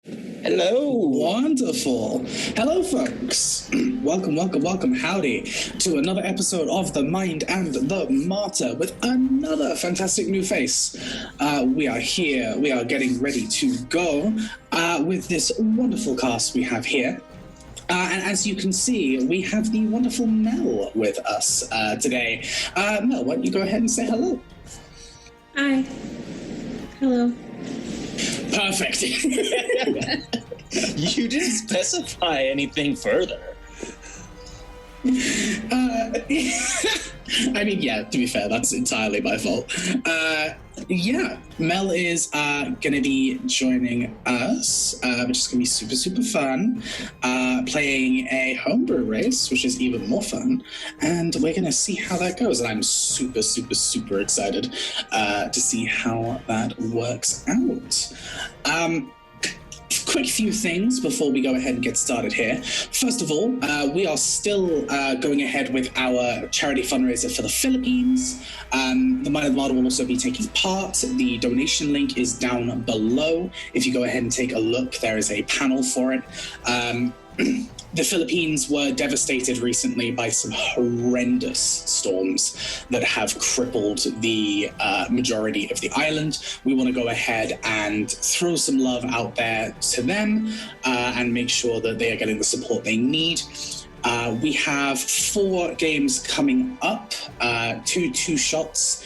Hello. Wonderful. Hello, folks. Welcome, howdy, to another episode of The Mind and the Martyr with another fantastic new face. We are here. We are getting ready to go with this wonderful cast we have here. And as you can see, we have the wonderful Mel with us today. Mel, why don't you go ahead and say hello? Hi. Hello. Perfect. You didn't specify anything further. I mean, yeah, to be fair, that's entirely my fault. Mel is going to be joining us, which is going to be super, super fun, playing a homebrew race, which is even more fun, and we're going to see how that goes, and I'm super, super, super excited to see how that works out. Quick few things before we go ahead and get started here. First of all, we are still going ahead with our charity fundraiser for the Philippines. The Mind of the Martyr will also be taking part. The donation link is down below. If you go ahead and take a look, there is a panel for it. The Philippines were devastated recently by some horrendous storms that have crippled the majority of the island. We want to go ahead and throw some love out there to them and make sure that they are getting the support they need. We have 4 games coming up, two shots,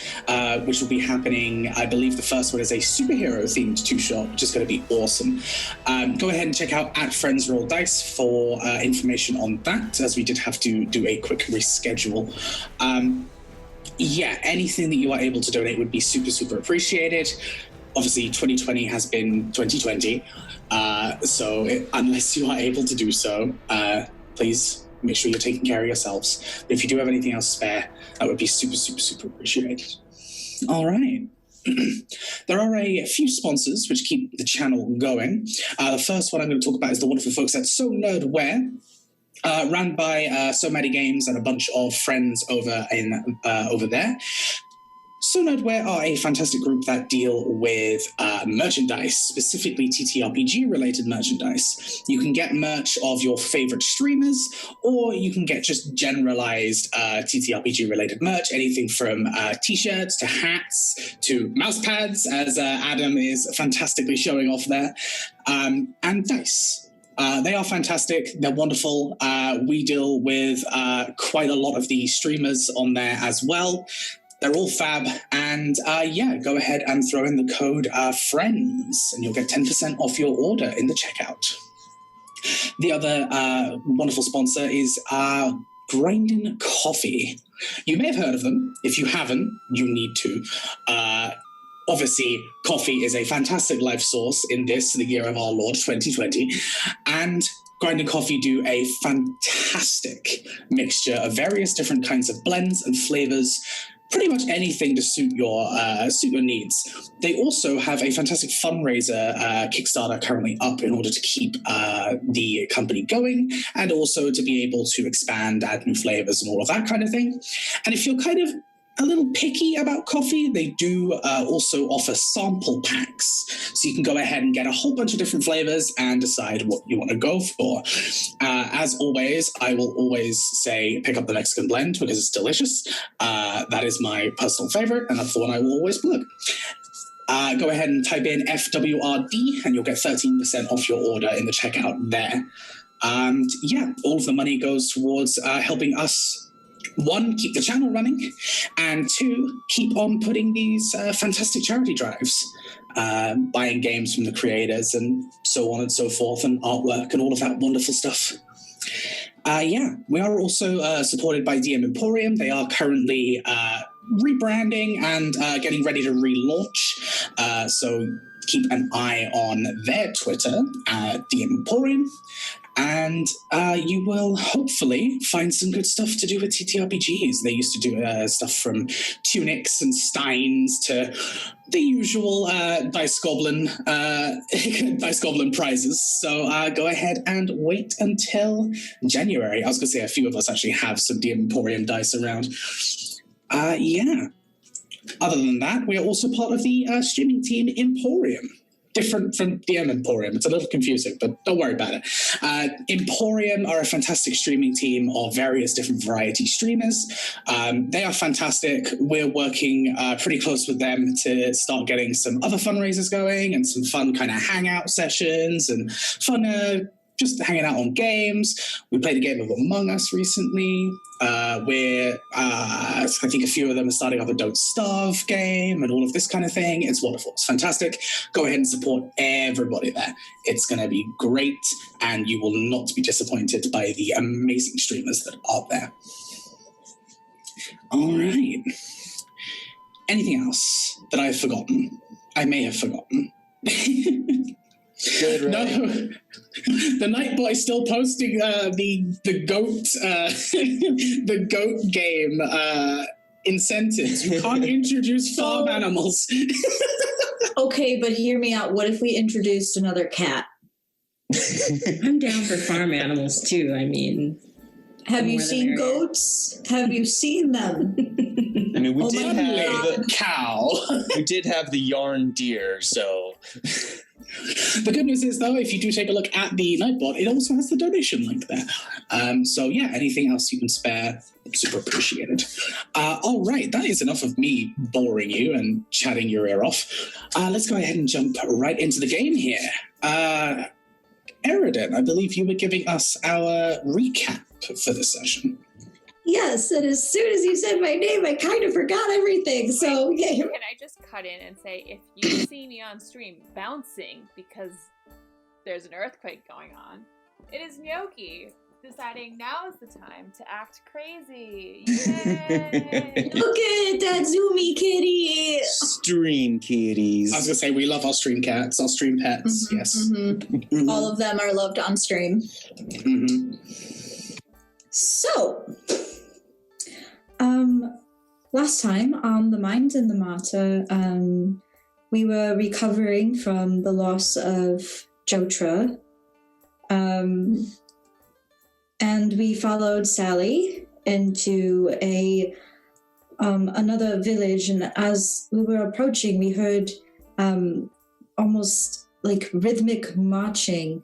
which will be happening. I believe the first one is a superhero-themed 2-shot, which is going to be awesome. Go ahead and check out @Friends Roll Dice for information on that, as we did have to do a quick reschedule. Anything that you are able to donate would be super, super appreciated. Obviously, 2020 has been 2020, unless you are able to do so, please make sure you're taking care of yourselves. But if you do have anything else spare, that would be super, super, super appreciated. All right. There are a few sponsors which keep the channel going. The first one I'm going to talk about is the wonderful folks at So Nerdware, run by So Many Games and a bunch of friends over there. So Nerdware are a fantastic group that deal with merchandise, specifically TTRPG-related merchandise. You can get merch of your favorite streamers, or you can get just generalized TTRPG-related merch, anything from t-shirts to hats to mouse pads, as Adam is fantastically showing off there, and dice. They are fantastic. They're wonderful. We deal with quite a lot of the streamers on there as well. They're all fab, and go ahead and throw in the code FRIENDS, and you'll get 10% off your order in the checkout. The other wonderful sponsor is Grinding Coffee. You may have heard of them. If you haven't, you need to. Obviously, coffee is a fantastic life source in the year of our Lord 2020, and Grinding Coffee do a fantastic mixture of various different kinds of blends and flavors, pretty much anything to suit your needs. They also have a fantastic fundraiser Kickstarter currently up in order to keep the company going, and also to be able to expand, add new flavors and all of that kind of thing. And if you're kind of a little picky about coffee, they do also offer sample packs. So you can go ahead and get a whole bunch of different flavors and decide what you want to go for. As always, I will always say pick up the Mexican blend because it's delicious. That is my personal favorite, and that's the one I will always plug. Go ahead and type in FWRD and you'll get 13% off your order in the checkout there. And all of the money goes towards helping us, 1, keep the channel running, and 2, keep on putting these fantastic charity drives, buying games from the creators and so on and so forth, and artwork and all of that wonderful stuff. We are also supported by DM Emporium. They are currently rebranding and getting ready to relaunch, so keep an eye on their Twitter, DM Emporium. And you will hopefully find some good stuff to do with TTRPGs. They used to do stuff from tunics and steins to the usual Dice Goblin prizes. So go ahead and wait until January. I was going to say a few of us actually have some DM Emporium dice around. Other than that, we are also part of the streaming team Emporium. different from the M Emporium. It's a little confusing, but don't worry about it. Emporium are a fantastic streaming team of various different variety streamers. They are fantastic. We're working pretty close with them to start getting some other fundraisers going and some fun kind of hangout sessions and fun just hanging out on games. We played a game of Among Us recently. I think a few of them are starting up a Don't Starve game and all of this kind of thing. It's wonderful. It's fantastic. Go ahead and support everybody there. It's going to be great, and you will not be disappointed by the amazing streamers that are there. All right. Anything else that I've forgotten? I may have forgotten. Good, right? No, the Night Boy still posting the goat the goat game incentives. You can't introduce farm animals. Okay, but hear me out. What if we introduced another cat? I'm down for farm animals too. I mean, Have you more the seen merrier. goats? Have you seen them? I mean, we Oh did my have God. Cow. we did have the yarn deer, so The good news is, though, if you do take a look at the Nightbot, it also has the donation link there. So, yeah, anything else you can spare, super appreciated. All right, that is enough of me boring you and chatting your ear off. Let's go ahead and jump right into the game here. Eridan, I believe you were giving us our recap for this session. Yes, and as soon as you said my name, I kind of forgot everything. So, yeah. Can I just cut in and say, if you see me on stream bouncing because there's an earthquake going on, it is Gnocchi deciding now is the time to act crazy. Yay! Look at that zoomy kitty. stream kitties. I was going to say, we love our stream cats, our stream pets, yes. Mhm. All of them are loved on stream. Mhm. So, last time on The Mind and the Martyr, we were recovering from the loss of Jotra, and we followed Sally into another village, and as we were approaching, we heard almost like rhythmic marching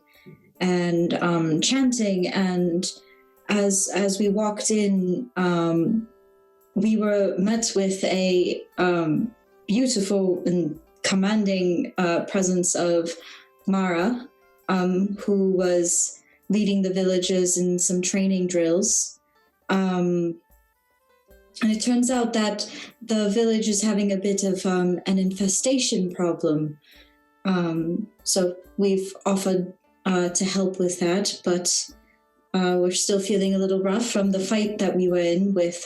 and chanting, and as we walked in, we were met with a beautiful and commanding presence of Mara, who was leading the villagers in some training drills. And it turns out that the village is having a bit of an infestation problem. So we've offered to help with that, but we're still feeling a little rough from the fight that we were in with,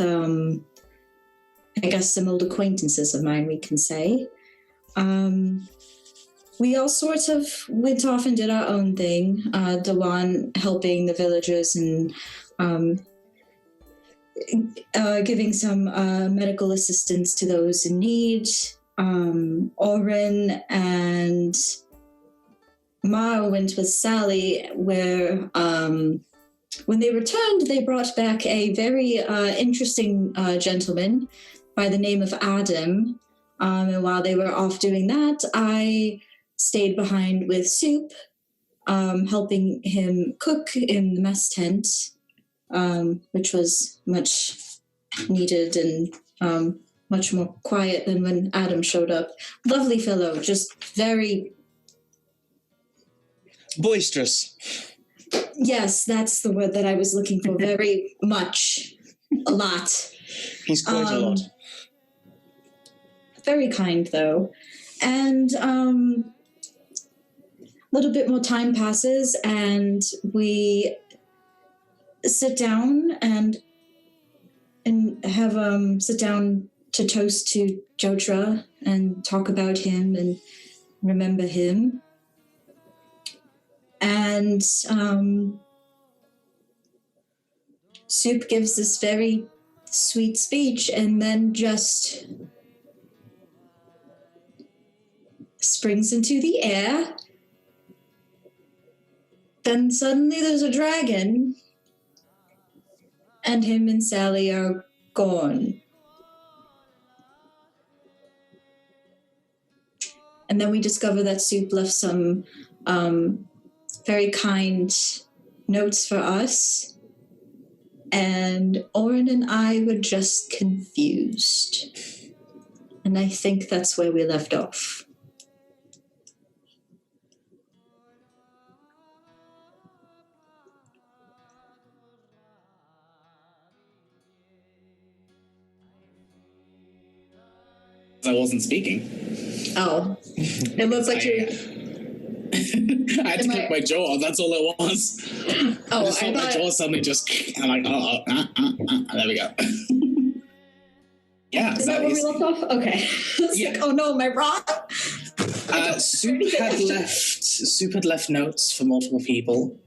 I guess, some old acquaintances of mine, we can say. We all sort of went off and did our own thing. Dewan helping the villagers and giving some medical assistance to those in need. Oren and Mara went with Sally, where when they returned, they brought back a very interesting gentleman by the name of Adam. And while they were off doing that, I stayed behind with Soup, helping him cook in the mess tent, which was much needed and much more quiet than when Adam showed up. Lovely fellow, just very... Boisterous. Yes, that's the word that I was looking for. Very much. A lot. He's quite a lot. Very kind, though. And a little bit more time passes, and we sit down and have sit down to toast to Jotra and talk about him and remember him. And Soup gives this very sweet speech and then just springs into the air. Then suddenly there's a dragon, and him and Sally are gone. And then we discover that Soup left some very kind notes for us. And Oren and I were just confused. And I think that's where we left off. I wasn't speaking. Oh. It looks like you're... I had to click my jaw. That's all it was. Oh, I just felt my jaw suddenly just. I'm like, there we go. Yeah, Is that where we left off? Okay. Yeah. Like, oh no, am I wrong? Soup had left notes for multiple people.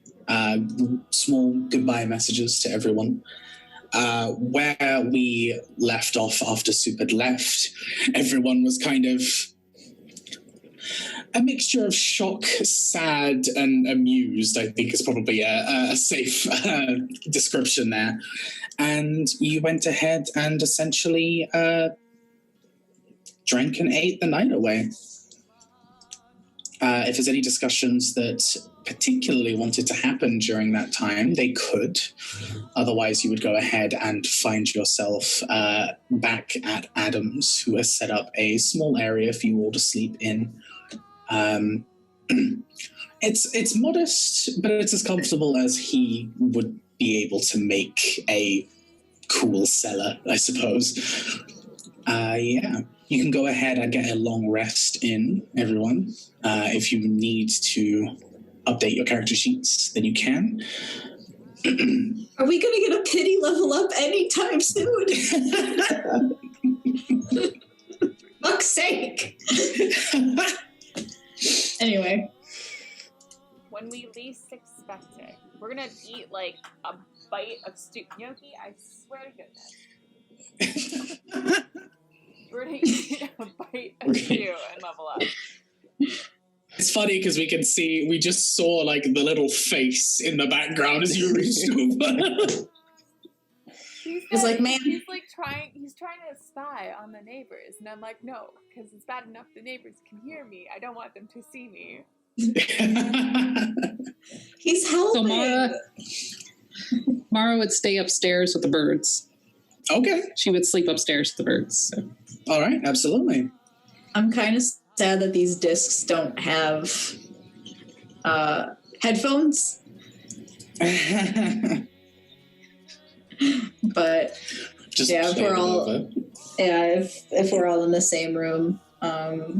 Small goodbye messages to everyone. Where we left off after Soup had left, everyone was kind of a mixture of shock, sad, and amused, I think is probably a safe description there. And you went ahead and essentially drank and ate the night away. If there's any discussions that particularly wanted to happen during that time, they could. Otherwise, you would go ahead and find yourself back at Adams, who has set up a small area for you all to sleep in. It's modest, but it's as comfortable as he would be able to make a cool cellar, I suppose. Yeah, you can go ahead and get a long rest in, everyone. If you need to update your character sheets, then you can. Are we going to get a pity level up anytime soon? Fuck's sake. Anyway. When we least expect it, we're gonna eat like a bite of stew gnocchi. I swear to goodness. We're gonna eat a bite of stew and level up. It's funny because we just saw like the little face in the background as you reached over. It's like, man. He's trying to spy on the neighbors. And I'm like, no, because it's bad enough the neighbors can hear me. I don't want them to see me. He's helping. So Mara would stay upstairs with the birds. Okay. She would sleep upstairs with the birds. So. All right, absolutely. I'm kind of sad that these discs don't have headphones. But Just yeah, if we're all in the same room, I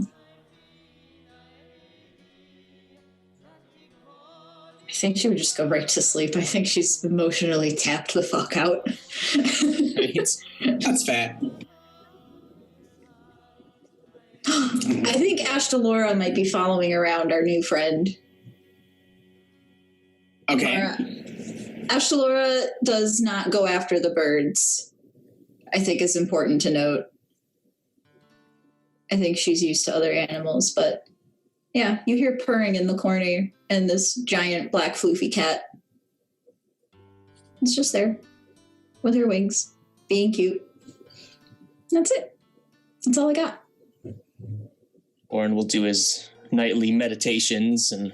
think she would just go right to sleep. I think she's emotionally tapped the fuck out. That's fair. I think Ashtalora might be following around our new friend. Okay. Ashtalora does not go after the birds. I think is important to note. I think she's used to other animals, but yeah, you hear purring in the corner and this giant black floofy cat. It's just there with her wings, being cute. That's it. That's all I got. Oren will do his nightly meditations and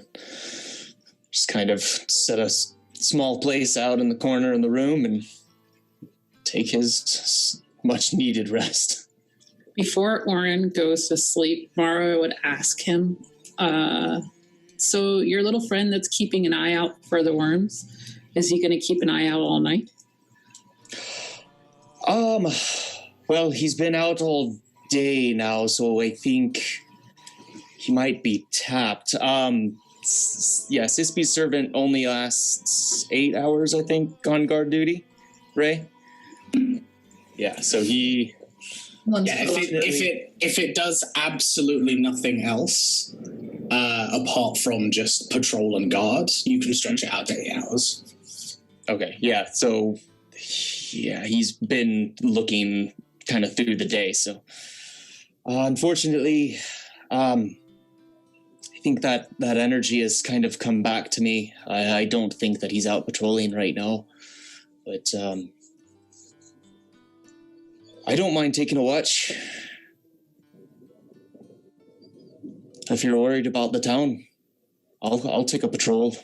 just kind of set a small place out in the corner in the room and take his much needed rest. Before Oren goes to sleep, Mara would ask him, so your little friend that's keeping an eye out for the worms, is he going to keep an eye out all night? Well, he's been out all day now, so I think he might be tapped. Sispy's servant only lasts 8 hours, I think, on guard duty. Ray? Yeah, so he... if it does absolutely nothing else, apart from just patrol and guard, you can stretch it out to 8 hours. Okay, yeah, so... Yeah, he's been looking kind of through the day, so... unfortunately, I think that energy has kind of come back to me. I don't think that he's out patrolling right now, but I don't mind taking a watch. If you're worried about the town, I'll take a patrol.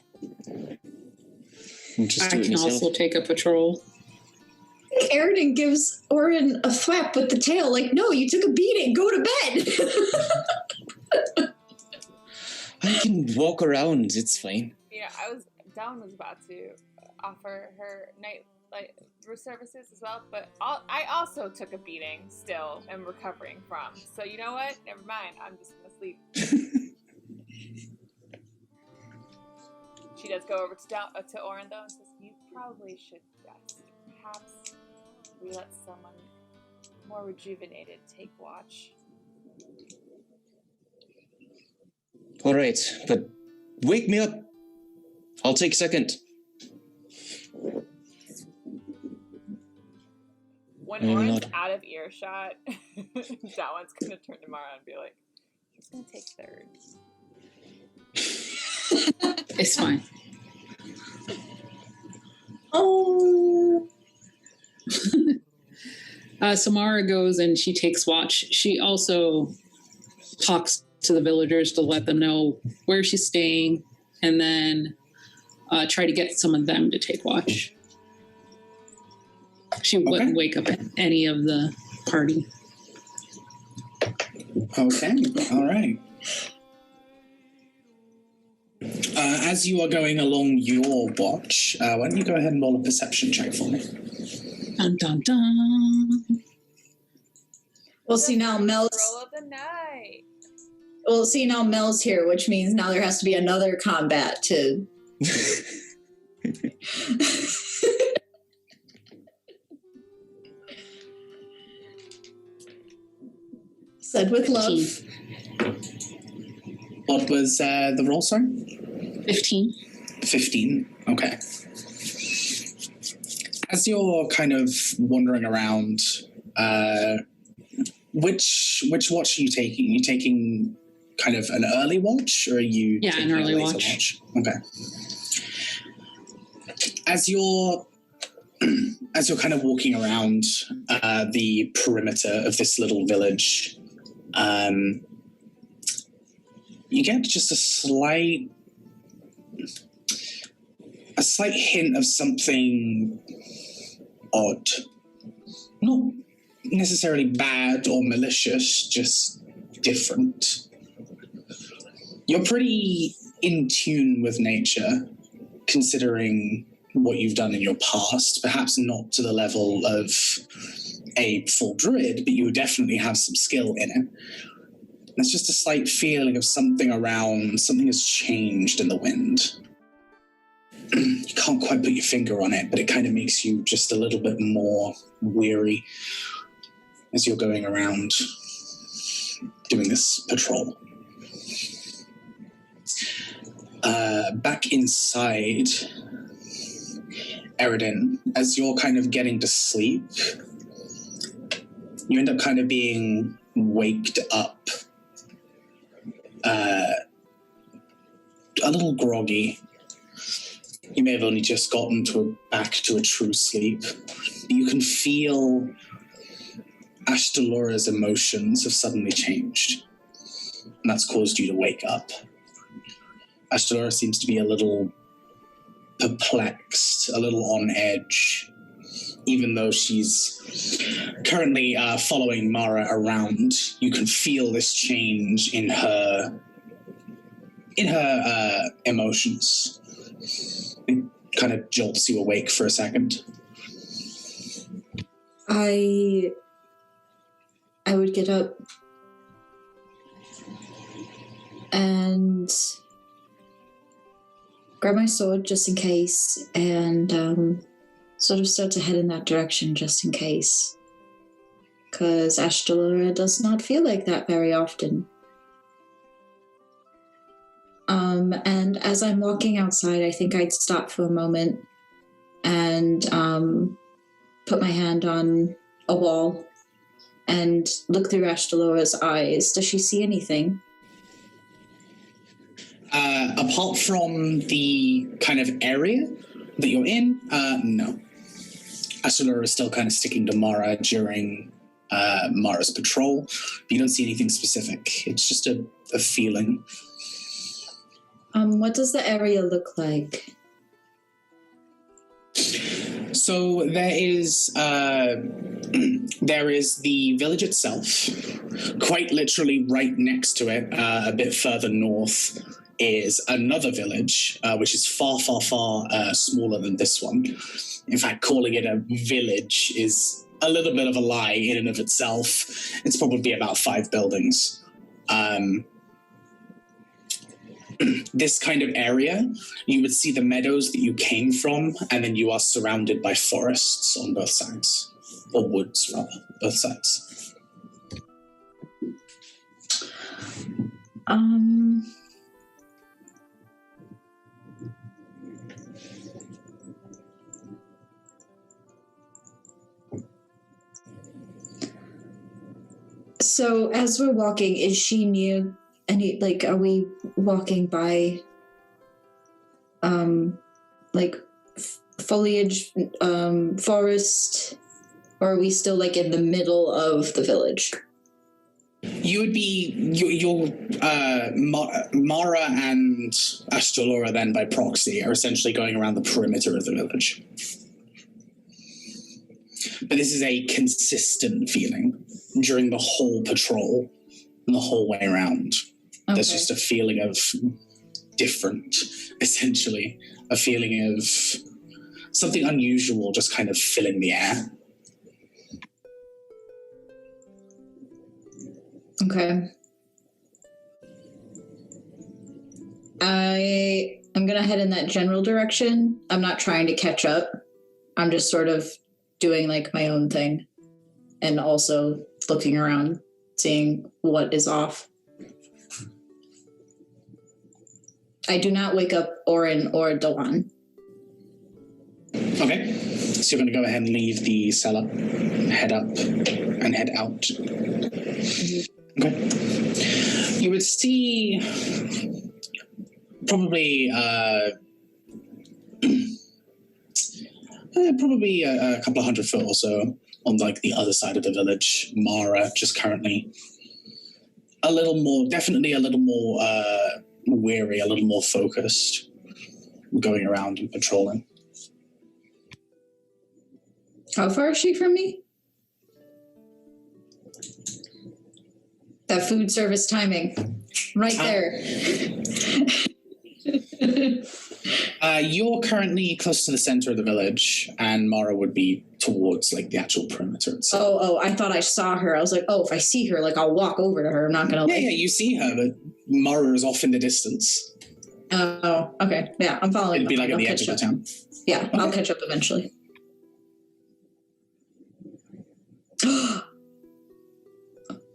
And just I do it can myself. also take a patrol. Aridin gives Orin a thwap with the tail, like, no, you took a beating, go to bed. I can walk around, it's fine. Yeah, Dawn was about to offer her night services as well, but I also took a beating still and recovering from. So you know what? Never mind. I'm just gonna sleep. She does go over to Orin though and says, "You probably should rest. Perhaps we let someone more rejuvenated take watch." All right, but wake me up. I'll take second. When Orin's out of earshot, that one's gonna turn to Mara and be like, "He's gonna take third." It's fine. Oh. Samara goes and she takes watch. She also talks to the villagers to let them know where she's staying, and then try to get some of them to take watch. She wouldn't wake up any of the party. Okay, all right. As you are going along your watch, why don't you go ahead and roll a perception check for me? Dun, dun, dun. Well, see, now Mel's... Roll of the night. Well, see, now Mel's here, which means now there has to be another combat to... Said with love. 15. What was the roll, sorry? 15. 15, okay. As you're kind of wandering around, which watch are you taking? Are you taking kind of an early watch, or are you taking an early a later watch? Okay. As you're kind of walking around the perimeter of this little village, you get just a slight hint of something odd. Not necessarily bad or malicious, just different. You're pretty in tune with nature, considering what you've done in your past. Perhaps not to the level of a full druid, but you definitely have some skill in it. There's just a slight feeling of something around, something has changed in the wind. You can't quite put your finger on it, but it kind of makes you just a little bit more weary as you're going around doing this patrol. Back inside, Aridin, as you're kind of getting to sleep, you end up kind of being waked up, a little groggy. You may have only just gotten back to a true sleep. But you can feel Ashtalora's emotions have suddenly changed, and that's caused you to wake up. Ashtalora seems to be a little perplexed, a little on edge, even though she's currently following Mara around. You can feel this change in her emotions. It kind of jolts you awake for a second. I would get up and grab my sword just in case, and sort of start to head in that direction just in case. Because Ashtalora does not feel like that very often. And as I'm walking outside, I think I'd stop for a moment and put my hand on a wall and look through Ashtalora's eyes. Does she see anything? Apart from the kind of area that you're in, no. Ashtalora is still kind of sticking to Mara during Mara's patrol. You don't see anything specific. It's just a feeling. What does the area look like? So there is the village itself. Quite literally right next to it, a bit further north, is another village, which is far, far, far smaller than this one. In fact, calling it a village is a little bit of a lie in and of itself. It's probably about 5 buildings. This kind of area, you would see the meadows that you came from, and then you are surrounded by forests on both sides. Or woods, rather, both sides. So as we're walking, is she near any, like, are we walking by, foliage, forest, or are we still, like, in the middle of the village? You would be, Mara and Astrolora then by proxy are essentially going around the perimeter of the village. But this is a consistent feeling during the whole patrol and the whole way around. Okay. There's just a feeling of different, essentially. A feeling of something unusual just kind of filling the air. Okay. I'm gonna head in that general direction. I'm not trying to catch up. I'm just sort of doing like my own thing and also looking around, seeing what is off. I do not wake up Orin or Dawan. Okay. So you're going to go ahead and leave the cellar, head up, and head out. Mm-hmm. Okay. You would see probably a couple of 100 foot or so on like the other side of the village. Mara just currently definitely a little more weary, a little more focused, going around and patrolling. How far is she from me? That food service timing. Right there. You're currently close to the center of the village, and Mara would be towards like the actual perimeter itself. Oh, I thought I saw her. I was like, if I see her, like I'll walk over to her. I'm not gonna Yeah, you see her, but Mara is off in the distance. Oh, okay. Yeah, I'm following. It'd be like at the edge of the town. Yeah, okay. I'll catch up eventually.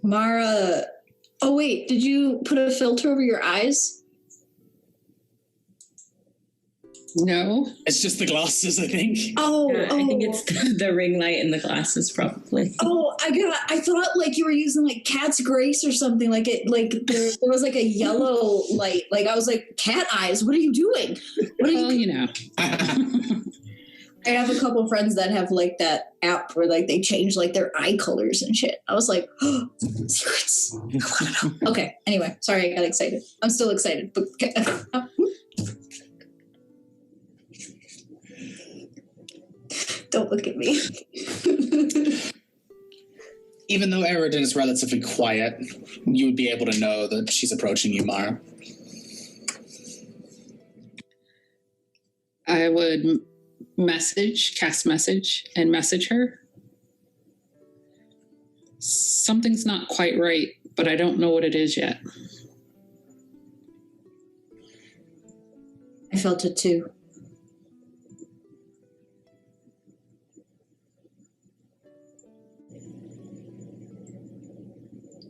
Mara, oh wait, did you put a filter over your eyes? No. It's just the glasses, I think. I think it's the ring light and the glasses, probably. Oh, I thought like you were using like cat's grace or something. Like there was like a yellow light. Like I was like, cat eyes, what are you doing? What are you I have a couple friends that have like that app where like they change like their eye colors and shit. I was like, secrets. I want to know. Okay. Anyway, sorry, I got excited. I'm still excited. But don't look at me. Even though Eridan is relatively quiet, you would be able to know that she's approaching you, Mara. I would cast message, and message her. Something's not quite right, but I don't know what it is yet. I felt it too.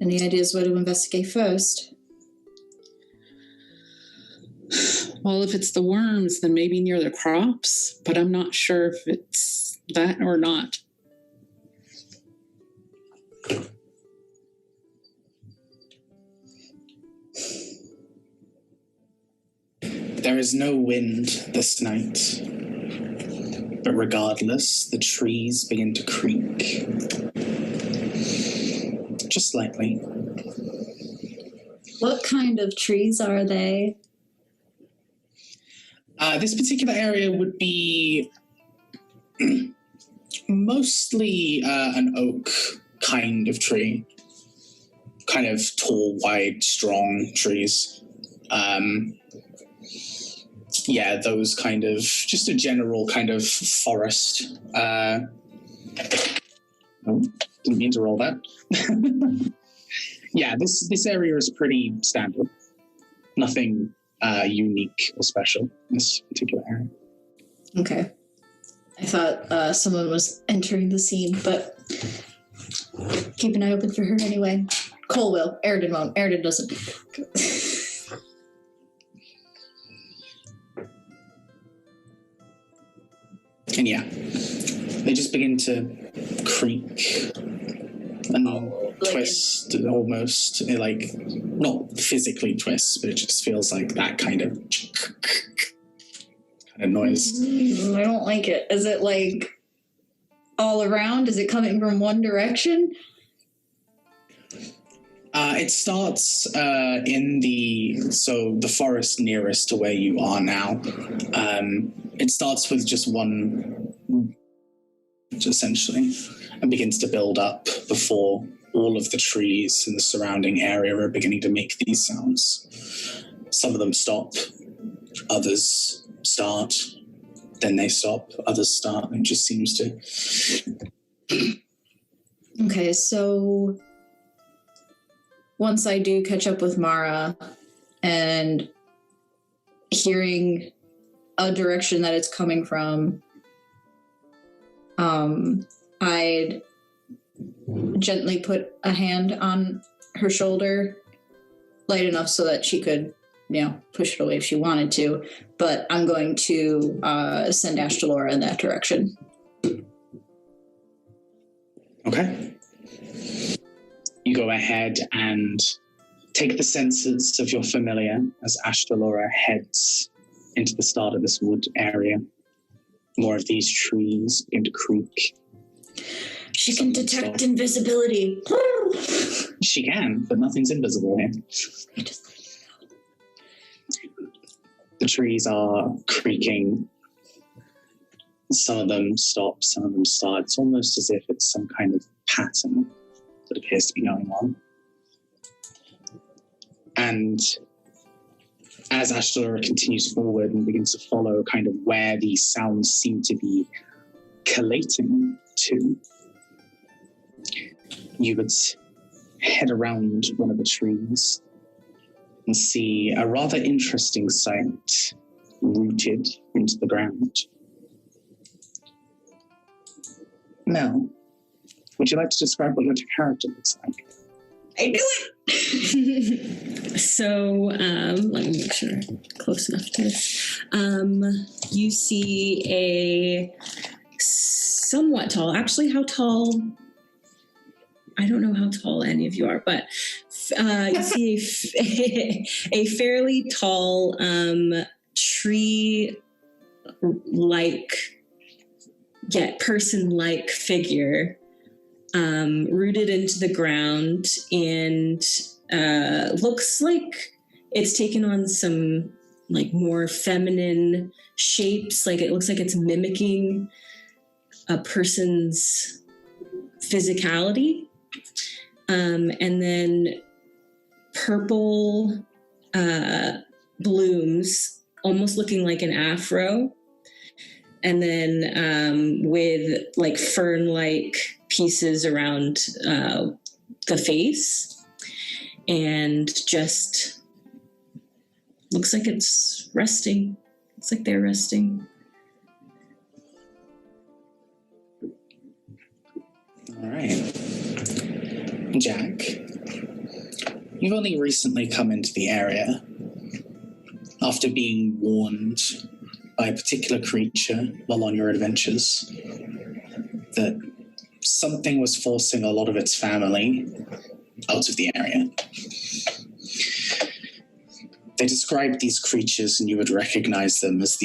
Any ideas where to investigate first? Well, if it's the worms, then maybe near the crops, but I'm not sure if it's that or not. There is no wind this night, but regardless, the trees begin to creak. just slightly. What kind of trees are they? This particular area would be mostly an oak kind of tree. Kind of tall, wide, strong trees. Yeah, those kind of, just a general kind of forest. Oh, didn't mean to roll that. Yeah, this area is pretty standard. Nothing unique or special in this particular area. Okay. I thought someone was entering the scene, but keep an eye open for her anyway. Cole will. Airden won't. Airden doesn't. And yeah, they just begin to creak and twist almost, like, not physically twist, but it just feels like that kind of noise. I don't like it. Is it like all around? Is it coming from one direction? It starts in the forest nearest to where you are now. It starts with just one, essentially, and begins to build up before all of the trees in the surrounding area are beginning to make these sounds. Some of them stop, others start, then they stop, others start. It just seems to... Okay, so once I do catch up with Mara and hearing a direction that it's coming from, I'd gently put a hand on her shoulder, light enough so that she could, push it away if she wanted to. But I'm going to send Ashtalora in that direction. Okay. You go ahead and take the senses of your familiar as Ashtalora heads into the start of this wood area. More of these trees begin to creak. She can detect invisibility. She can, but nothing's invisible here. The trees are creaking. Some of them stop, some of them start. It's almost as if it's some kind of pattern that appears to be going on. And as Ashtalora continues forward and begins to follow kind of where these sounds seem to be collating to, you would head around one of the trees and see a rather interesting sight rooted into the ground. Now, would you like to describe what your character looks like? I knew it! So, let me make sure I'm close enough to this. You see a somewhat tall, actually how tall, I don't know how tall any of you are, but you see a fairly tall tree-like, yet person-like figure rooted into the ground, and looks like it's taken on some like more feminine shapes. Like it looks like it's mimicking a person's physicality. And then purple blooms, almost looking like an afro. And then with like fern-like pieces around the face, and just looks like it's resting. Looks like they're resting. All right. Jack, you've only recently come into the area after being warned by a particular creature while on your adventures that something was forcing a lot of its family out of the area. They described these creatures, and you would recognize them as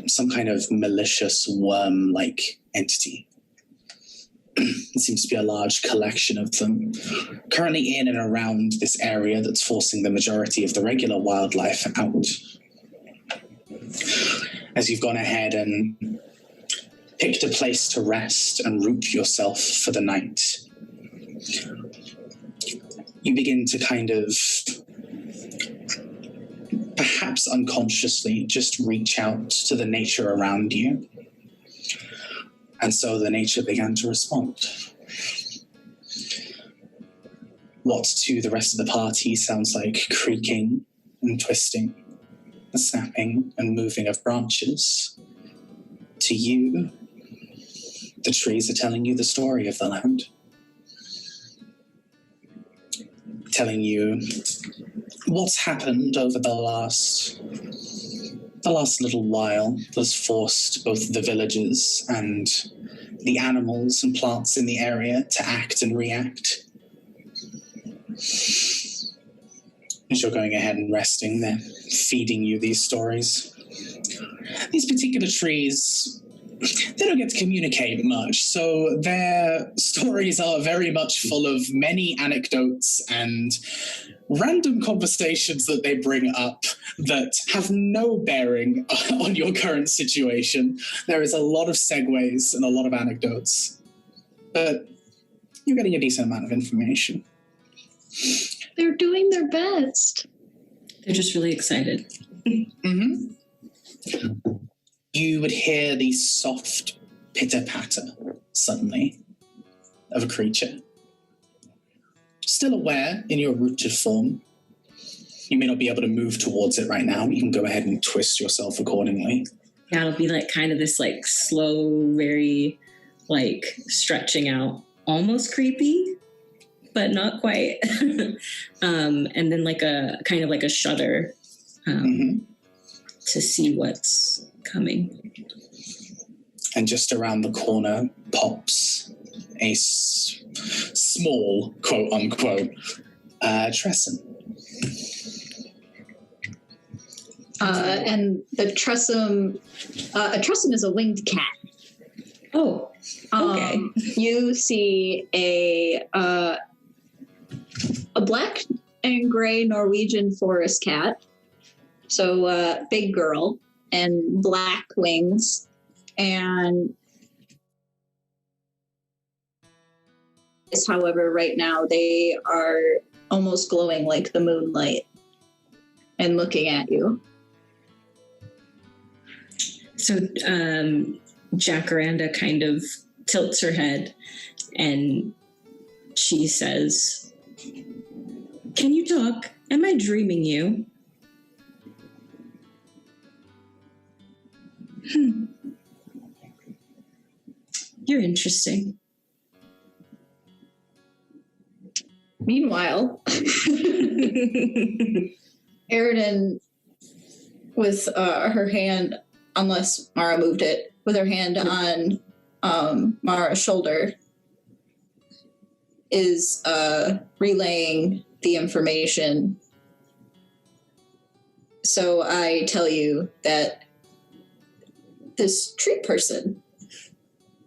some kind of malicious worm-like entity. There seems to be a large collection of them, currently in and around this area that's forcing the majority of the regular wildlife out. As you've gone ahead and picked a place to rest and root yourself for the night, you begin to kind of, perhaps unconsciously, just reach out to the nature around you. And so the nature began to respond. What to the rest of the party sounds like creaking and twisting, and snapping and moving of branches. To you, the trees are telling you the story of the land. Telling you what's happened over the last little while that's forced both the villagers and the animals and plants in the area to act and react. As you're going ahead and resting, they're feeding you these stories. These particular trees, they don't get to communicate much, so their stories are very much full of many anecdotes and random conversations that they bring up that have no bearing on your current situation. There is a lot of segues and a lot of anecdotes, but you're getting a decent amount of information. They're doing their best. They're just really excited. Mm-hmm. You would hear the soft pitter-patter, suddenly, of a creature. Still aware in your rooted form. You may not be able to move towards it right now. You can go ahead and twist yourself accordingly. Yeah, it'll be like kind of this like slow, very like stretching out, almost creepy, but not quite. And then like a kind of like a shudder to see what's coming. And just around the corner pops a small, quote unquote, Tresson. And the Tressum, a Tressum is a winged cat. Oh, okay. You see a black and gray Norwegian forest cat. So big girl and black wings, and however, right now they are almost glowing like the moonlight and looking at you. So Jacaranda kind of tilts her head and she says, "Can you talk? Am I dreaming you?" You're interesting. Meanwhile, Eridan, with her hand, unless Mara moved it, with her hand on Mara's shoulder, is relaying the information. So I tell you that this tree person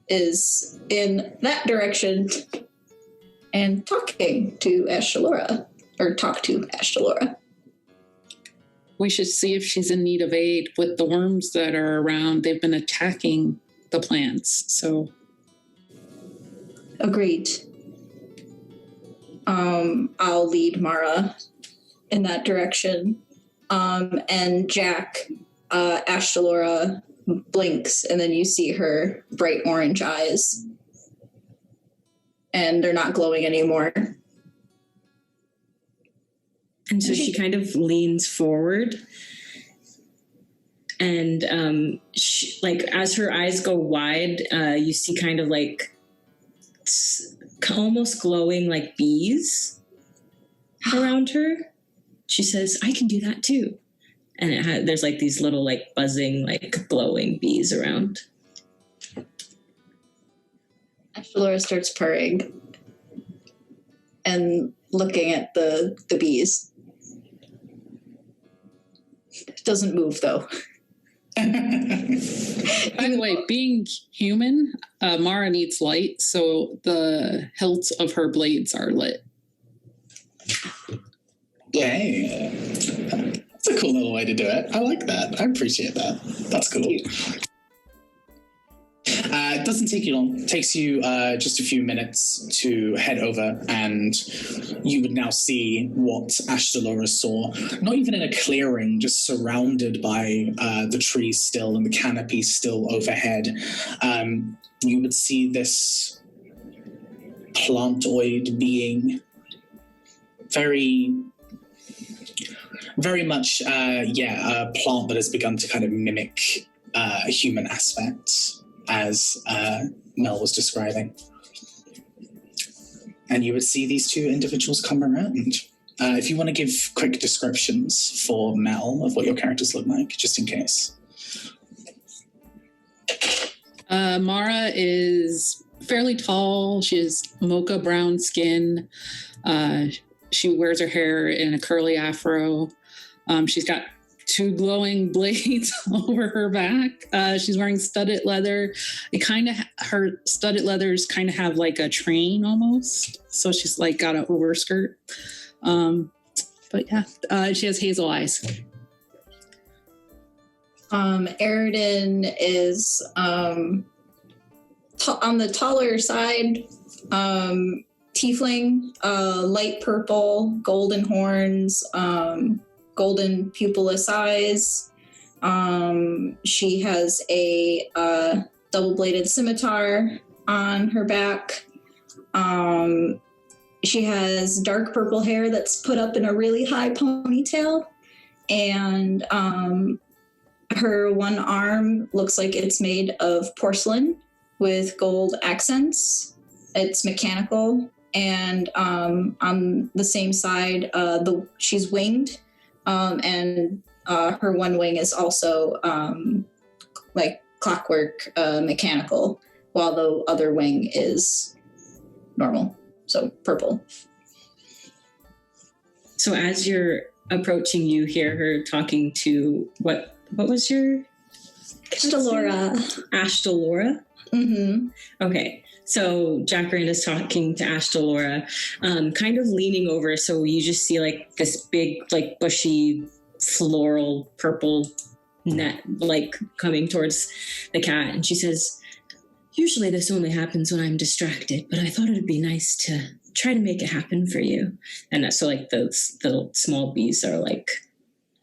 is in that direction and talking to Ashtalora, or talk to Ashtalora. We should see if she's in need of aid with the worms that are around. They've been attacking the plants, so. Agreed. I'll lead Mara in that direction. And Jack, Ashtalora blinks, and then you see her bright orange eyes. And they're not glowing anymore. And so she kind of leans forward, and like as her eyes go wide, you see kind of like almost glowing like bees around her. She says, "I can do that too," and there's like these little like buzzing like glowing bees around. Ashtalora starts purring and looking at the bees. Doesn't move, though. By the way, being human, Mara needs light, so the hilts of her blades are lit. Yay. That's a cool little way to do it. I like that. I appreciate that. That's cool. It doesn't take you long. It takes you just a few minutes to head over, and you would now see what Ashtalora saw. Not even in a clearing, just surrounded by the trees still and the canopy still overhead. You would see this plantoid being very much, a plant that has begun to kind of mimic human aspects, as Mel was describing. And you would see these two individuals come around. If you want to give quick descriptions for Mel of what your characters look like, just in case. Mara is fairly tall. She has mocha brown skin. She wears her hair in a curly afro. She's got 2 glowing blades over her back. She's wearing studded leather. Her studded leathers kind of have like a train almost. So she's like got an overskirt. But yeah, she has hazel eyes. Aridin is on the taller side. Tiefling, light purple, golden horns, golden pupilless eyes. She has a double-bladed scimitar on her back. She has dark purple hair that's put up in a really high ponytail. And her one arm looks like it's made of porcelain with gold accents. It's mechanical. And on the same side, she's winged. And her one wing is also like clockwork mechanical, while the other wing is normal, so purple. So as you're approaching, you hear her talking to what was your Ashtalora. Ashtalora? Mm-hmm. Okay. So Jacaranda's talking to Ashtalora, kind of leaning over, so you just see like this big, like bushy, floral purple net, like coming towards the cat, and she says, "Usually this only happens when I'm distracted, but I thought it'd be nice to try to make it happen for you." And so like the small bees are like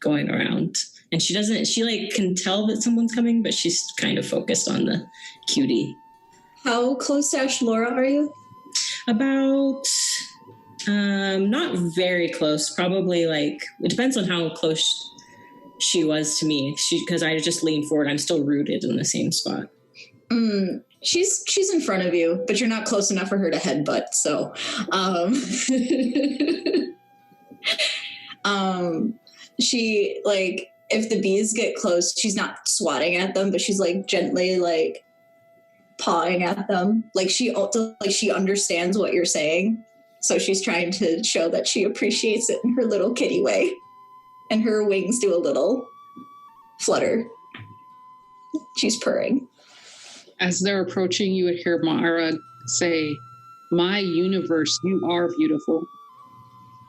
going around, and she like can tell that someone's coming, but she's kind of focused on the cutie. How close to Ashtalora are you? About, not very close. Probably like, it depends on how close she was to me. Because I just leaned forward. I'm still rooted in the same spot. She's in front of you, but you're not close enough for her to headbutt. So, she like, if the bees get close, she's not swatting at them, but she's like gently like pawing at them, like she understands what you're saying, so she's trying to show that she appreciates it in her little kitty way, and her wings do a little flutter. She's purring. As they're approaching, you would hear Mara say, "My universe, you are beautiful,"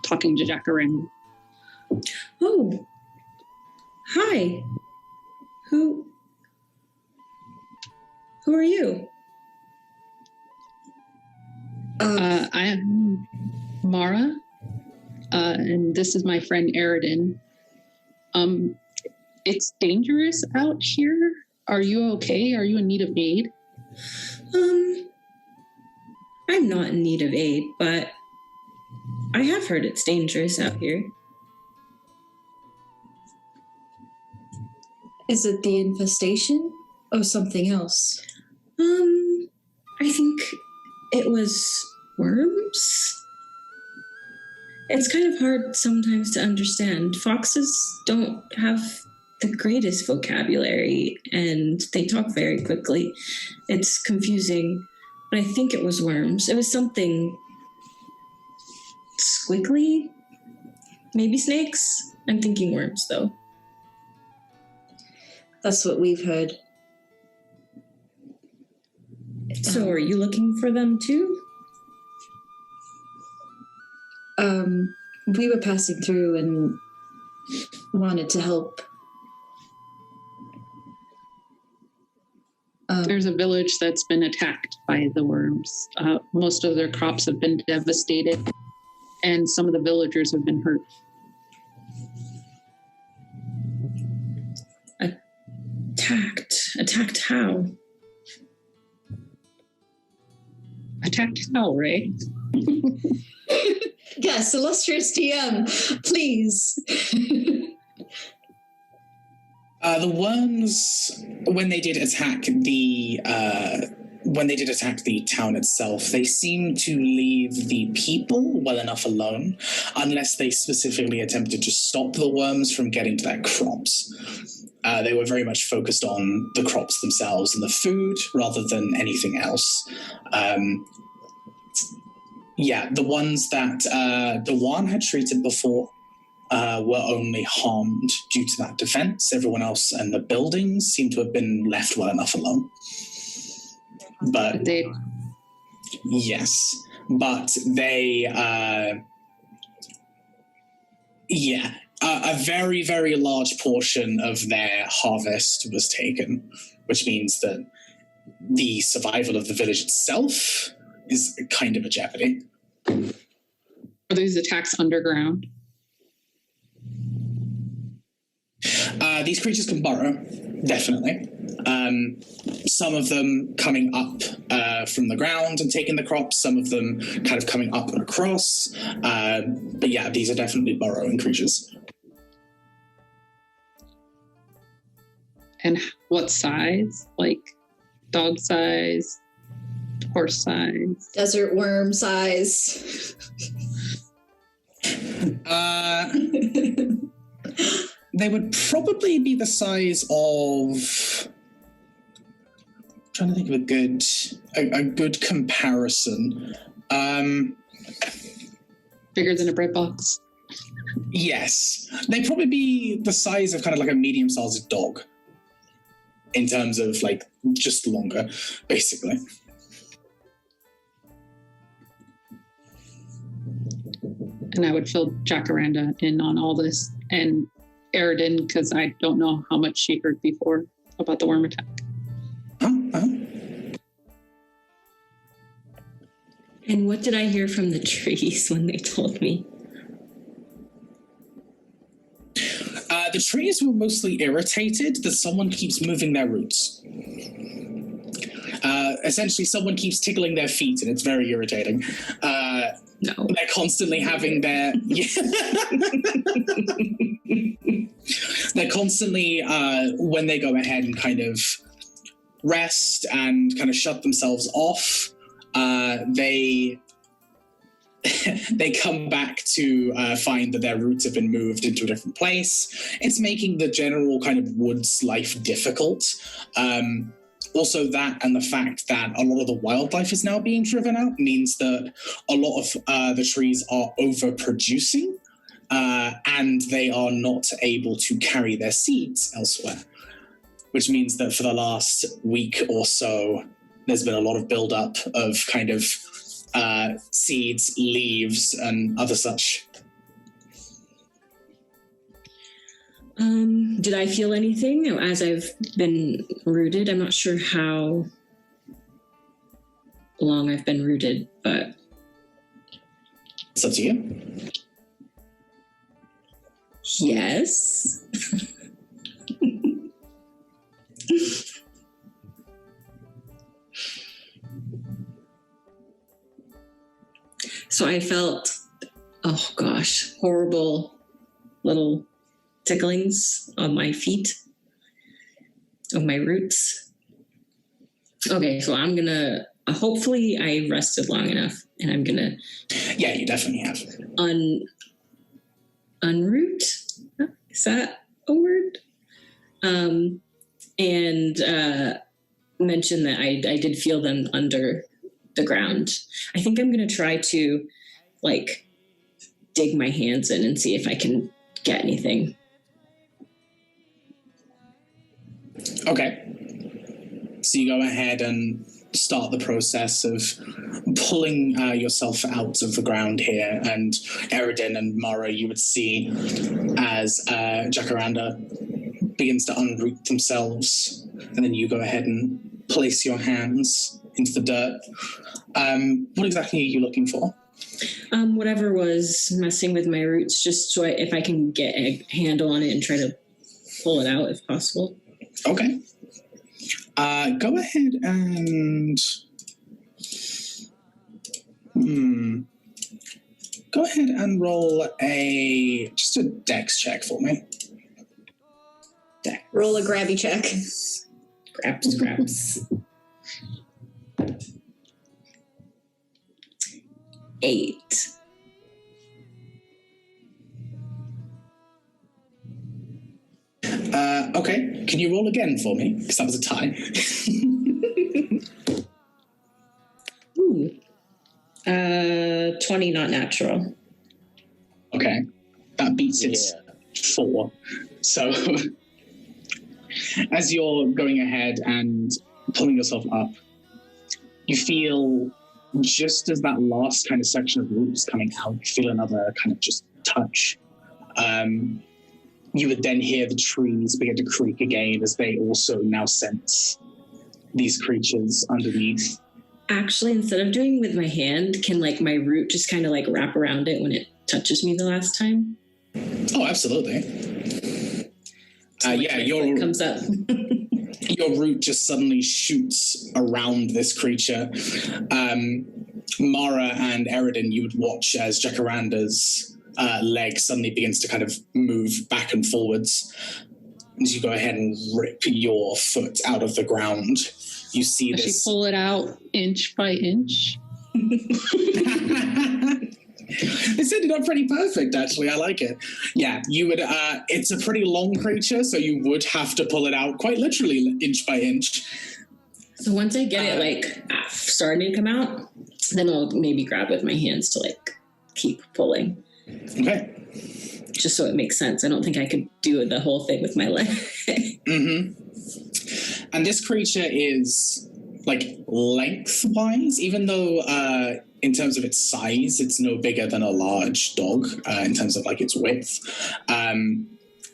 talking to Jacaranda. Oh, hi. Who are you? I am Mara, and this is my friend Aridin. It's dangerous out here. Are you okay? Are you in need of aid? I'm not in need of aid, but I have heard it's dangerous out here. Is it the infestation or something else? I think it was worms. It's kind of hard sometimes to understand. Foxes don't have the greatest vocabulary, and they talk very quickly. It's confusing, but I think it was worms. It was something squiggly. Maybe snakes? I'm thinking worms, though. That's what we've heard. So are you looking for them too? We were passing through and wanted to help. There's a village that's been attacked by the worms. Most of their crops have been devastated, and some of the villagers have been hurt. Attacked how? Attacked how, right? Yes, illustrious DM, please. The worms, when they did attack the town itself, they seemed to leave the people well enough alone, unless they specifically attempted to stop the worms from getting to their crops. They were very much focused on the crops themselves and the food rather than anything else. The ones that Dewan had treated before were only harmed due to that defense. Everyone else and the buildings seem to have been left well enough alone. But yes, but they, a very, very large portion of their harvest was taken, which means that the survival of the village itself is kind of a jeopardy. Are these attacks underground? These creatures can burrow, definitely. Some of them coming up from the ground and taking the crops, some of them kind of coming up and across. But yeah, these are definitely burrowing creatures. And what size? Like dog size? Horse size? Desert worm size. They would probably be the size of... I'm trying to think of a good comparison. Bigger than a bread box? Yes. They'd probably be the size of kind of like a medium-sized dog. In terms of, like, just longer, basically. And I would fill Jacaranda in on all this, and Eridan, because I don't know how much she heard before about the worm attack. And what did I hear from the trees when they told me? The trees were mostly irritated that someone keeps moving their roots. Essentially, someone keeps tickling their feet, and it's very irritating. No. They're constantly having their... They're constantly, when they go ahead and kind of rest and kind of shut themselves off, they come back to find that their roots have been moved into a different place. It's making the general kind of woods life difficult. Also that and the fact that a lot of the wildlife is now being driven out means that a lot of the trees are overproducing and they are not able to carry their seeds elsewhere, which means that for the last week or so, there's been a lot of buildup of kind of seeds, leaves, and other such. Did I feel anything as I've been rooted? I'm not sure how long I've been rooted, but... It's up to you. Yes. So I felt, oh gosh, horrible little ticklings on my feet, of my roots. Okay, so I'm gonna, hopefully I rested long enough, and I'm gonna... Yeah, you definitely have. Unroot? Is that a word? And mention that I did feel them under the ground. I think I'm gonna try to, like, dig my hands in and see if I can get anything. Okay. So you go ahead and start the process of pulling yourself out of the ground here, and Eridan and Mara, you would see as Jacaranda begins to unroot themselves, and then you go ahead and place your hands into the dirt. What exactly are you looking for? Whatever was messing with my roots, just so if I can get a handle on it and try to pull it out if possible. Okay. Go ahead and... Go ahead and roll just a dex check for me. Roll a grabby check. Scraps. 8. Okay. Can you roll again for me? Because that was a tie. Ooh. 20, not natural. Okay. That beats its 4. So, as you're going ahead and pulling yourself up, you feel, just as that last kind of section of root is coming out, you feel another kind of just touch. You would then hear the trees begin to creak again as they also now sense these creatures underneath. Actually, instead of doing it with my hand, can my root just kind of wrap around it when it touches me the last time? Oh, absolutely. So your comes up. Your root just suddenly shoots around this creature. Mara and Eridan, you would watch as Jacaranda's leg suddenly begins to kind of move back and forwards. As you go ahead and rip your foot out of the ground, you see Does this. she pull it out inch by inch? This ended up pretty perfect, actually. I like it. Yeah, you would. It's a pretty long creature, so you would have to pull it out quite literally inch by inch. So once I get it starting to come out, then I'll maybe grab with my hands to keep pulling. Okay. Just so it makes sense. I don't think I could do the whole thing with my leg. Mm-hmm. And this creature is lengthwise, even though in terms of its size, it's no bigger than a large dog in terms of its width.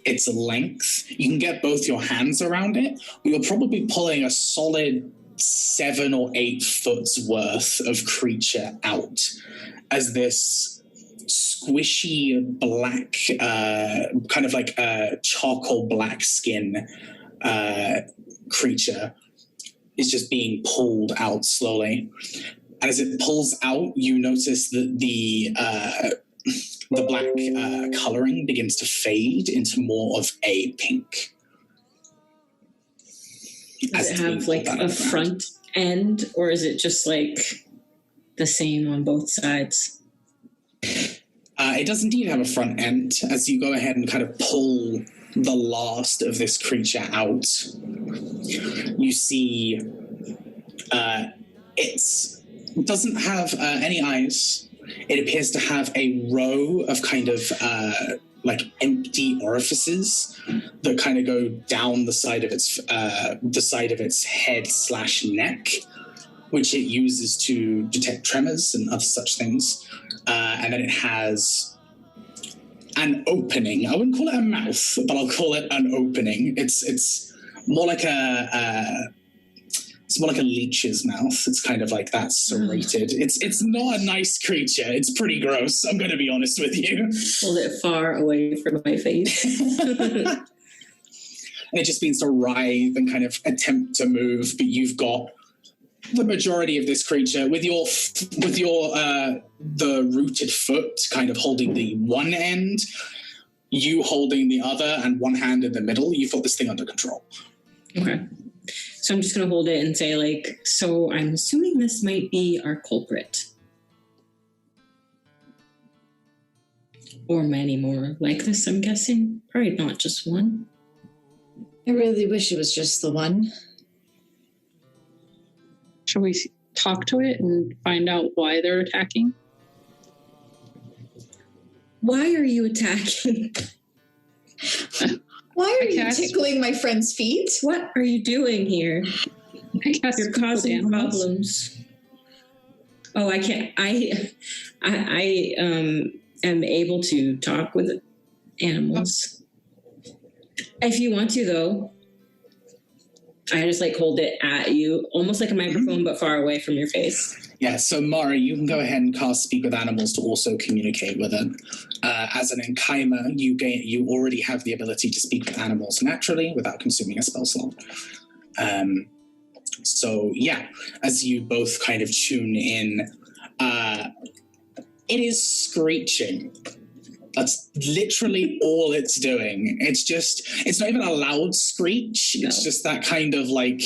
Its length, you can get both your hands around it, but you're probably pulling a solid 7 or 8 foot's worth of creature out as this squishy black, kind of charcoal black skin creature is just being pulled out slowly. And as it pulls out, you notice that the black coloring begins to fade into more of a pink. Does it have a front end, or is it just the same on both sides? It does indeed have a front end. As you go ahead and kind of pull the last of this creature out, you see it doesn't have any eyes. It appears to have a row of kind of empty orifices that kind of go down the side of its head/neck, which it uses to detect tremors and other such things. And then it has an opening. I wouldn't call it a mouth, but I'll call it an opening. It's more like a leech's mouth. It's kind of that serrated. It's not a nice creature. It's pretty gross. I'm going to be honest with you. Hold it far away from my face. And it just means to writhe and kind of attempt to move, but you've got the majority of this creature with your the rooted foot kind of holding the one end, you holding the other, and one hand in the middle. You've got this thing under control. Okay. So I'm just going to hold it and say so I'm assuming this might be our culprit. Or many more like this, I'm guessing. Probably not just one. I really wish it was just the one. Shall we talk to it and find out why they're attacking? Why are you attacking? Why are you cast- tickling my friend's feet? What are you doing here? I cast You're speak with causing animals. problems. Oh, I can't. I am able to talk with animals. If you want to, though. I just like hold it at you, almost like a microphone, but far away from your face. Yeah, so Mara, you can go ahead and cast Speak with Animals to also communicate with it. As an Enkaimer, you already have the ability to speak with animals naturally without consuming a spell slot. So yeah, as you both kind of tune in, it is screeching. That's literally all it's doing. It's not even a loud screech. No. It's just that kind of like,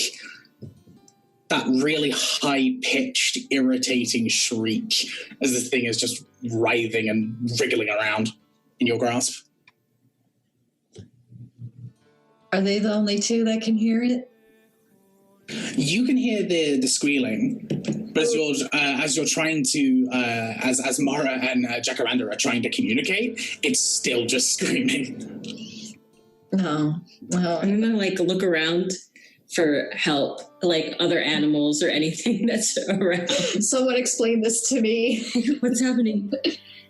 that really high-pitched, irritating shriek as the thing is just writhing and wriggling around in your grasp. Are they the only two that can hear it? You can hear the squealing, but as you're trying to, as Mara and Jacaranda are trying to communicate, it's still just screaming. No. Well, I'm gonna like look around for help, like other animals or anything that's around. someone explain this to me. What's happening?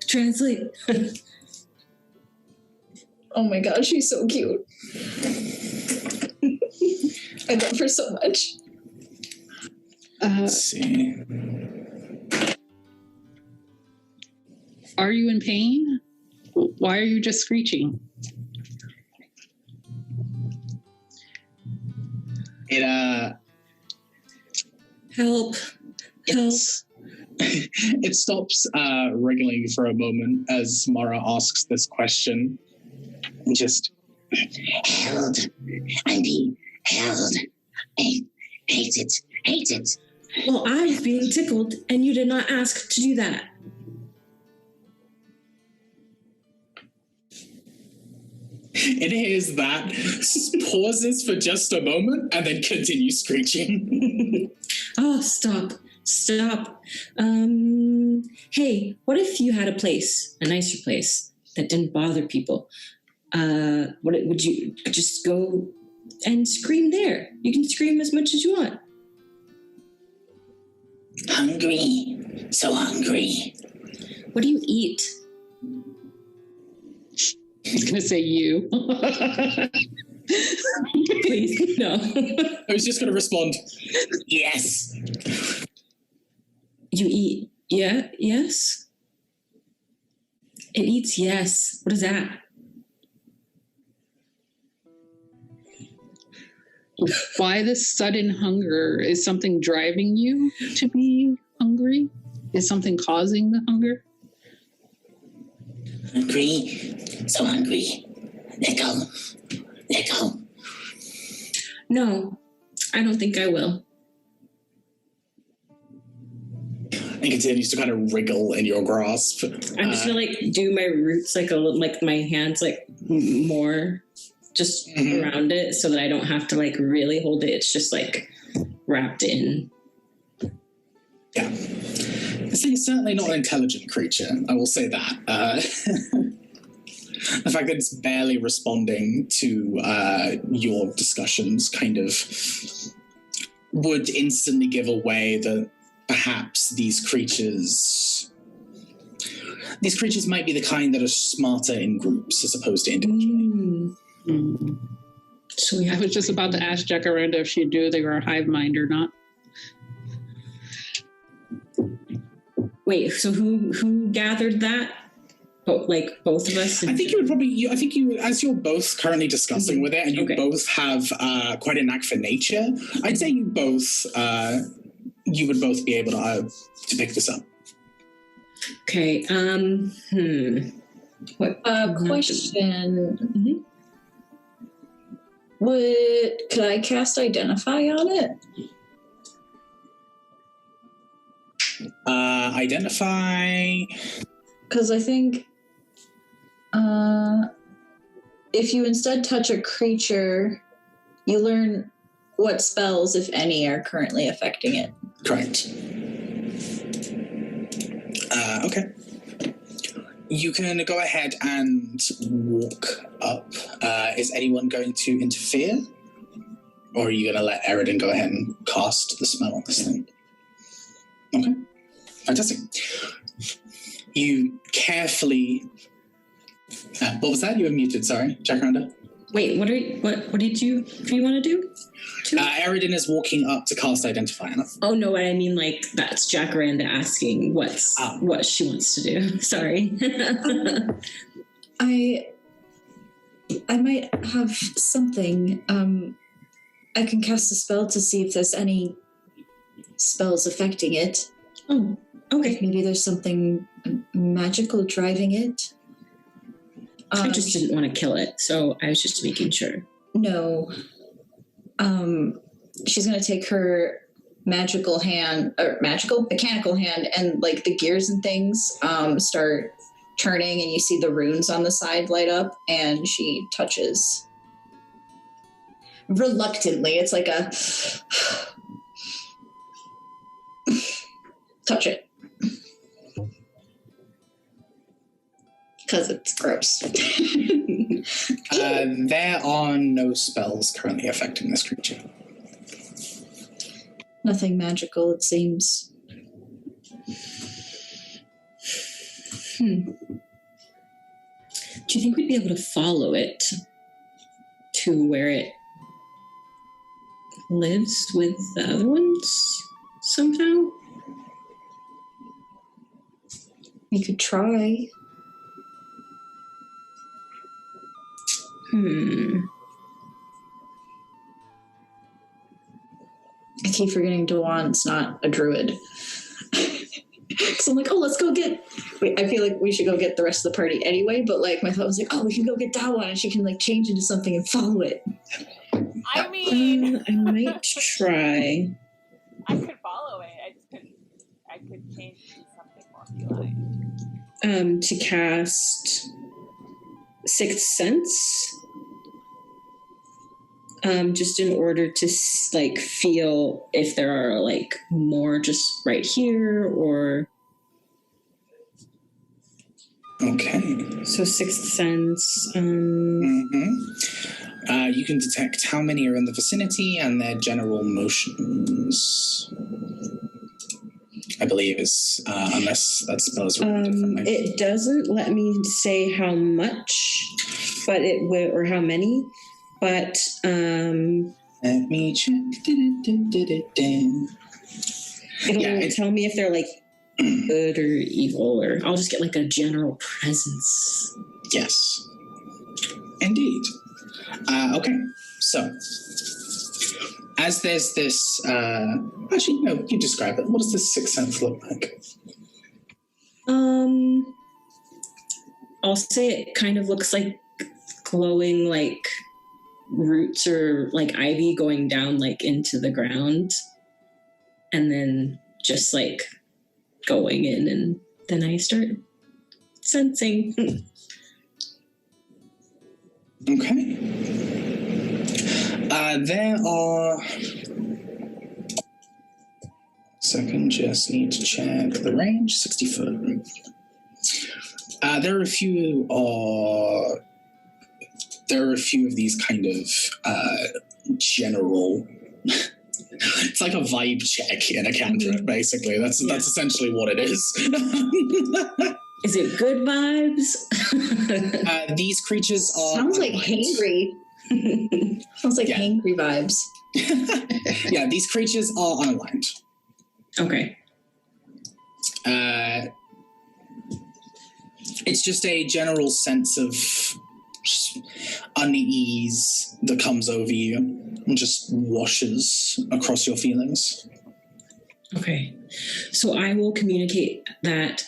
Translate. Oh my god, she's so cute. I love her so much. Let's see. Are you in pain? Why are you just screeching? Help. Help. It stops wriggling for a moment as Mara asks this question. Just Held. I mean, held. I hate it. Hate it. Well, I was being tickled, and you did not ask to do that. it hears that, pauses for just a moment, and then continues screeching. Oh, stop. Stop. Hey, what if you had a place, a nicer place, that didn't bother people? Would you just go and scream there? You can scream as much as you want. Hungry. So hungry. What do you eat? He's going to say you. Please, no. I was just going to respond, Yes. You eat, yeah, yes? It eats yes. What is that? Why this sudden hunger? Is something driving you to be hungry? Is something causing the hunger? Hungry. So hungry. Let go. Let go. No, I don't think I will. and continues to kind of wriggle in your grasp. I'm just gonna like do my roots like a little, like my hands like more just around it so that I don't have to like really hold it. It's just like wrapped in. Yeah. This thing's certainly not an intelligent creature, I will say that. The fact that it's barely responding to your discussions kind of would instantly give away that perhaps these creatures might be the kind that are smarter in groups as opposed to individually. So we I was just about to ask Jacaranda if she knew they were a hive mind or not. Wait, so who gathered that? Like both of us? I think you would probably. I think you, as you're both currently discussing with it, and you both have quite a knack for nature. I'd say you both, you would both be able to pick this up. Okay. What? Question. Could I cast Identify on it? Identify. Because I think if you instead touch a creature, you learn what spells, if any, are currently affecting it. Correct. Okay. You can go ahead and walk up. Is anyone going to interfere? Or are you going to let Eridan go ahead and cast the spell on this thing? Okay. Fantastic. You carefully... what was that? You were muted, sorry. Jacaranda? Wait, what did you want to do? Eridan is walking up to cast Identify. Oh, no, I mean, like, that's Jacaranda asking what she wants to do. Sorry. I might have something. I can cast a spell to see if there's any spells affecting it. Oh, okay. If maybe there's something magical driving it. I just didn't want to kill it, so I was just making sure. No. She's going to take her mechanical hand, and like the gears and things start turning, and you see the runes on the side light up, and she touches. Reluctantly, it's like a touch it. Because it's gross. There are no spells currently affecting this creature. Nothing magical, it seems. Do you think we'd be able to follow it to where it lives with the other ones somehow? We could try. I keep forgetting Dewan's not a druid. So I'm like, oh, let's go get... Wait, I feel like we should go get the rest of the party anyway, but like my thought was like, oh, we can go get Dawan and she can like change into something and follow it. I mean... I might try. I could follow it. I just couldn't... I could change to something more feline. To cast Sixth Sense. Just in order to like feel if there are like more just right here or... Okay. So Sixth Sense. You can detect how many are in the vicinity and their general motions. I believe is unless that spell is written differently. It doesn't let me say how much, but it will, or how many. But let me check. It'll tell me if they're like good or evil, or I'll just get like a general presence. Yes, indeed. Okay, so as there's this, actually, no, you describe it. What does this Sixth Sense look like? I'll say it kind of looks like glowing, like roots or like ivy going down like into the ground, and then just like going in, and then I start sensing. Okay. There are... Second, just need to check the range. 60 foot. There are a few of these kind of general... It's like a vibe check in a cantrip, basically. That's essentially what it is. Is it good vibes? These creatures are... Sounds like hangry. Sounds like hangry vibes. Yeah, these creatures are unaligned. Okay. It's just a general sense of unease that comes over you and just washes across your feelings. Okay. So I will communicate that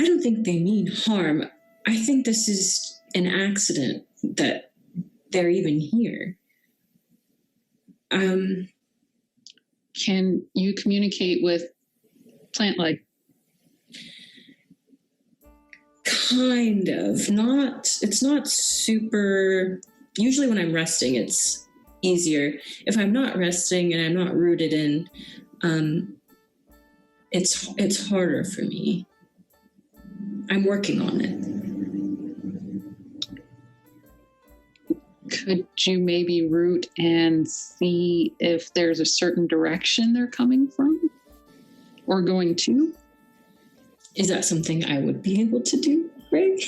I don't think they mean harm. I think this is an accident that they're even here. Can you communicate with plant life? Kind of. It's not super... Usually when I'm resting, it's easier. If I'm not resting and I'm not rooted in, it's harder for me. I'm working on it. Could you maybe route and see if there's a certain direction they're coming from or going to? Is that something I would be able to do, right?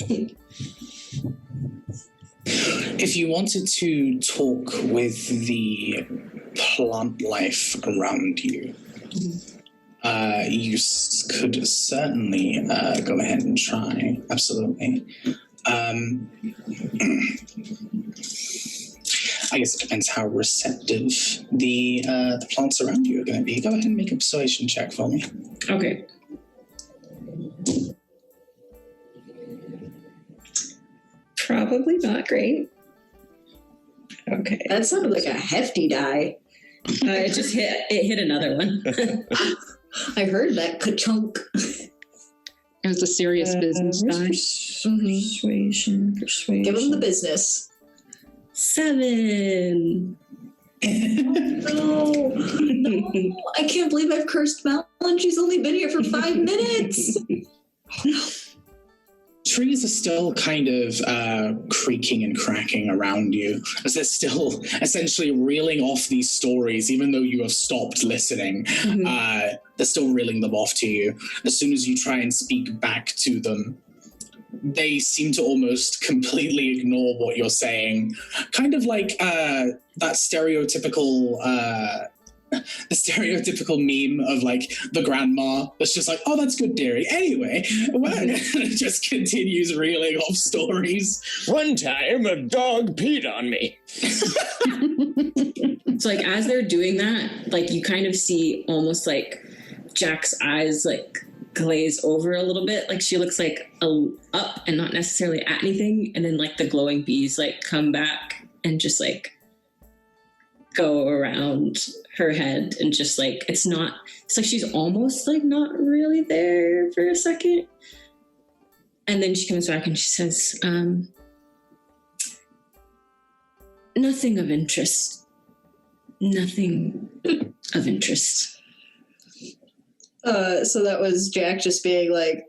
If you wanted to talk with the plant life around you, you could certainly go ahead and try. Absolutely. I guess it depends how receptive the plants around you are going to be. Go ahead and make a persuasion check for me. Okay. Probably not great. Okay. That sounded like a hefty die. It just hit another one. I heard that ka-chunk. It was a serious business die. Persuasion. Give him the business. 7. No, I can't believe I've cursed Melon. She's only been here for 5 minutes. Trees are still kind of creaking and cracking around you as they're still essentially reeling off these stories, even though you have stopped listening. They're still reeling them off to you. As soon as you try and speak back to them, they seem to almost completely ignore what you're saying. Kind of like that stereotypical meme of like the grandma that's just like, oh, that's good, dearie. Anyway, it just continues reeling off stories. One time a dog peed on me. So like as they're doing that, like you kind of see almost like Jack's eyes like glaze over a little bit. Like she looks like up and not necessarily at anything. And then like the glowing bees like come back and just like go around her head and just like it's like she's almost like not really there for a second, and then she comes back and she says nothing of interest. So that was Jack just being like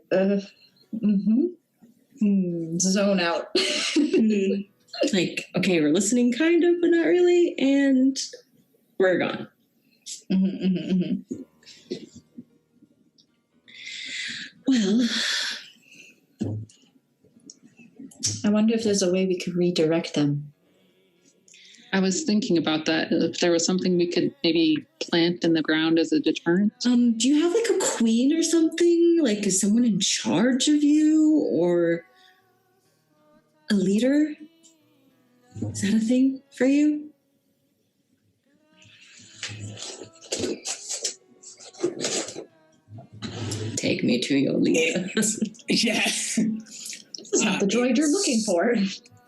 zone out. Like, okay, we're listening kind of, but not really, and we're gone. Well, I wonder if there's a way we could redirect them. I was thinking about that. If there was something we could maybe plant in the ground as a deterrent. do you have like a queen or something? Like, is someone in charge of you or a leader? Is that a thing for you? Take me to your leader. Yeah. This is not the droid you're looking for.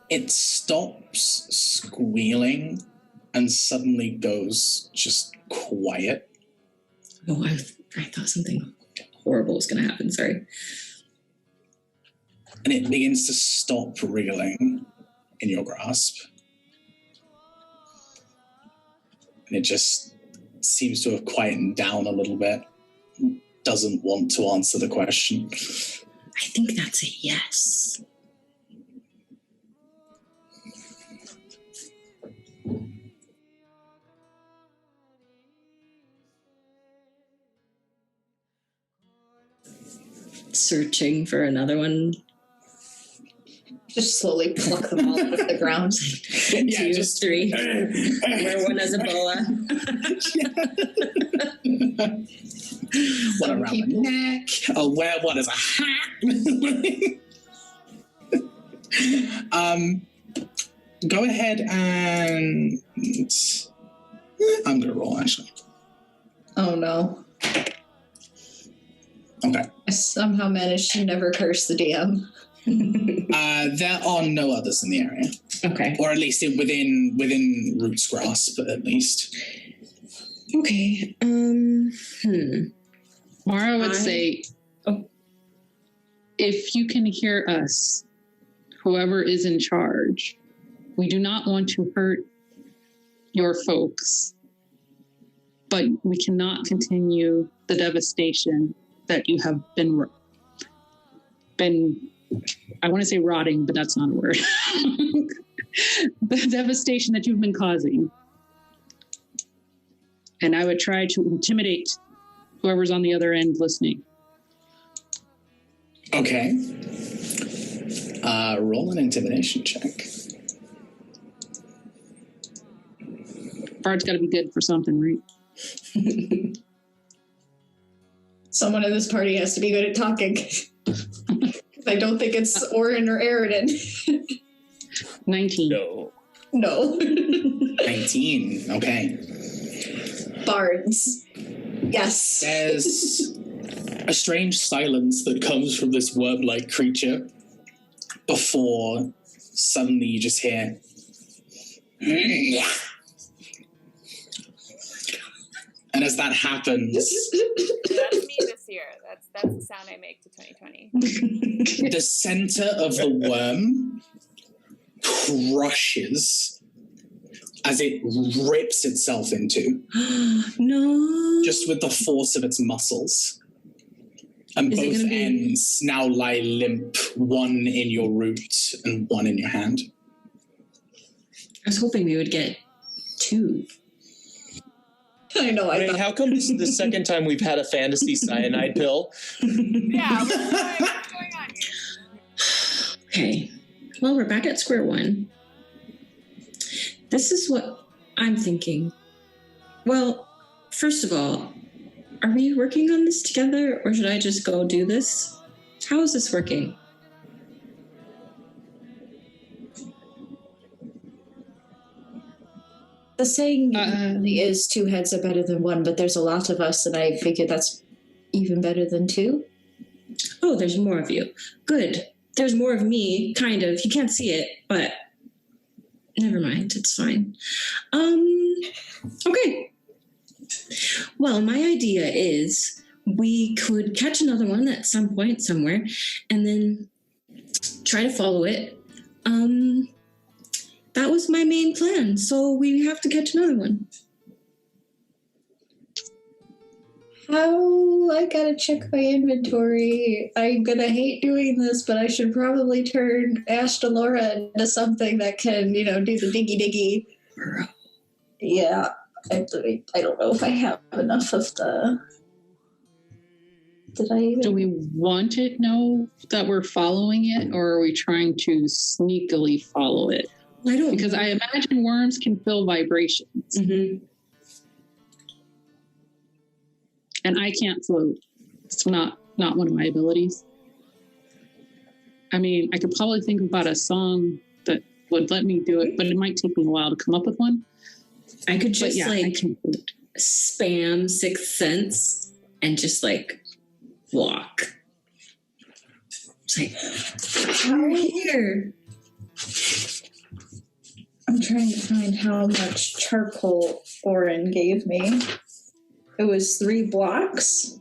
It stops squealing and suddenly goes just quiet. Oh, I thought something horrible was going to happen. Sorry. And it begins to stop wriggling in your grasp. And it just seems to have quietened down a little bit. Doesn't want to answer the question. I think that's a yes. Searching for another one. Just slowly pluck them all off the ground. Yeah, 2, just 3. Wear one as a boa. One around the neck. I'll wear one as a hat. Go ahead and I'm gonna roll actually. Oh no. Okay. I somehow managed to never curse the DM. There are no others in the area. Okay. Or at least within Root's grasp, at least. Okay. Mara would say, if you can hear us, whoever is in charge, we do not want to hurt your folks, but we cannot continue the devastation that you have been been, I want to say rotting, but that's not a word. The devastation that you've been causing. And I would try to intimidate whoever's on the other end listening. Okay. Roll an intimidation check. Bard's got to be good for something, right? Someone in this party has to be good at talking. I don't think it's Orin or Aridin. 19. No. 19. Okay. Bards. Yes. There's a strange silence that comes from this worm-like creature before suddenly you just hear... And as that happens... That's me this year. That's the sound I make to 2020. the center of the worm crushes as it rips itself into, No. just with the force of its muscles. And Is it both gonna be- ends now lie limp, one in your root and one in your hand. I was hoping we would get 2. I know. I Wait, thought how come this is the second time we've had a fantasy cyanide pill? Yeah, what's going on here? Okay. Well, we're back at square one. This is what I'm thinking. Well, first of all, are we working on this together, or should I just go do this? How is this working? the saying is 2 heads are better than 1, but there's a lot of us, and I figure that's even better than 2. Oh, there's more of you. Good. There's more of me, kind of. You can't see it, but never mind. It's fine. Okay. Well, my idea is we could catch another one at some point somewhere and then try to follow it. That was my main plan, so we have to catch another one. How? I gotta check my inventory. I'm gonna hate doing this, but I should probably turn Ashtalora into something that can, do the diggy. Yeah, I don't know if I have enough of the... Did I even... Do we want to know that we're following it, or are we trying to sneakily follow it? I don't... Because I imagine worms can feel vibrations. Mm-hmm. And I can't float. It's not one of my abilities. I mean, I could probably think about a song that would let me do it, but it might take me a while to come up with one. I could just, I can float. spam Sixth Sense and just, walk. It's like, we're here. I'm trying to find how much charcoal Orin gave me. It was 3 blocks.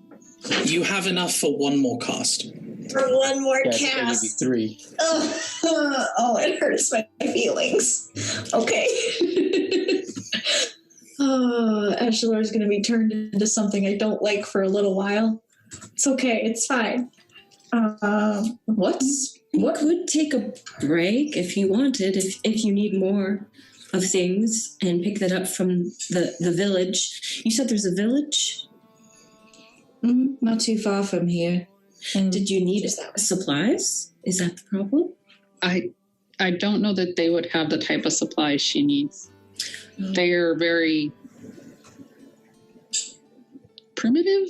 You have enough for one more cast. For one more Yeah, it's gonna be cast. 3. Oh, it hurts my feelings. Okay. Ashtalor's going to be turned into something I don't like for a little while. It's okay. It's fine. We could take a break if you wanted, if you need more of things, and pick that up from the village. You said there's a village? Not too far from here. Did you need supplies? Is that the problem? I don't know that they would have the type of supplies she needs. They are very primitive.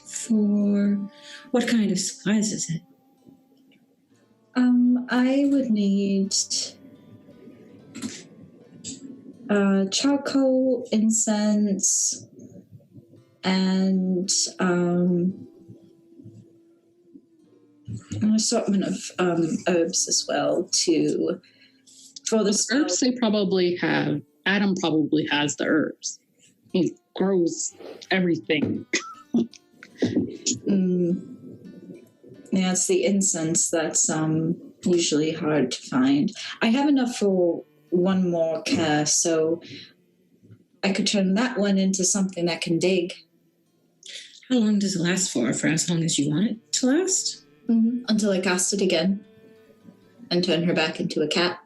For what kind of supplies is it? I would need charcoal, incense, and an assortment of herbs as well for the spell. Herbs they probably have. Adam probably has the herbs. He grows everything. Yeah, it's the incense that's usually hard to find. I have enough for one more cast, so I could turn that one into something that can dig. How long does it last for as long as you want it to last. Mm-hmm. Until I cast it again and turn her back into a cat.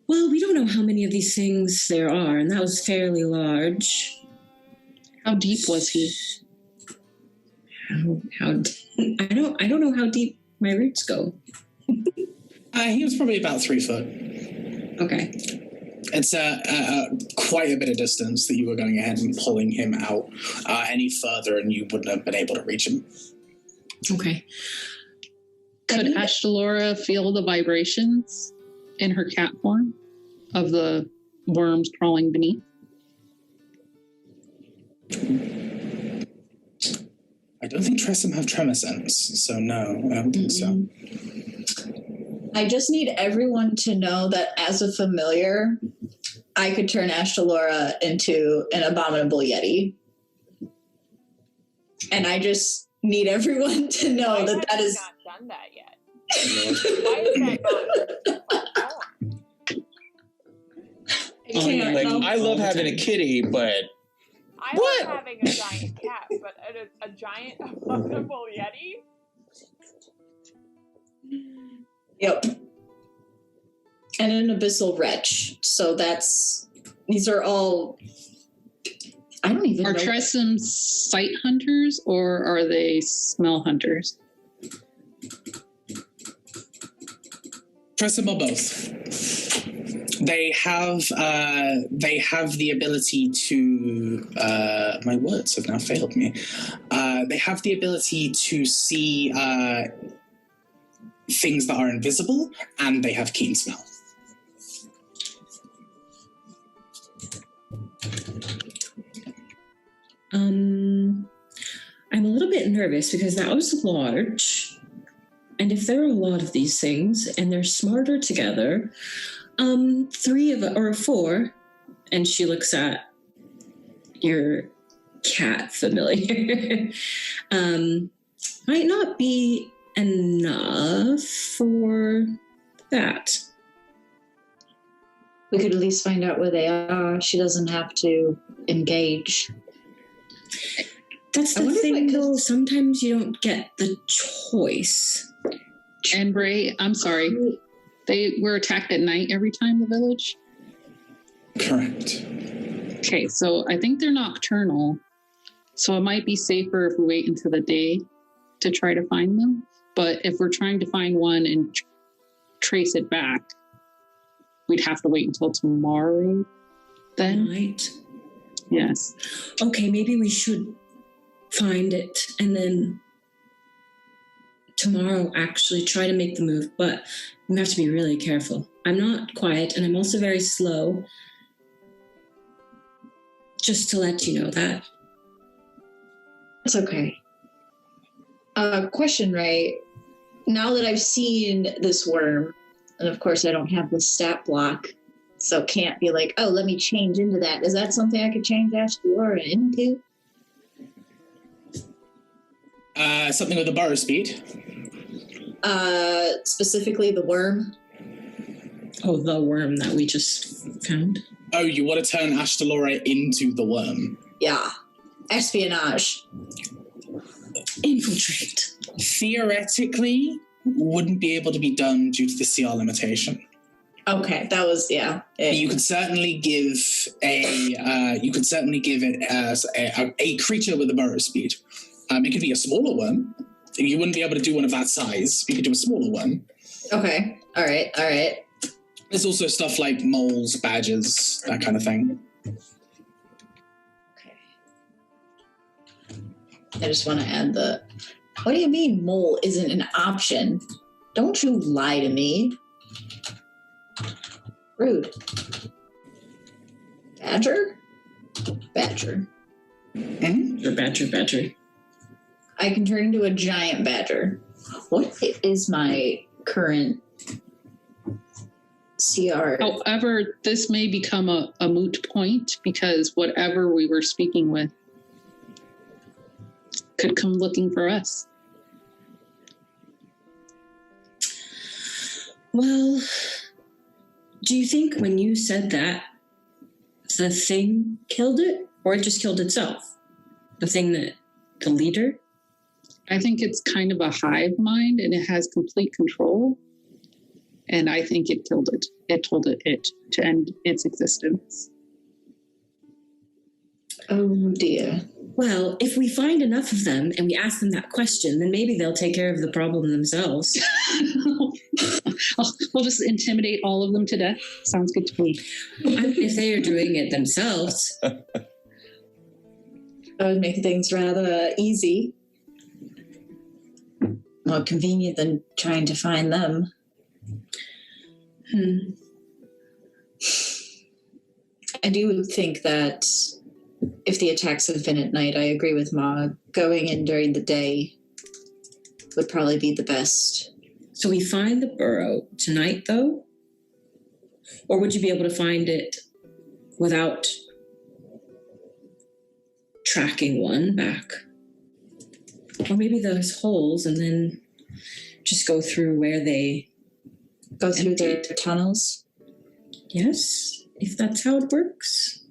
Well, we don't know how many of these things there are, and that was fairly large. How deep was he? I don't know how deep my roots go. He was probably about 3 foot. Okay. It's quite a bit of distance that you were going ahead and pulling him out any further, and you wouldn't have been able to reach him. Okay. Could Ashtalora feel the vibrations in her cat form of the worms crawling beneath? I don't think Tressum have tremor sense, so no, I don't think so. I just need everyone to know that as a familiar, I could turn Ashtalora into an abominable yeti. And I just need everyone to know Why that have you is... not done that yet? Why is that not? I love having a kitty, but I what? love having a giant cat, but a giant abominable yeti? Yep. And an abyssal wretch. So these are all... I don't even Are know. Tressum sight hunters or are they smell hunters? Tressum are both. They have the ability to. My words have now failed me. They have the ability to see things that are invisible, and they have keen smell. I'm a little bit nervous because that was large. And if there are a lot of these things and they're smarter together, 3 or 4, and she looks at your cat familiar, might not be enough for that. We could at least find out where they are. She doesn't have to engage. That's the thing, though. Sometimes you don't get the choice. And Bray, I'm sorry. They were attacked at night every time, the village? Correct. Okay, so I think they're nocturnal. So it might be safer if we wait until the day to try to find them. But if we're trying to find one and trace it back, we'd have to wait until tomorrow then. Right. Yes. Okay, maybe we should find it and then tomorrow actually try to make the move, but we have to be really careful. I'm not quiet and I'm also very slow. Just to let you know that. It's okay. Question, Ray. Now that I've seen this worm, and of course I don't have the stat block, so can't be like, oh, let me change into that. Is that something I could change Ashtalora into? Something with a burrow speed. Specifically the worm. Oh, the worm that we just found? Oh, you want to turn Ashtalora into the worm? Yeah. Espionage. Infiltrate. Theoretically, wouldn't be able to be done due to the CR limitation. Okay, that was, yeah. You could certainly give it as a creature with a burrow speed. It could be a smaller one. You wouldn't be able to do one of that size. You could do a smaller one. Okay, all right. There's also stuff like moles, badgers, that kind of thing. Okay. I just want to add what do you mean mole isn't an option? Don't you lie to me. Rude. Badger? Badger. Mm-hmm. Badger. I can turn into a giant badger. What is my current CR? However, this may become a moot point because whatever we were speaking with could come looking for us. Well, do you think when you said that, the thing killed it, or it just killed itself? The thing that the leader? I think it's kind of a hive mind and it has complete control. And I think it killed it. It told it to end its existence. Oh dear. Well, if we find enough of them and we ask them that question, then maybe they'll take care of the problem themselves. We'll just intimidate all of them to death. Sounds good to me. If they are doing it themselves. That would make things rather easy. More convenient than trying to find them. I do think that if the attacks have been at night, I agree with Ma. Going in during the day would probably be the best. So we find the burrow tonight, though? Or would you be able to find it without tracking one back? Or maybe there's holes and then just go through where they go through their tunnels. Yes, if that's how it works.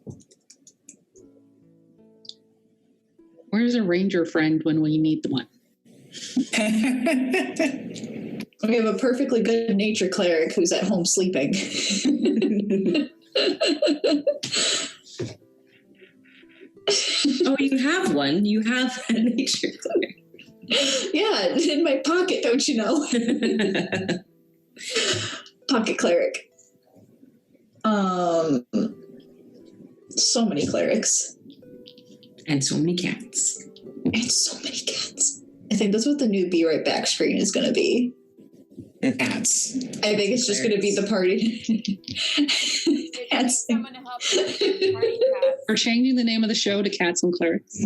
Where's a ranger friend when we need one? We have a perfectly good nature cleric who's at home sleeping. Oh, you have one. You have a nature cleric. Yeah, in my pocket, don't you know? Pocket cleric. So many clerics. And so many cats. And so many cats. I think that's what the new Be Right Back screen is going to be. Cats. I think it's just going to be the party. Cats. Someone to help us with party cats. We're changing the name of the show to Cats and Clerics.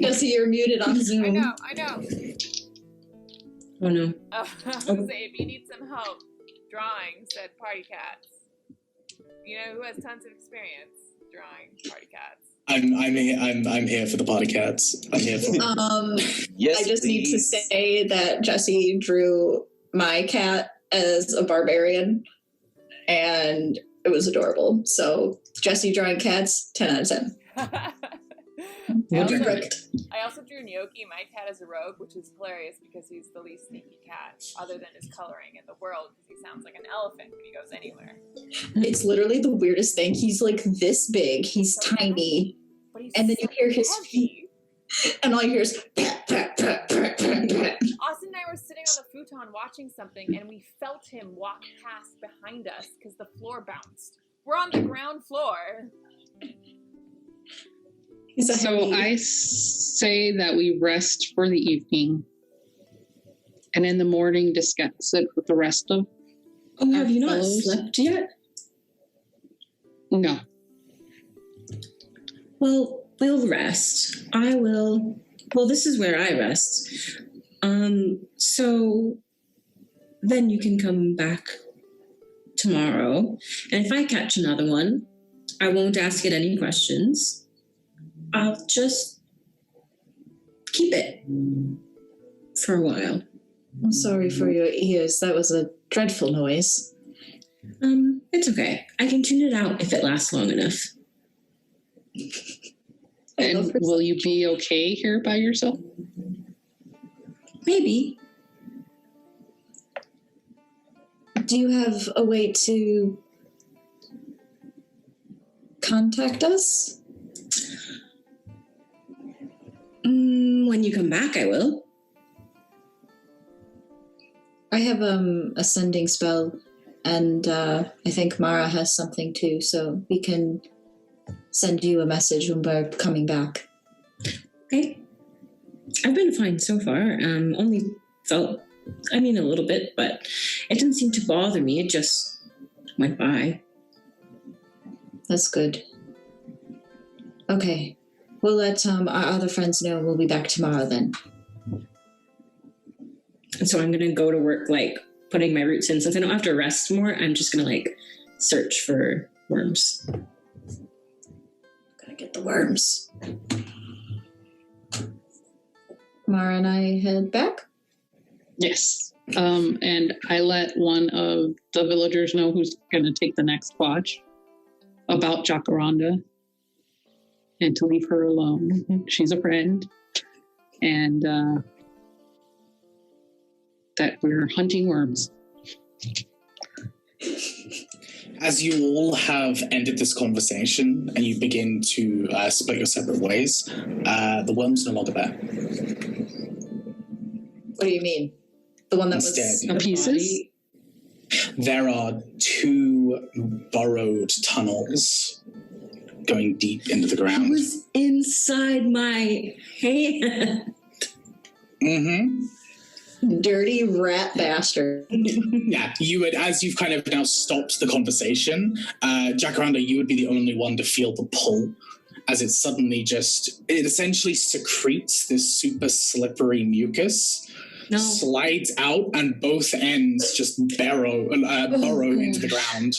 Jesse, you're muted on Zoom. I know. Oh, no. I was gonna say, if you need some help drawing said party cats, you know who has tons of experience drawing party cats? I'm here for the party cats. I'm here for Yes, I just need to say that Jesse drew my cat as a barbarian, and it was adorable. So Jesse drawing cats, 10 out of 10. I also drew Gnocchi, my cat, as a rogue, which is hilarious because he's the least sneaky cat, other than his coloring in the world, because he sounds like an elephant when he goes anywhere. It's literally the weirdest thing. He's like this big. He's so tiny. But he's and then so you hear his feet. And all you hear is pat, pat, pat, pat, pat, pat. Austin and I were sitting on the futon watching something, and we felt him walk past behind us because the floor bounced. We're on the ground floor. So I say that we rest for the evening, and in the morning discuss it with the rest of. Oh, have you not fellows. slept yet? No. Well, we'll rest. I will. Well, this is where I rest. So then you can come back tomorrow, and if I catch another one, I won't ask it any questions. I'll just keep it for a while. I'm sorry for your ears. That was a dreadful noise. It's okay. I can tune it out if it lasts long enough. And will you be okay here by yourself? Maybe. Do you have a way to contact us? When you come back, I will. I have a sending spell, and I think Mara has something too, so we can send you a message when we're coming back. Okay. I've been fine so far. Only felt, a little bit, but it didn't seem to bother me. It just went by. That's good. Okay. We'll let our other friends know we'll be back tomorrow then. And so I'm going to go to work, putting my roots in. Since I don't have to rest more, I'm just going to, search for worms. Gotta get the worms. Mara and I head back? Yes. And I let one of the villagers know who's going to take the next watch about Jacaranda and to leave her alone. She's a friend. and that we're hunting worms. As you all have ended this conversation and you begin to split your separate ways, the worm's no longer there. What do you mean? The one that Instead, was Pieces? there are 2 burrowed tunnels going deep into the It ground. was inside my hand. Mm-hmm. dirty rat bastard. Yeah, you would, as you've kind of now stopped the conversation, Jacaranda, you would be the only one to feel the pull, as it suddenly it essentially secretes this super slippery mucus, slides out, and both ends just burrow into the ground,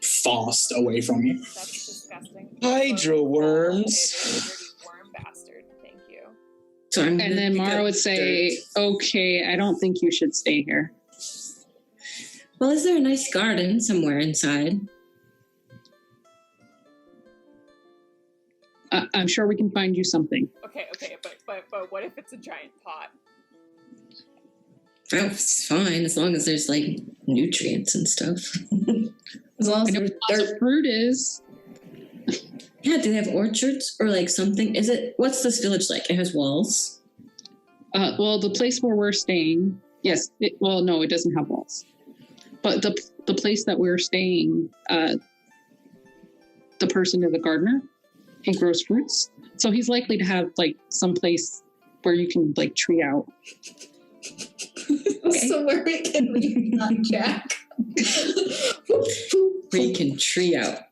fast away from you. That's disgusting. Hydro worms. It is a dirty worm bastard. Thank you. So I'm And then Mara would say, okay, I don't think you should stay here. well, is there a nice garden somewhere inside? I'm sure we can find you something. Okay, but what if it's a giant pot? Oh, it's fine as long as there's like nutrients and stuff. As long as I know there's what dirt. fruit is. Yeah, do they have orchards or like something? What's this village like? It has walls. Well, the place where we're staying, yes. No, it doesn't have walls. But the place that we're staying, the person is a gardener. He grows fruits, so he's likely to have like some place where you can like tree out. Okay. So where we can read that, Jack. Where you can tree out.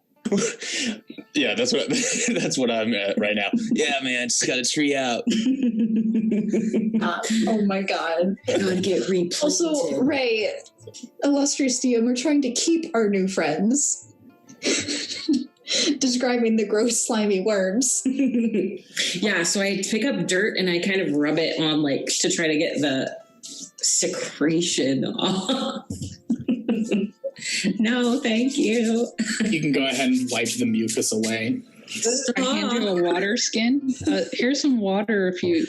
Yeah, that's what I'm at right now. Yeah, man, just got a tree out. Oh my god. Gotta get replanted. Also, Ray, illustrious DM, we're trying to keep our new friends. Describing the gross, slimy worms. Yeah, so I pick up dirt and I kind of rub it on like to try to get the secretion off. No, thank you. You can go ahead and wipe the mucus away. I hand you a water skin. Here's some water if you.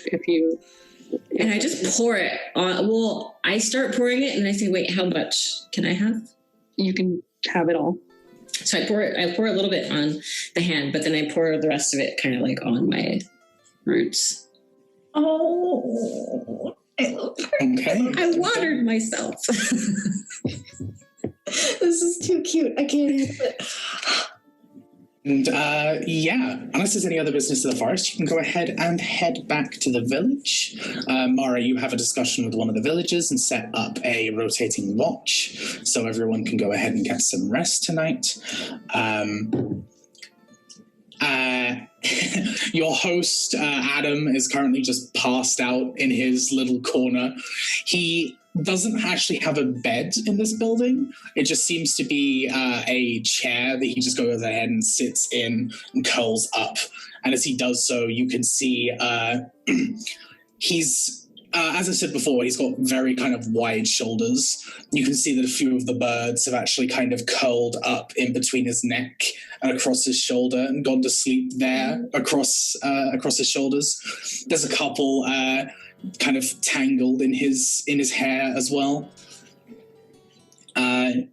And I just pour it on. Well, I start pouring it and I say, wait, how much can I have? You can have it all. So I pour a little bit on the hand, but then I pour the rest of it kind of like on my roots. Oh, I love her. Okay. I watered myself. This is too cute. I can't help it. And unless there's any other business in the forest, you can go ahead and head back to the village. Mara, you have a discussion with one of the villagers and set up a rotating watch so everyone can go ahead and get some rest tonight. Your host, Adam, is currently just passed out in his little corner. He doesn't actually have a bed in this building. It just seems to be a chair that he just goes ahead and sits in and curls up. And as he does so, you can see he's, as I said before, he's got very kind of wide shoulders. You can see that a few of the birds have actually kind of curled up in between his neck and across his shoulder and gone to sleep there across his shoulders. There's a couple kind of tangled in his hair as well. And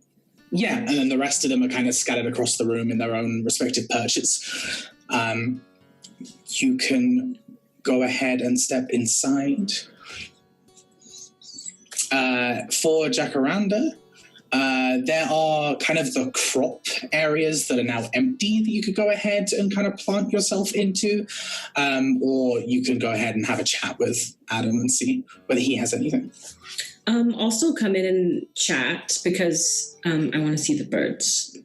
then the rest of them are kind of scattered across the room in their own respective perches. You can go ahead and step inside. For Jacaranda, there are kind of the crop areas that are now empty that you could go ahead and kind of plant yourself into, or you can go ahead and have a chat with Adam and see whether he has anything. Also come in and chat because I want to see the birds.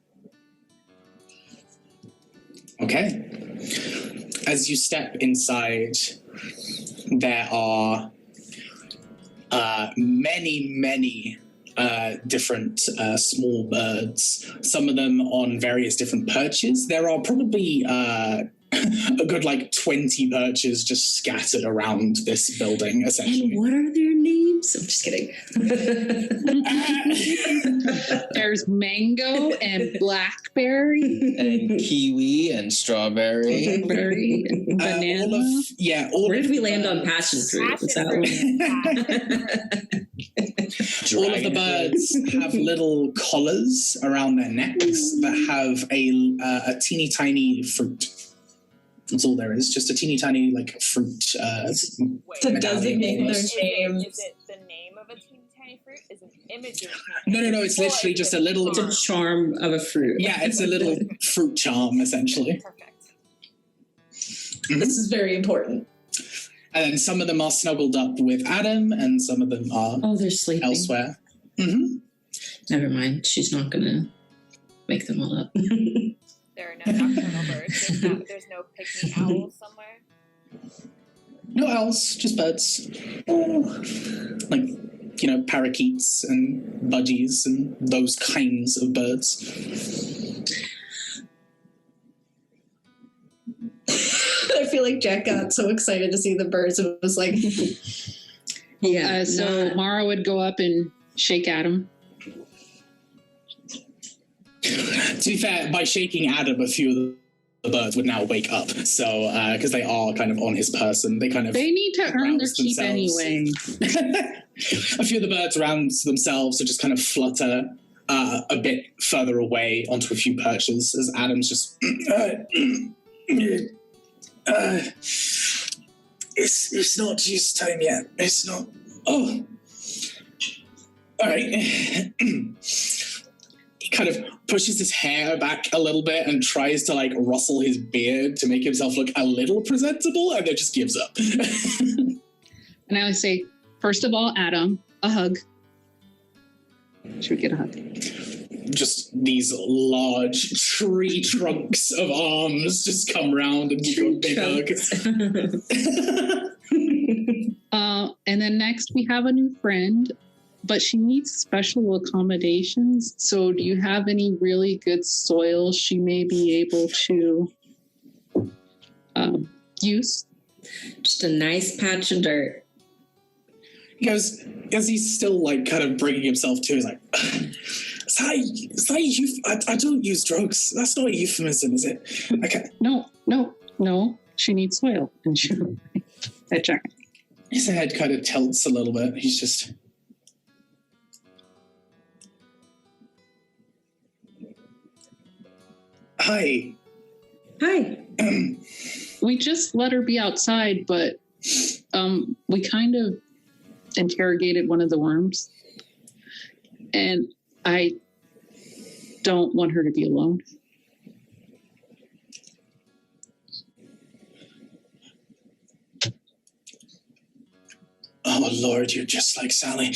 Okay. As you step inside, there are many different small birds, some of them on various different perches. There are probably a good 20 perches just scattered around this building, essentially. And what are their names? I'm just kidding. There's mango and blackberry. And kiwi and strawberry. Berry and banana. All Where of did we the land on birds- passion fruit? Was Passion that fruit. All of the birds have little collars around their necks that have a teeny tiny fruit. That's all there is. Just a teeny tiny fruit. Wait, To is designate their it- names. Is it the name of a teeny tiny fruit? Is an image of a No. It's literally just a little. It's a charm of a fruit. Yeah, it's a little fruit charm, essentially. Perfect. This is very important. And then some of them are snuggled up with Adam, and some of them are Oh, they're sleeping. elsewhere. Mm-hmm. Never mind. She's not gonna make them all up. There are no nocturnal birds. There's no pygmy owl somewhere. No owls, just birds. Parakeets and budgies and those kinds of birds. I feel like Jack got so excited to see the birds and was like, Yeah. So Mara would go up and shake Adam. To be fair, by shaking Adam, a few of the birds would now wake up. So, because they are kind of on his person, they They need to earn their rouse keep themselves. anyway. A few of the birds around themselves to just kind of flutter a bit further away onto a few perches as Adam's just. It's not juice time yet. It's not. Oh. All right. He kind of pushes his hair back a little bit and tries to rustle his beard to make himself look a little presentable, and then just gives up. And I would say, first of all, Adam, a hug. Should we get a hug? Just these large tree trunks of arms just come round and give you a big hug. And then next we have a new friend, but she needs special accommodations. So do you have any really good soil she may be able to use? Just a nice patch of dirt. He goes, as he's still kind of bringing himself to, he's like, I don't use drugs. That's not a euphemism, is it? Okay. No. She needs soil. And she that Jack. His head kind of tilts a little bit. He's just. Hi. Hi. We just let her be outside, but we kind of interrogated one of the worms. And I don't want her to be alone. Oh, Lord, you're just like Sally.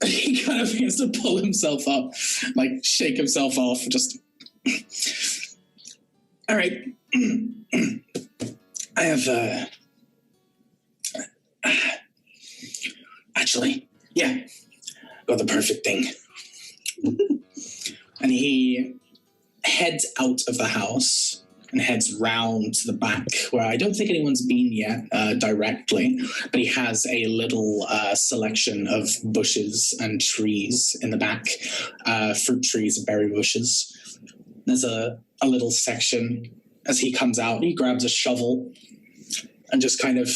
He kind of has to pull himself up, shake himself off. Just. All right. I have, actually, yeah, got the perfect thing. And he heads out of the house and heads round to the back where I don't think anyone's been yet directly, but he has a little selection of bushes and trees in the back, fruit trees and berry bushes. There's a little section as he comes out. He grabs a shovel and just kind of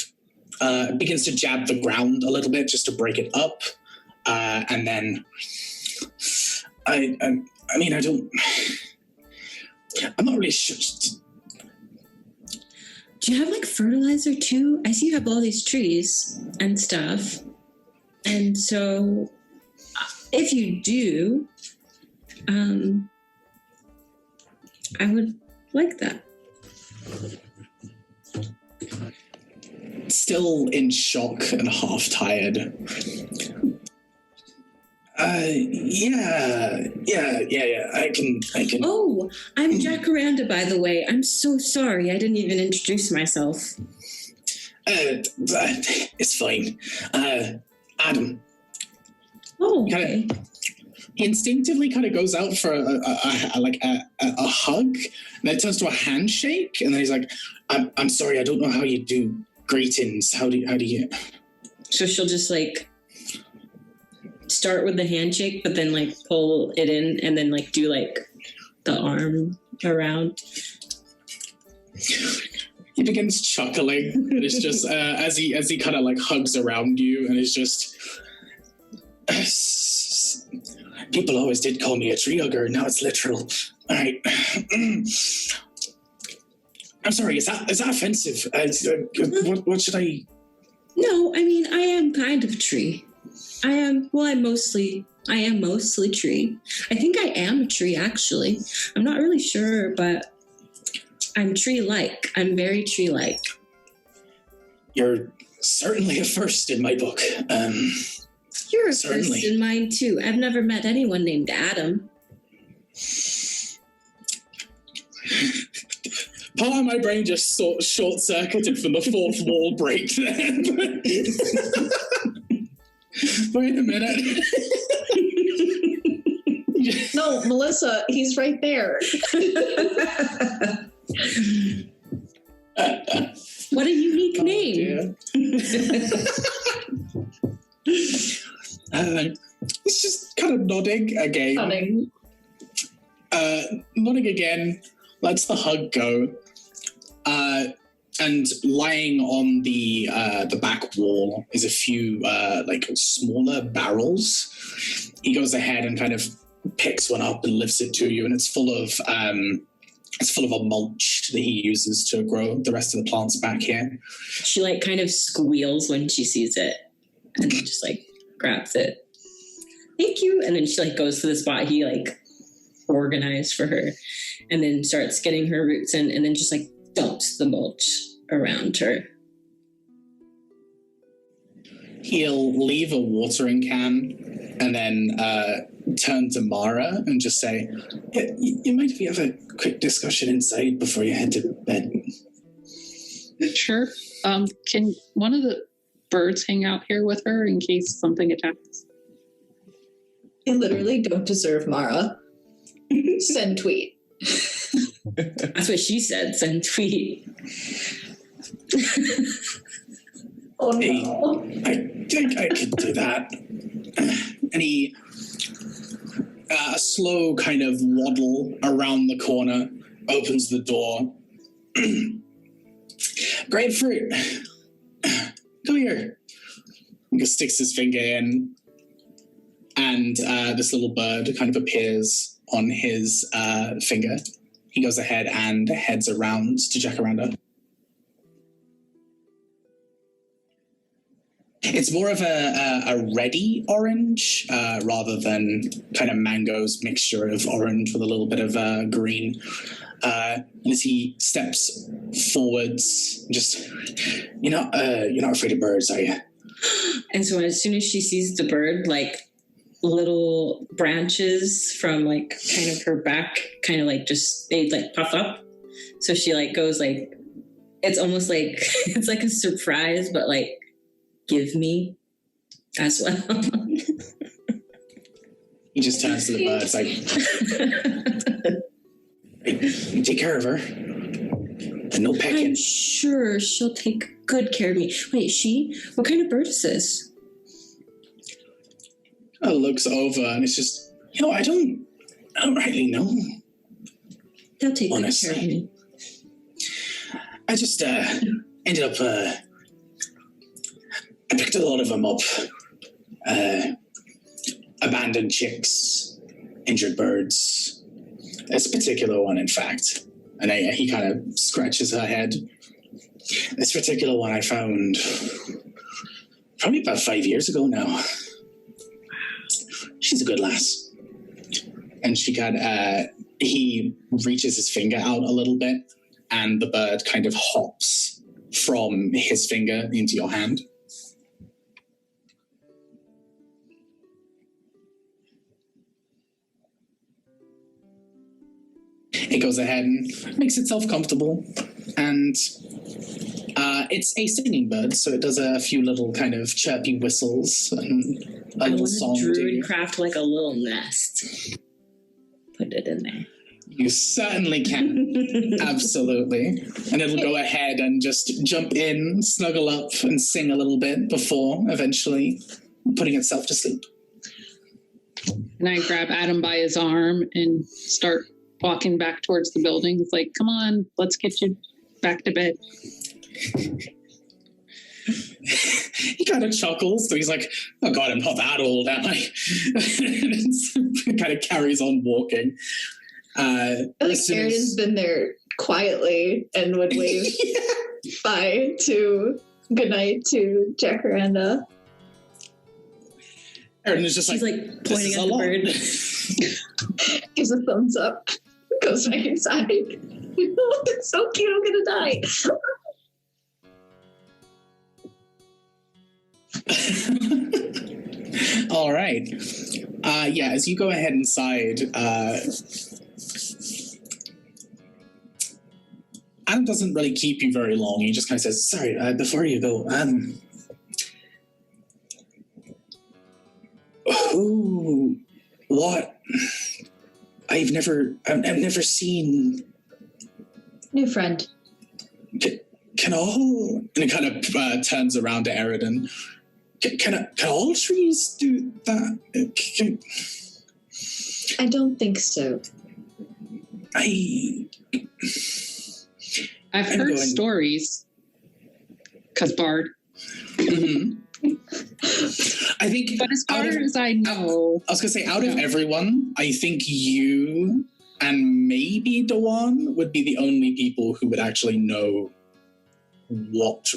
begins to jab the ground a little bit just to break it up. And then I'm not really sure. Do you have fertilizer too? I see you have all these trees and stuff. And so if you do, I would like that. Still in shock and half tired. Yeah. I can. Oh, I'm Jacaranda, by the way. I'm so sorry. I didn't even introduce myself. It's fine. Adam. Oh, okay. he instinctively kind of goes out for a hug, and then it turns to a handshake, and then he's like, I'm sorry, I don't know how you do greetings. How do you... So she'll just like start with the handshake, but then like pull it in and then like do like the arm around. He begins chuckling, and it's just as he kind of like hugs around you, and it's just people always did call me a tree hugger. Now it's literal. All right. I'm sorry. Is that offensive? What should I? No, I mean I am kind of tree. I am mostly tree. I think I am a tree actually. I'm not really sure, but I'm tree-like. I'm very tree-like. You're certainly a first in my book. You're a certainly. first in mine too. I've never met anyone named Adam. Part of my brain just short-circuited from the fourth wall break then. Wait a minute. No, Melissa, he's right there. What a unique name. He's just kind of nodding again. Nodding again, lets the hug go. And lying on the back wall is a few like smaller barrels. He goes ahead and kind of picks one up and lifts it to you, and it's full of a mulch that he uses to grow the rest of the plants back here. She like kind of squeals when she sees it and then just like grabs it. Thank you. And then she like goes to the spot he like organized for her and then starts getting her roots in and then just like dumps the mulch around her. He'll leave a watering can and then turn to Mara and just say, you mind if we have a quick discussion inside before you head to bed? Sure. Can one of the birds hang out here with her in case something attacks? I literally don't deserve Mara. Send tweet. That's what she said. Send tweet. Oh Hey, no. I think I could do that. And he, a slow kind of waddle around the corner, opens the door. Grapefruit, come here. He just sticks his finger in, and this little bird kind of appears on his finger. He goes ahead and heads around to Jacaranda. It's more of a reddy orange rather than kind of mango's mixture of orange with a little bit of green. And as he steps forwards, just you're not afraid of birds, are you? And so as soon as she sees the bird, like little branches from like kind of her back kind of like just they like puff up. So she like goes like it's almost like it's like a surprise, but like give me as well. He just turns to the bird. It's like, hey, take care of her. And no pecking. I'm sure she'll take good care of me. Wait, what kind of bird is this? Looks over and it's just, I don't really know. They'll take Honestly. good care of me. I just ended up, I picked a lot of them up. Abandoned chicks, injured birds. This particular one, in fact. And he kind of scratches her head. This particular one I found probably about 5 years ago now. She's a good lass. And he reaches his finger out a little bit, and the bird kind of hops from his finger into your hand. It goes ahead and makes itself comfortable, and it's a singing bird, so it does a few little kind of chirpy whistles and a little song, do druid you? craft like a little nest. Put it in there. You certainly can. Absolutely. And it'll go ahead and just jump in, snuggle up, and sing a little bit before eventually putting itself to sleep. And I grab Adam by his arm and start walking back towards the building. It's like, come on, let's get you back to bed. He kind of chuckles, so he's like, oh God, I'm not that old, am I? And kind of carries on walking. I feel like Aaron's been there quietly and would wave bye to goodnight to Jacaranda. Aaron is just She's like pointing at the bird. Gives a thumbs up. Goes back inside. It's so cute, I'm gonna die. All right. Yeah, as you go ahead inside, Adam doesn't really keep you very long. He just kind of says, sorry, before you go, oh, what? I've never seen... New friend. Can all... And it kind of turns around to Eridan. Can all trees do that? I don't think so. I've heard stories. Because Bard. Mm-hmm. I think... But as far as I know... I was going to say, out of everyone, I think you and maybe Dawan would be the only people who would actually know what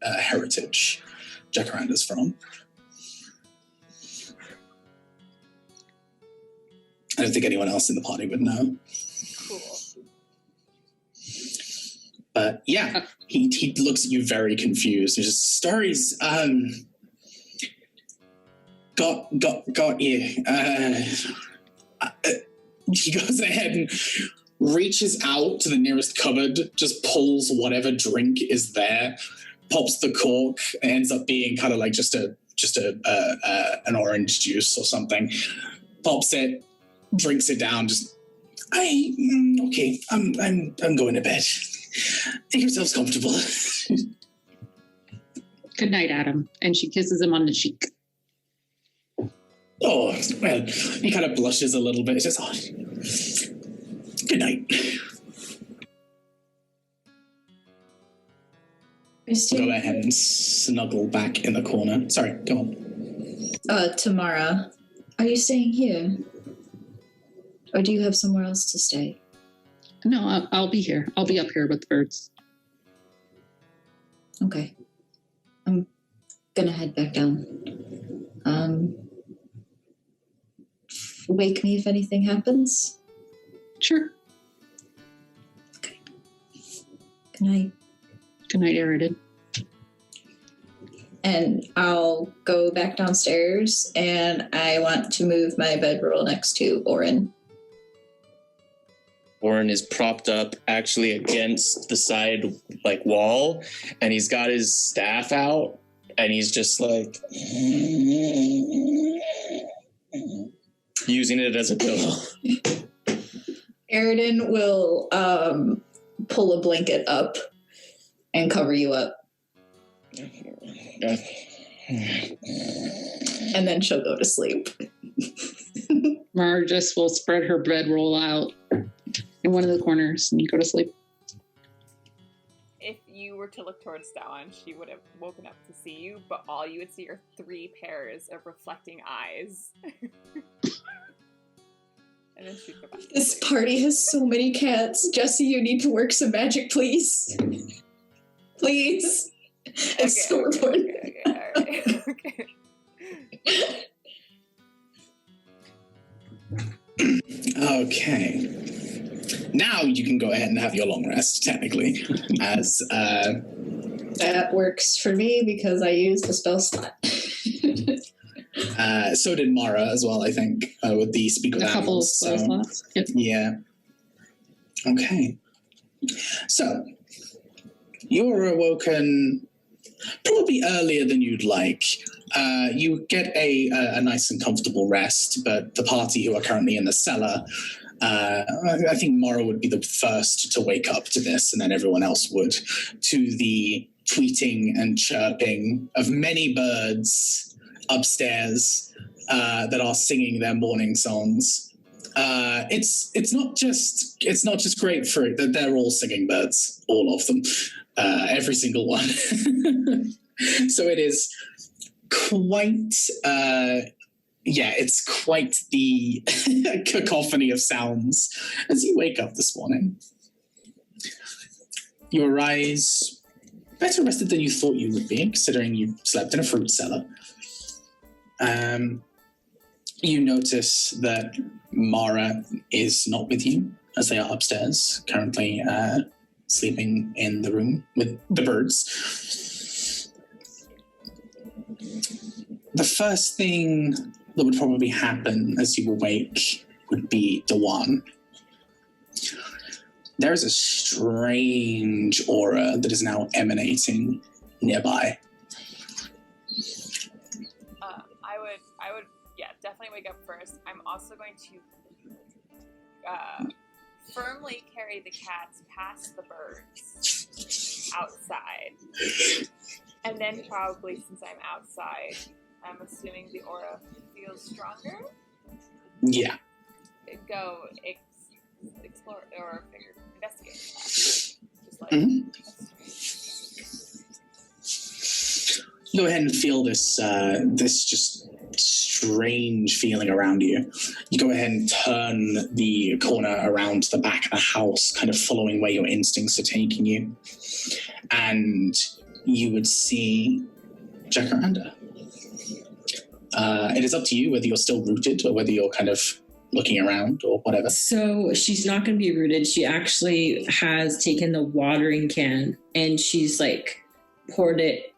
heritage Jacaranda's from. I don't think anyone else in the party would know. Cool. But yeah, he looks at you very confused. He's just, stories, got you. He goes ahead and reaches out to the nearest cupboard, just pulls whatever drink is there, pops the cork, and ends up being kind of like just an orange juice or something. Pops it, drinks it down. Okay. I'm going to bed. Make yourselves comfortable. Good night, Adam. And she kisses him on the cheek. Oh, well, he kind of blushes a little bit. He says, oh, good night. Go ahead and snuggle back in the corner. Sorry, go on. Tamara, are you staying here? Or do you have somewhere else to stay? No, I'll be here. I'll be up here with the birds. Okay. I'm gonna head back down. Wake me if anything happens. Sure. Okay. Good night. Good night, Eridan. And I'll go back downstairs, and I want to move my bedroll next to Oren. Oren is propped up actually against the side wall, and he's got his staff out, and he's just like using it as a pillow. Eridan will pull a blanket up and cover you up. And then she'll go to sleep. Mar just will spread her bedroll out in one of the corners and go to sleep. If you were to look towards Dawan, she would have woken up to see you, but all you would see are 3 pairs of reflecting eyes. And then she'd go back to This sleep. party has so many cats. Jesse, you need to work some magic, please. Please. It's so important. Okay, all right. Okay. Okay. Now you can go ahead and have your long rest, technically, as... That works for me because I used the spell slot. so did Mara as well, I think, with the Speak with A couple of Animals. spell slots. Yep. Yeah. Okay. So, you're awoken probably earlier than you'd like. You get a nice and comfortable rest, but the party who are currently in the cellar, I think Mara would be the first to wake up to this, and then everyone else would, to the tweeting and chirping of many birds upstairs that are singing their morning songs. It's not just grapefruit that they're all singing birds, all of them, every single one. So it is quite, it's quite the cacophony of sounds as you wake up this morning. You arise better rested than you thought you would be, considering you slept in a fruit cellar. You notice that Mara is not with you, as they are upstairs, currently sleeping in the room with the birds. The first thing that would probably happen as you awake would be Dewan. There is a strange aura that is now emanating nearby. I would, definitely wake up first. I'm also going to firmly carry the cats past the birds outside. And then probably, since I'm outside, I'm assuming the aura feels stronger? Yeah. Go explore or investigate that. Just like, Go ahead and feel this just strange feeling around you. You go ahead and turn the corner around the back of the house, kind of following where your instincts are taking you. And you would see Jacaranda. It is up to you whether you're still rooted or whether you're kind of looking around or whatever. So she's not going to be rooted. She actually has taken the watering can and she's like poured it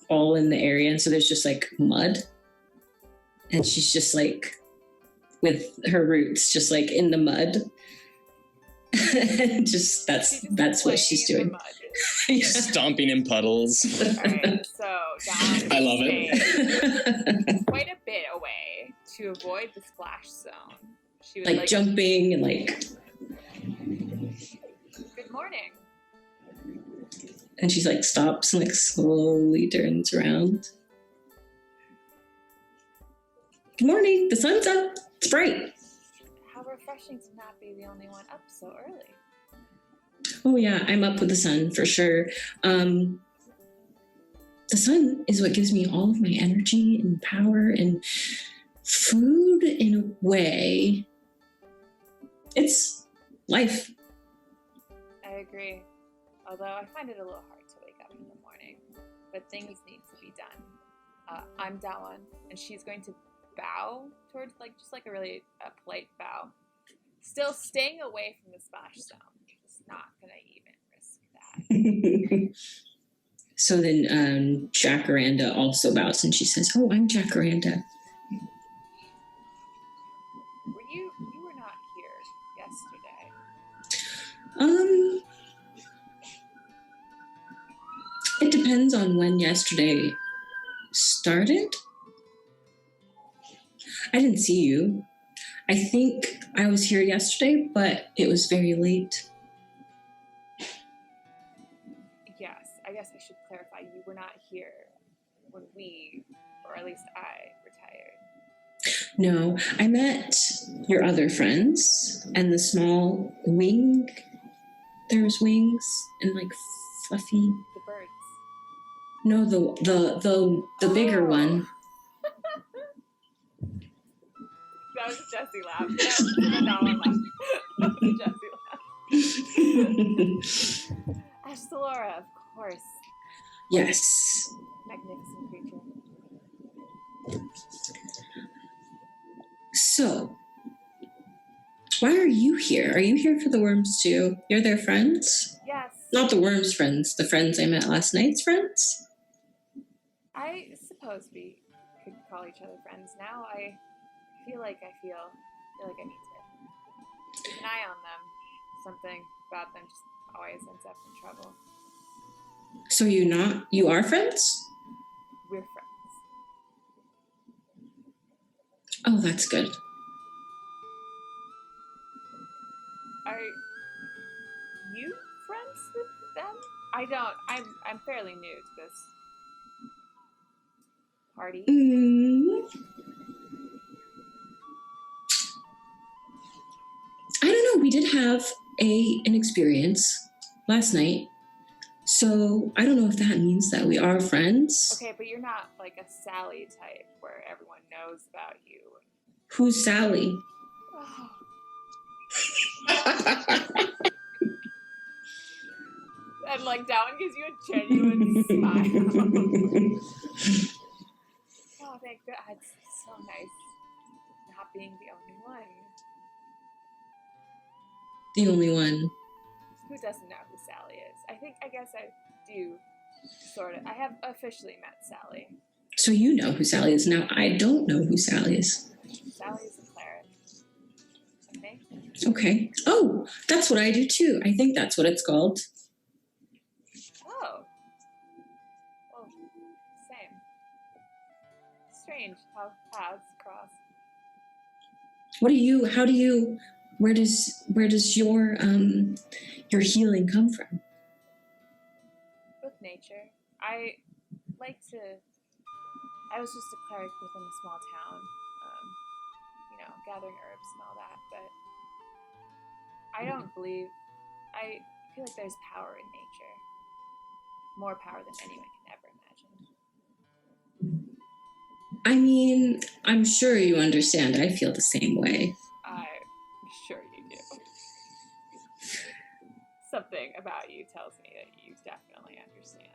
all in the area. And so there's just like mud. And she's just like with her roots just like in the mud. Just that's what she's doing. Yeah. Stomping in puddles. Alright, so Dawn I love it. quite a bit away to avoid the splash zone. She was like jumping and like good morning. And she's like stops and like slowly turns around. Good morning, the sun's up. It's bright. How refreshing to not be the only one up so early. Oh yeah, I'm up with the sun for sure. The sun is what gives me all of my energy and power and food in a way. It's life. I agree. Although I find it a little hard to wake up in the morning. But things need to be done. I'm Dawan, and she's going to bow towards just like a really polite bow. Still staying away from the splash zone. Just not gonna even risk that. So then Jacaranda also bows and she says, "Oh, I'm Jacaranda." You were not here yesterday. It depends on when yesterday started. I didn't see you. I think I was here yesterday, but it was very late. Yes, I guess I should clarify. You were not here when we, or at least I, retired. No, I met your other friends and the small wing. There's wings and like fluffy. The birds. No, the bigger one. That was a Jessie laugh. No one laughed. That was a Jessie laugh. Ashtalora, of course. Yes. Magnificent creature. So, why are you here? Are you here for the worms too? You're their friends? Yes. Not the worms' friends, the friends I met last night's friends? I suppose we could call each other friends now. I feel like I need to keep an eye on them. Something about them just always ends up in trouble. So you are friends? We're friends. that's good. Are you friends with them? I'm fairly new to this party. I don't know. We did have an experience last night. So I don't know if that means that we are friends. Okay, but you're not like a Sally type where everyone knows about you. Who's Sally? Oh. And like that one gives you a genuine smile. Oh, thank God. It's so nice not being the only one. The only one. Who doesn't know who Sally is? I guess I do sort of. I have officially met Sally. So you know who Sally is. Now, I don't know who Sally is. Sally is a cleric. I think. Okay. Oh, that's what I do too. I think that's what it's called. Oh. Well, same. Strange how paths cross. Where does your healing come from? With nature. I was just a cleric within a small town, gathering herbs and all that, but I don't believe, I feel like there's power in nature. More power than anyone can ever imagine. I mean, I'm sure you understand. I feel the same way. I'm sure you do. Something about you tells me that you definitely understand.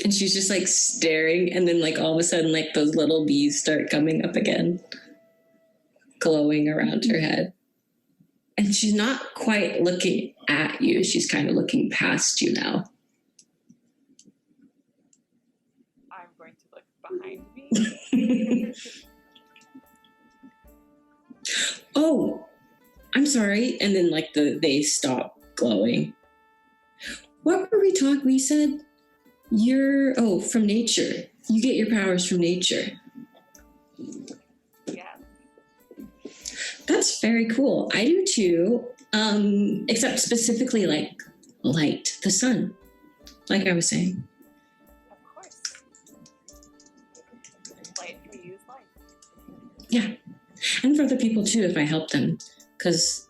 And she's just like staring, and then like all of a sudden like those little bees start coming up again, glowing around her head. And she's not quite looking at you. She's kind of looking past you now. I'm going to look behind me. Oh, I'm sorry. And then like they stop glowing. What were we talking? We said from nature. You get your powers from nature. Yeah. That's very cool. I do too. Except specifically like light, the sun. Like I was saying. Of course. Light for you is light. Yeah. And for other people too, if I help them. Because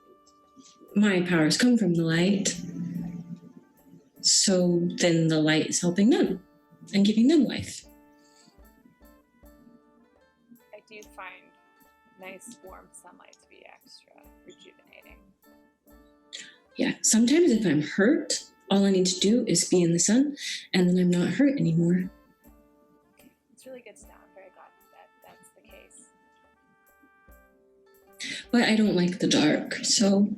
my powers come from the light. So then the light is helping them and giving them life. I do find nice warm sunlight to be extra rejuvenating. Yeah, sometimes if I'm hurt, all I need to do is be in the sun, and then I'm not hurt anymore. It's really good to know. I'm very glad that that's the case. But I don't like the dark, so...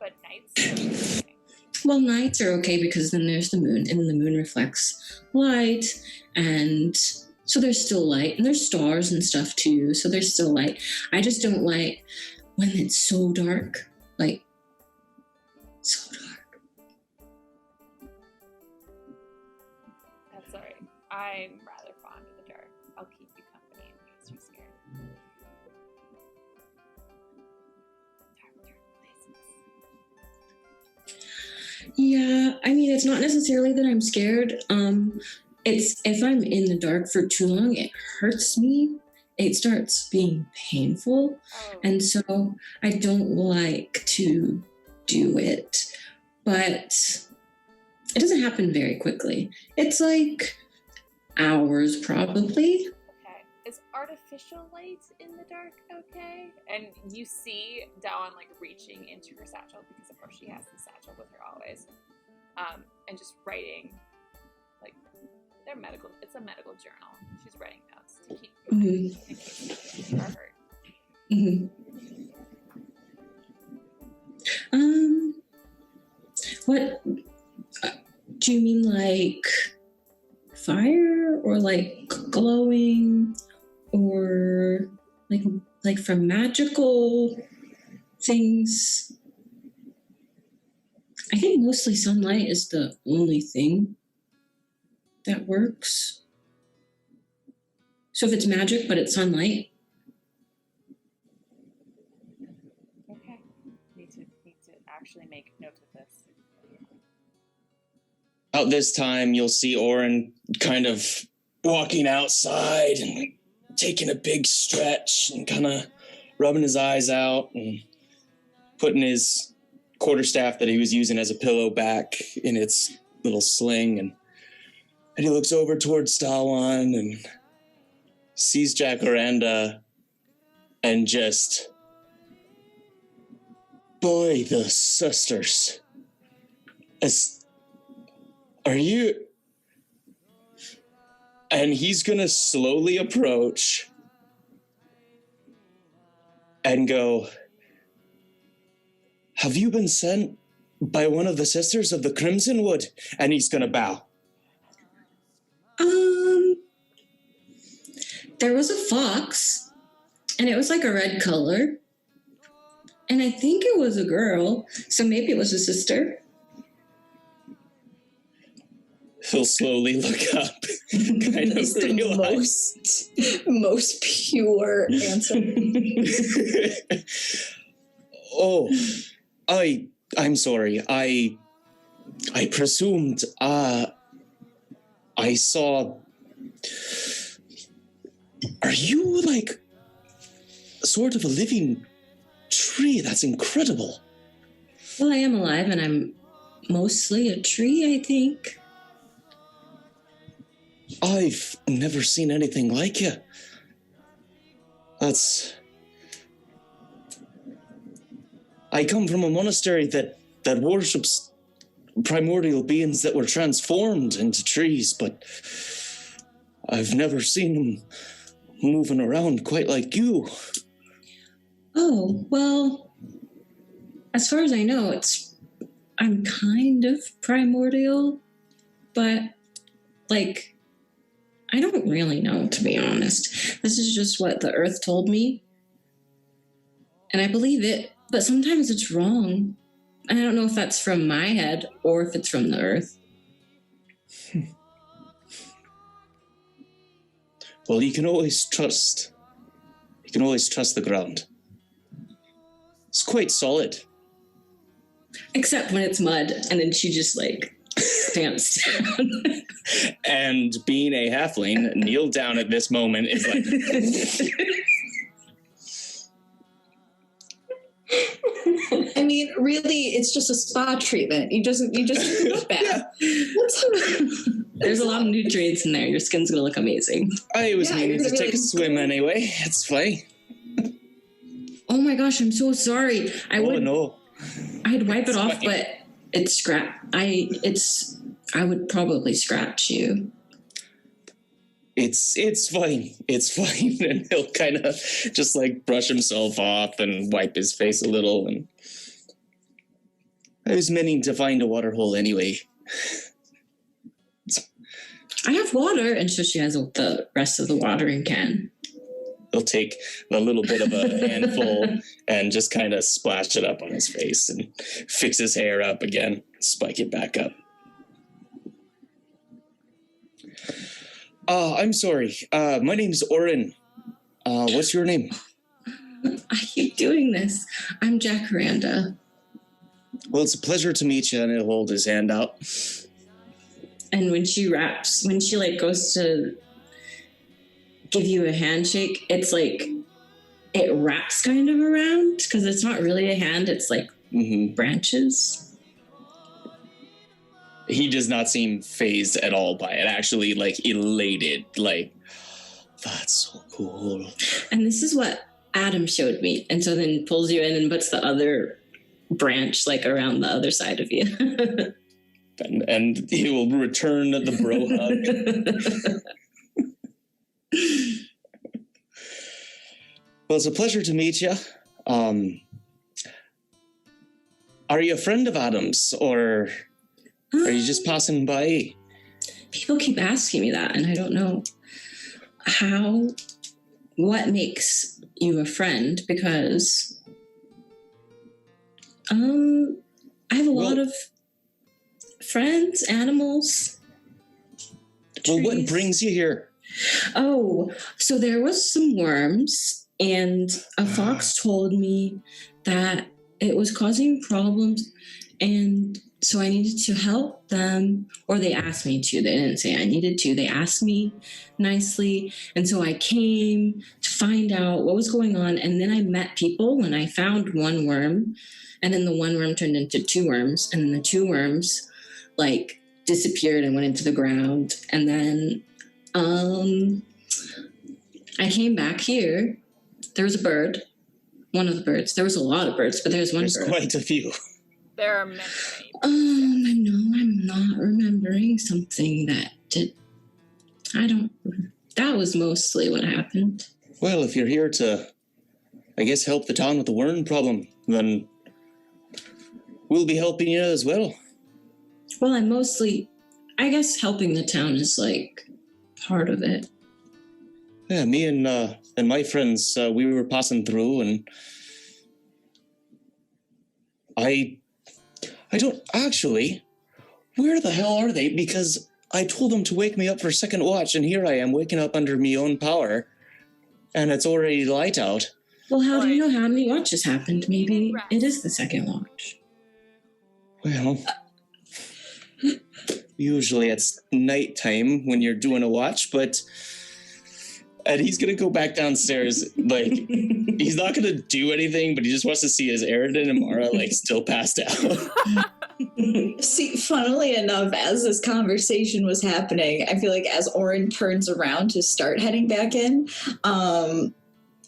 But nights are amazing. Well, nights are okay because then there's the moon, and then the moon reflects light, and so there's still light, and there's stars and stuff too, so there's still light. I just don't like when it's so dark, like, so dark. That's alright. I'm rather fond of the dark. I'll keep you company in case you're scared. Dark places. Yeah, I mean, it's not necessarily that I'm scared. It's if I'm in the dark for too long, it hurts me. It starts being painful. Oh. And so I don't like to do it. But it doesn't happen very quickly. It's like hours probably. Okay. Is artificial light in the dark okay? And you see Dawn like reaching into her satchel, because of course she has the satchel with her always. And just writing, like, it's a medical journal. She's writing notes to keep in case you are hurt. Mm-hmm. What do you mean, like fire or like glowing or like from magical things? I think mostly sunlight is the only thing that works. So if it's magic, but it's sunlight. Okay. Need to actually make note of this. About this time, you'll see Oren kind of walking outside and taking a big stretch and kind of rubbing his eyes out and putting his quarterstaff that he was using as a pillow back in its little sling. And he looks over towards Stalwan and sees Jacaranda and just, boy, the sisters. Are you? And he's gonna slowly approach and go, have you been sent by one of the sisters of the Crimson Wood? And he's gonna bow. There was a fox, and it was like a red color. And I think it was a girl, so maybe it was a sister. He'll slowly look up, kind of It's the most pure answer. Oh, I'm sorry. I presumed, I saw, are you like sort of a living tree? That's incredible. Well, I am alive, and I'm mostly a tree, I think. I've never seen anything like you. I come from a monastery that worships primordial beings that were transformed into trees, but I've never seen them moving around quite like you. Oh, well, as far as I know, I'm kind of primordial, but, like, I don't really know, to be honest. This is just what the earth told me. And I believe it, but sometimes it's wrong. And I don't know if that's from my head or if it's from the earth. Well, you can always trust the ground. It's quite solid. Except when it's mud, and then she just, like, stamps down. And being a halfling, kneel down at this moment is like... I mean, really, it's just a spa treatment. You just took a bath. There's a lot of nutrients in there. Your skin's gonna look amazing. I was meaning to take a swim anyway. It's fine. Oh my gosh, I'm so sorry. I'd wipe it off, but it's I would probably scratch you. It's fine. It's fine. And he'll kind of just like brush himself off and wipe his face a little. And I was meaning to find a water hole anyway. I have water, and so she has the rest of the watering can. He'll take a little bit of a handful and just kind of splash it up on his face and fix his hair up again, spike it back up. I'm sorry. My name's Oren. What's your name? I keep doing this. I'm Jacaranda. Well, it's a pleasure to meet you, and he'll hold his hand out. And when she like goes to give you a handshake, it's like it wraps kind of around, because it's not really a hand, it's like branches. He does not seem phased at all by it, actually, like, elated, like, that's so cool. And this is what Adam showed me, and so then pulls you in and puts the other branch, like, around the other side of you. and he will return the bro hug. Well, it's a pleasure to meet you. Are you a friend of Adam's, or are you just passing by? People keep asking me that, and I don't know what makes you a friend, because I have a lot of friends, animals. Well, what trees. brings you here? Oh, so there was some worms, and a fox told me that it was causing problems, and so I needed to help them, or they asked me to. They didn't say I needed to. They asked me nicely, and so I came to find out what was going on, and then I met people when I found one worm, and then the one worm turned into two worms, and then the two worms, like, disappeared and went into the ground, and then I came back here. There was a bird. One of the birds. There was a lot of birds, but there's one There's bird. quite a few. There are many. I know I'm not remembering something that did. That was mostly what happened. Well, if you're here to, I guess, help the town with the worm problem, then we'll be helping you as well. Well, I guess helping the town is like part of it. Yeah, me and my friends, we were passing through, and I don't actually. Where the hell are they? Because I told them to wake me up for second watch, and here I am waking up under my own power, and it's already light out. Well, how do you know how many watches happened? Maybe it is the second watch. Well, usually it's nighttime when you're doing a watch, but. And he's going to go back downstairs, like, he's not going to do anything, but he just wants to see his Aridin and Mara, like, still passed out. See, funnily enough, as this conversation was happening, I feel like as Orin turns around to start heading back in,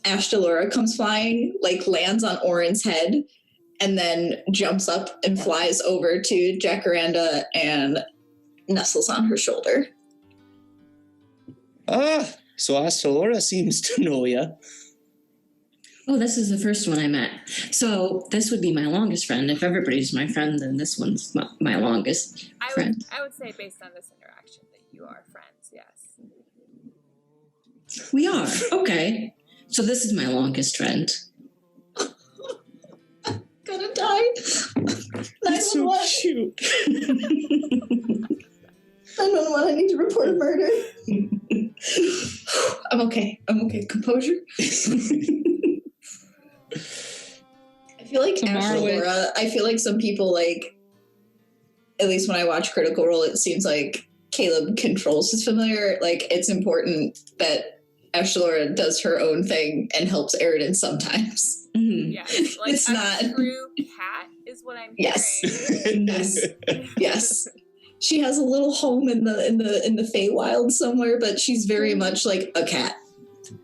Ashtalora comes flying, like, lands on Orin's head, and then jumps up and flies over to Jacaranda and nestles on her shoulder. So Astalora seems to know ya. Oh, this is the first one I met. So this would be my longest friend. If everybody's my friend, then this one's my longest friend. I would say based on this interaction that you are friends, yes. We are. Okay. So this is my longest friend. Gonna die. That's so cute. 911, I need to report a murder. I'm okay. Composure. I feel like Ashtalora, I feel like some people, like, at least when I watch Critical Role, it seems like Caleb controls his familiar. Like, it's important that Ashtalora does her own thing and helps Aridin sometimes. Mm-hmm. Yes, like it's not true cat is what I'm yes. hearing. Yes. She has a little home in the Feywild somewhere, but she's very much like a cat.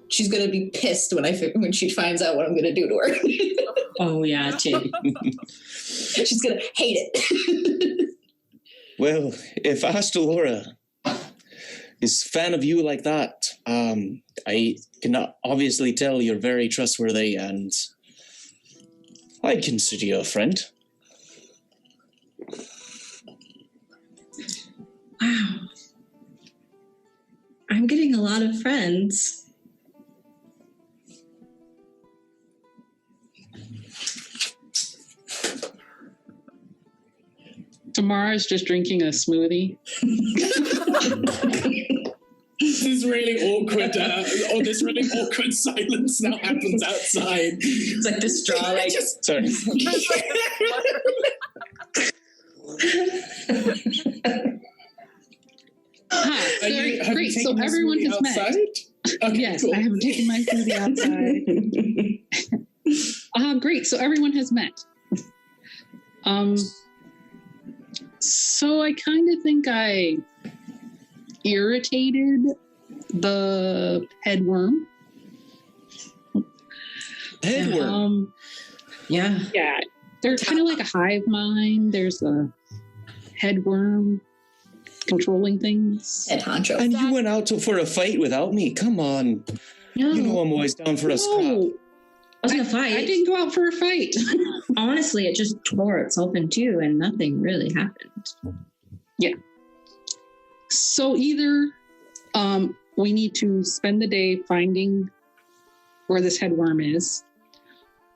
She's gonna be pissed when she finds out what I'm gonna do to her. Oh yeah, too. She's gonna hate it. Well, if Astalora is a fan of you like that, I can obviously tell you're very trustworthy, and I consider you a friend. Wow. I'm getting a lot of friends. Tamara's just drinking a smoothie. This is really awkward. This really awkward silence now happens outside. It's like the straw, like... Sorry. Great. So everyone has met. Okay, yes, cool. I have taken my smoothie outside. Great. So everyone has met. So I kind of think I irritated the headworm. Headworm? Yeah. Yeah. They're kind of like a hive mind. There's a headworm controlling things. Head honcho. And you went out for a fight without me. Come on. No. You know I'm always down for a scrap. I was gonna fight. I didn't go out for a fight. Honestly, it just tore itself in two and nothing really happened. Yeah. So either we need to spend the day finding where this headworm is,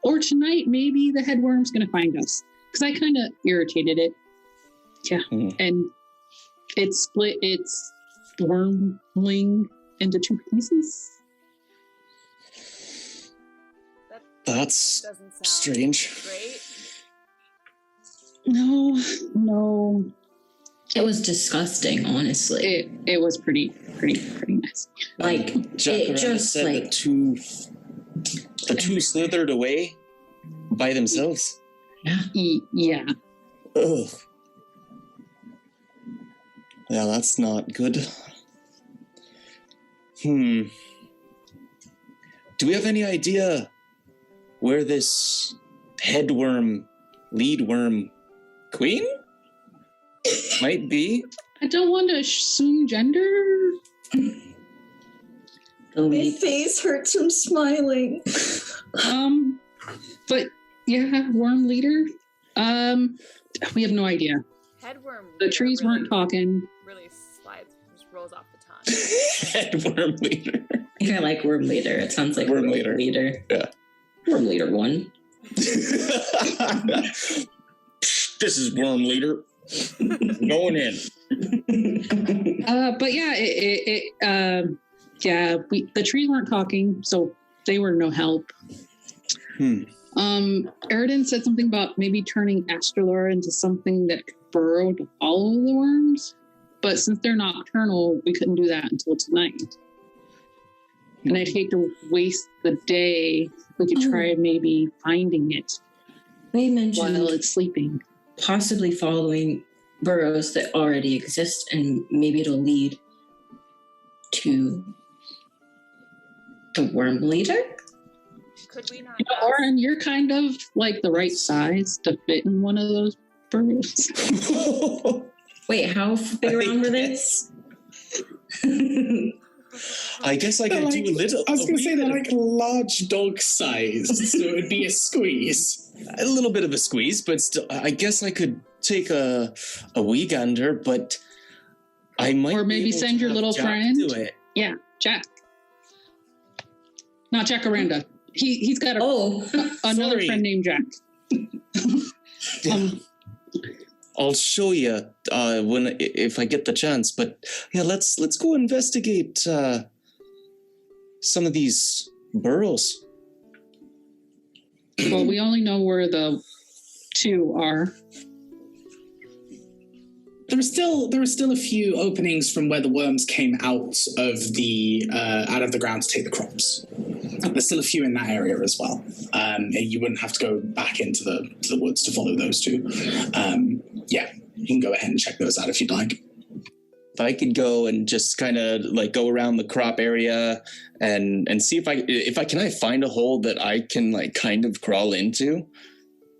or tonight maybe the headworm's going to find us. Because I kind of irritated it. Yeah. And it's split its wormling into 2 pieces. That's Doesn't sound strange. great. No. It was disgusting, honestly. It was pretty nice. Like, Jacaranda it just said like... the two slithered away by themselves. Yeah. Ugh. Yeah, that's not good. Do we have any idea where this headworm, leadworm queen might be? I don't want to assume gender. My face hurts from smiling. But yeah, worm leader. We have no idea. Headworm. The trees weren't talking. Really slides, just rolls off the tongue. Headworm leader. I like worm leader. It sounds like Worm leader. Yeah. Worm leader 1. This is worm leader. Going in. But yeah, the trees weren't talking, so they were no help. Eridan said something about maybe turning Astralora into something that could burrow to follow the worms, but since they're nocturnal, we couldn't do that until tonight. And I'd hate to waste the day. We could try maybe finding it They mentioned while it's sleeping. possibly following burrows that already exist, and maybe it'll lead to the worm leader. Could we not? Oren, you're kind of like the right size to fit in one of those burrows. Wait, how big around were they? I guess I could do a little. I was going to say they're like large dog size, so it would be a squeeze. A little bit of a squeeze, but still, I guess I could take a wee gander, but I might. Or maybe be able send to your have little Jack friend. do it. Yeah, Jack. Not Jacaranda. He's got another sorry. friend named Jack. I'll show you if I get the chance. But yeah, let's go investigate some of these burrows. Well, we only know where the 2 are. There are still a few openings from where the worms came out of the ground to take the crops. There's still a few in that area as well. You wouldn't have to go back into the woods to follow those 2. Yeah, you can go ahead and check those out if you'd like. If I could go and just kind of like go around the crop area and see if I can find a hole that I can like kind of crawl into.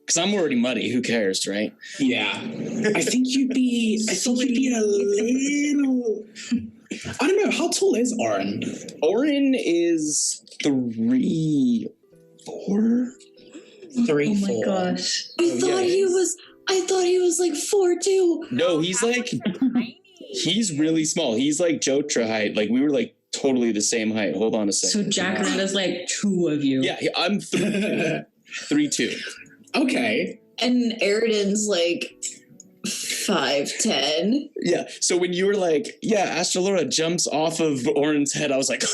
Because I'm already muddy. Who cares, right? Yeah, I think you'd be a little. I don't know. How tall is Oren? Oren is 3'4". 3'4". Oh my gosh. I thought he was like 4'2". No, he's like he's really small. He's like Jotra height. Like we were like totally the same height. Hold on a So second. Jacaranda's like 2 of you. Yeah, I'm 3'2". Okay. And Eridan's like 5'10". Yeah. So when you were like, yeah, Astralora jumps off of Oren's head, I was like,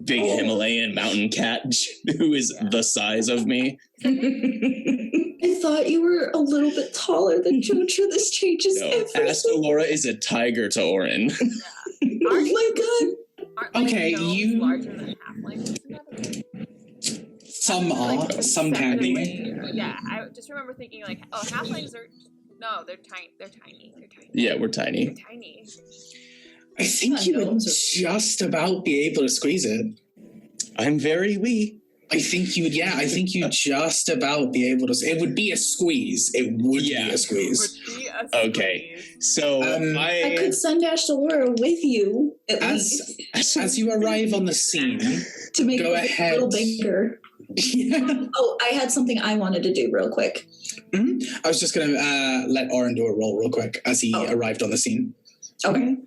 big Himalayan mountain cat who is the size of me. I thought you were a little bit taller than Jotra. This changes No, everything. Astralora is a tiger to Oren. Oh my god. Aren't, like, Okay, gnomes you- larger than halflings? Some are, some can be. Yeah, I just remember thinking like, oh, halflings are they're tiny. They're tiny. Yeah, we're tiny. They're tiny. I think you would just about be able to squeeze it. I'm very wee. I think you'd just about be able to. It would be a squeeze. It would be a squeeze. Would be a Okay, so I could send Astralora with you at least As you arrive on the scene, to make go it ahead. a little bigger. Yeah. Oh, I had something I wanted to do real quick. I was just going to let Oren do a roll real quick as he arrived on the scene. Okay.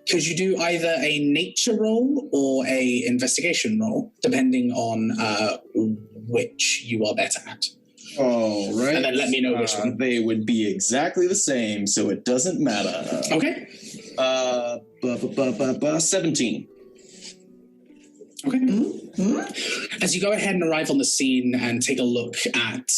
Could you do either a nature roll or a investigation roll, depending on which you are better at? All right. And then let me know which one. They would be exactly the same, so it doesn't matter. Okay. 17. Okay. As you go ahead and arrive on the scene and take a look at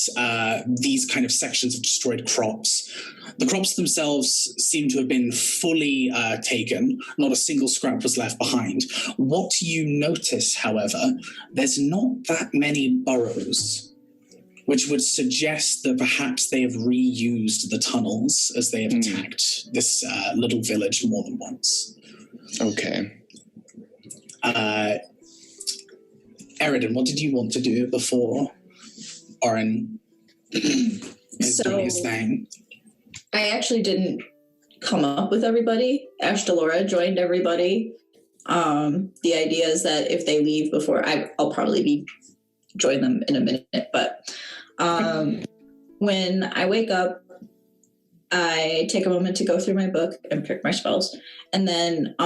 these kind of sections of destroyed crops, the crops themselves seem to have been fully taken. Not a single scrap was left behind. What you notice, however, there's not that many burrows, which would suggest that perhaps they have reused the tunnels as they have attacked this little village more than once. Okay. Eridan, what did you want to do before Oren is doing his thing? I actually didn't come up with everybody. Ash Delora joined everybody. The idea is that if they leave before, I'll probably join them in a minute. But when I wake up, I take a moment to go through my book and pick my spells. And then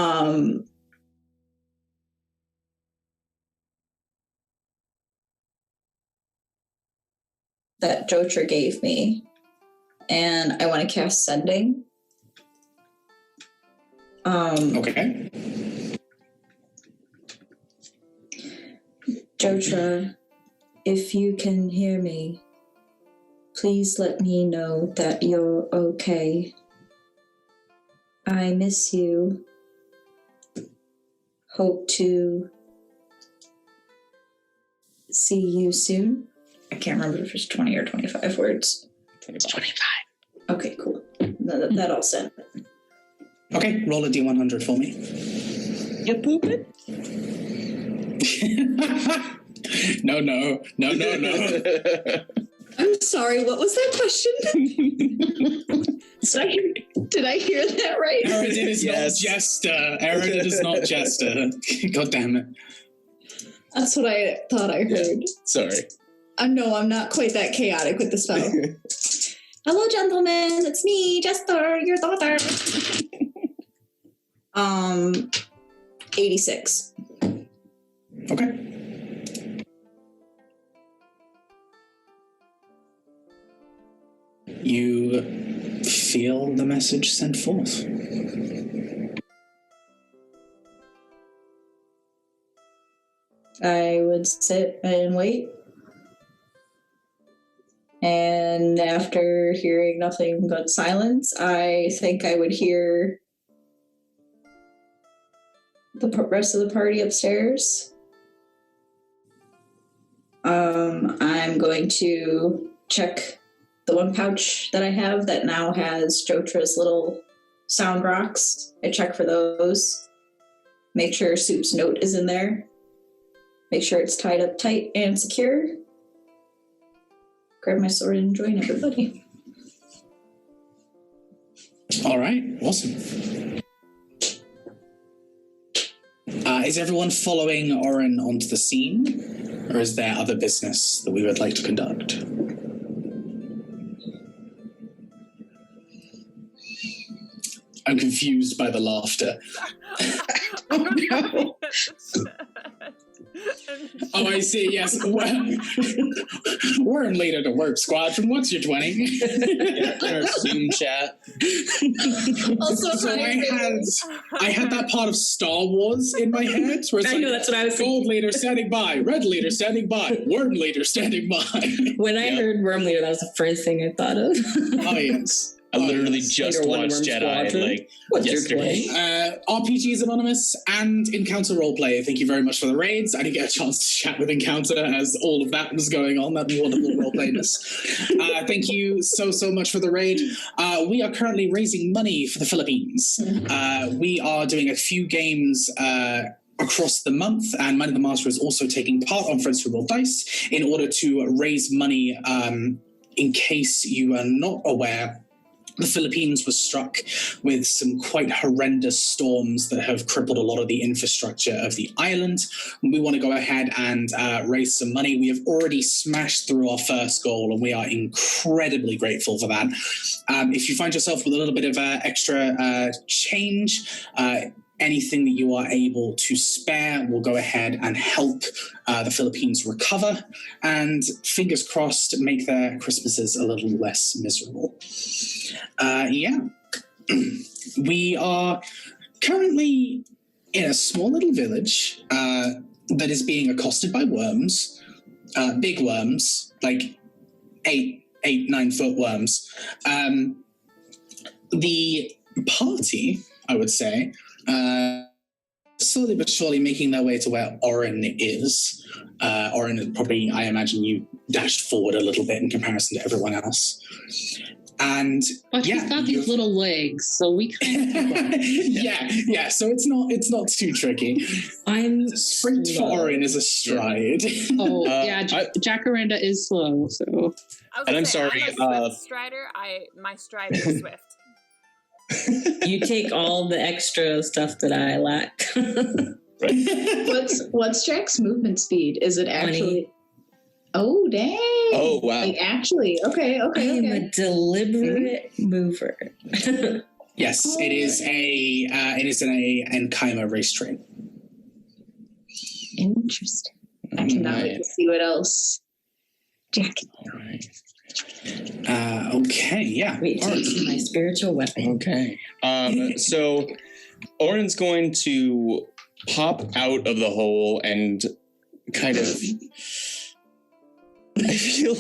that Jotra gave me. And I want to cast Sending. Okay. Jotra, if you can hear me, please let me know that you're okay. I miss you. Hope to see you soon. I can't remember if it's 20 or 25 words. 25. Okay, cool. That all set. Okay, roll a D100 for me. You pooping? No. I'm sorry, what was that question? Did I hear that right? Eridan is not Jester. Eridan is not Jester. God damn it. That's what I thought I heard. Yeah. Sorry. No, I'm not quite that chaotic with the spell. Hello, gentlemen. It's me, Jester, your daughter. 86. Okay. You feel the message sent forth. I would sit and wait. And after hearing nothing but silence, I think I would hear the rest of the party upstairs. I'm going to check the one pouch that I have that now has Jotra's little sound rocks. I check for those. Make sure Soup's note is in there. Make sure it's tied up tight and secure. Grab my sword and join everybody. All right, awesome. Is everyone following Oren onto the scene, or is there other business that we would like to conduct? I'm confused by the laughter. Oh no! Oh, I see, yes. We're in later to work, squadron. What's your 20? Yeah, in our Zoom chat. Also, So I had that part of Star Wars in my head. Where it's I know, that's what I was thinking. Gold leader standing by, red leader standing by, worm leader standing by. When I heard Worm Leader, that was the first thing I thought of. Oh, yes. I literally just Under One watched Worm Jedi Squadron. like What's your yesterday. RPGs Anonymous and Encounter Roleplay. Thank you very much for the raids. I didn't get a chance to chat with Encounter as all of that was going on, that wonderful roleplayness. Thank you so much for the raid. We are currently raising money for the Philippines. We are doing a few games across the month, and Mind of the Master is also taking part on Friends Who Roll Dice in order to raise money. In case you are not aware, the Philippines was struck with some quite horrendous storms that have crippled a lot of the infrastructure of the island. We want to go ahead and raise some money. We have already smashed through our first goal, and we are incredibly grateful for that. If you find yourself with a little bit of extra change, anything that you are able to spare will go ahead and help the Philippines recover, and fingers crossed, make their Christmases a little less miserable. We are currently in a small little village that is being accosted by worms, big worms, like 8-9 foot worms. The party, I would say, slowly but surely making their way to where Orin is. Orin is probably, I imagine, you dashed forward a little bit in comparison to everyone else. And but he's got these little legs, so we kind of yeah. So it's not too tricky. I'm sprint for Orin is a stride. Oh yeah, Jacaranda is slow. So, I'm sorry. I'm a swift strider. My stride is swift. You take all the extra stuff that I lack. What's Jack's movement speed? Is it actually? 20. Oh dang! Oh wow! Like actually, okay. I am a deliberate mover. Yes, it is an Enkaima race train. Interesting. I cannot wait to see what else Jack can do. All right. Okay, yeah. Wait till you see my spiritual weapon. Okay. So Orin's going to pop out of the hole and kind of. I feel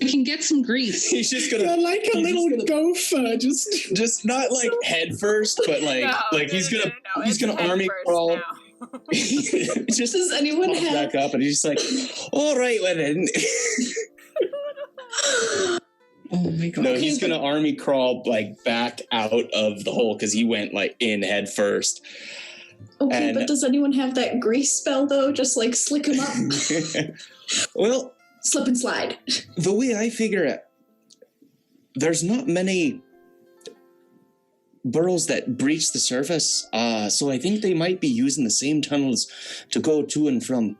I can get some grease. he's just gonna. You're like a little gopher, just not like head first, but he's gonna army crawl. Just does anyone have back up, and he's just like, "All right, well then." Oh my god! No, he's gonna army crawl like back out of the hole because he went like in head first. Okay, but does anyone have that grease spell though? Just like slick him up. Well, slip and slide. The way I figure it, there's not many burrows that breach the surface, so I think they might be using the same tunnels to go to and from.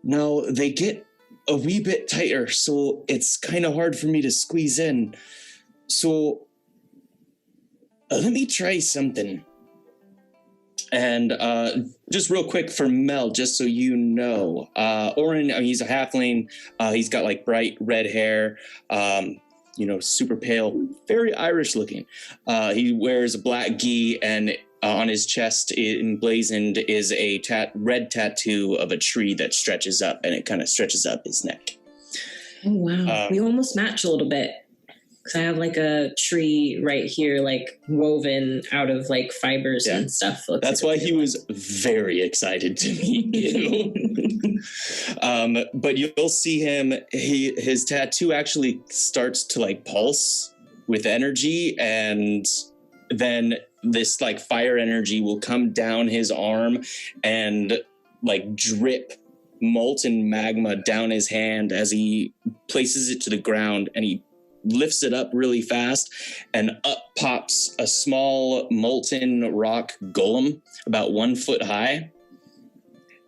Now, they get a wee bit tighter, so it's kind of hard for me to squeeze in. So, let me try something. And just real quick for Mel, just so you know, Orin, he's a halfling. He's got like bright red hair, super pale, very Irish looking. He wears a black gi, and on his chest emblazoned is a red tattoo of a tree that stretches up, and it kind of stretches up his neck. Oh, wow. We almost match a little bit. Because I have like a tree right here, like woven out of like fibers and stuff. That's why he was very excited to meet you. But you'll see him, his tattoo actually starts to like pulse with energy, and then this like fire energy will come down his arm and like drip molten magma down his hand as he places it to the ground, and he lifts it up really fast, and up pops a small molten rock golem about 1 foot high.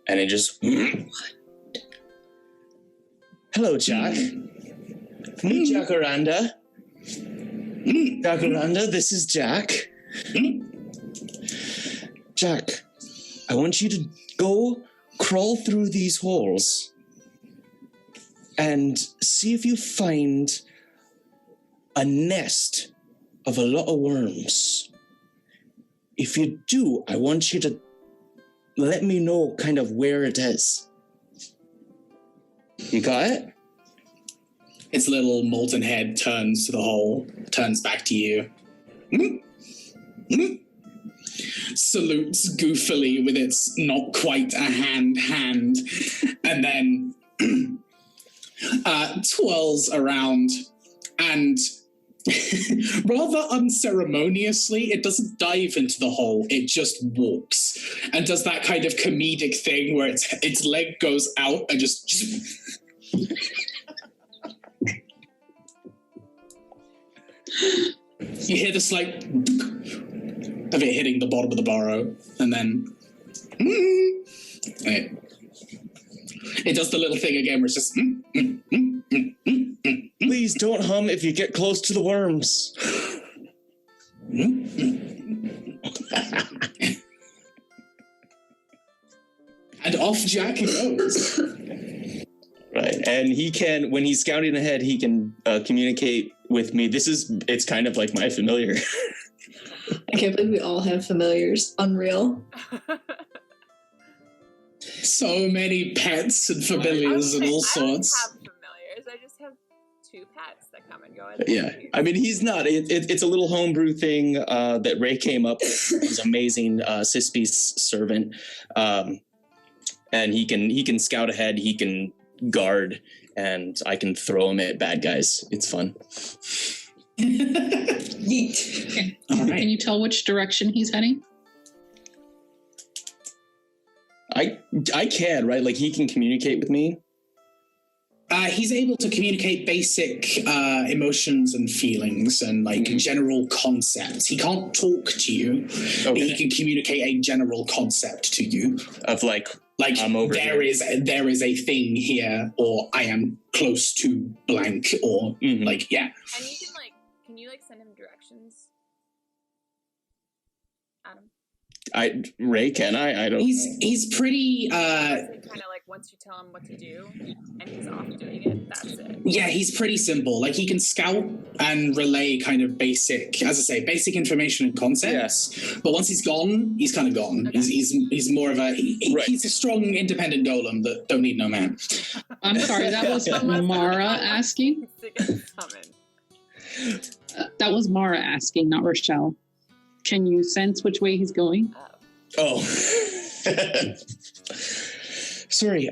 And it just... Hello, Jack. Jacaranda. Jacaranda, this is Jack. Jack, I want you to go crawl through these holes and see if you find a nest of a lot of worms. If you do, I want you to let me know kind of where it is. You got it? Its little molten head turns to the hole, turns back to you. Salutes goofily with its not quite a hand, and then twirls around and rather unceremoniously, it doesn't dive into the hole, it just walks and does that kind of comedic thing where its leg goes out and just you hear the slight of it hitting the bottom of the burrow, and then it does the little thing again where it's just Please don't hum if you get close to the worms. off Jack goes. Right, and he can, when he's scouting ahead, he can communicate with me. It's kind of like my familiar. I can't believe we all have familiars. Unreal. So many pets and familiars and all sorts. I don't have familiars. I just have 2 pets that come and go. Yeah, I mean, he's not. It's a little homebrew thing that Ray came up with. He's amazing Cispi's servant, and he can scout ahead. He can guard, and I can throw him at bad guys. It's fun. Yeet. Okay. All right. Can you tell which direction he's heading? I can, right? Like, he can communicate with me. He's able to communicate basic emotions and feelings and general concepts. He can't talk to you, but he can communicate a general concept to you Of like I'm over there here. there is a thing here, or I am close to blank, or And you can you send him directions? Adam. Ray, can I don't know. He's pretty Kind of like once you tell him what to do and he's off doing it, that's it. yeah, he's pretty simple. Like, he can scout and relay kind of basic, as I say, basic information and concepts. But once he's gone, he's kind of gone. Okay. He's more of a Right. he's a strong, independent golem that don't need no man. I'm sorry, that was Mara asking. To get summoned. That was Mara asking, not Rochelle. Can you sense which way he's going? Oh. Sorry.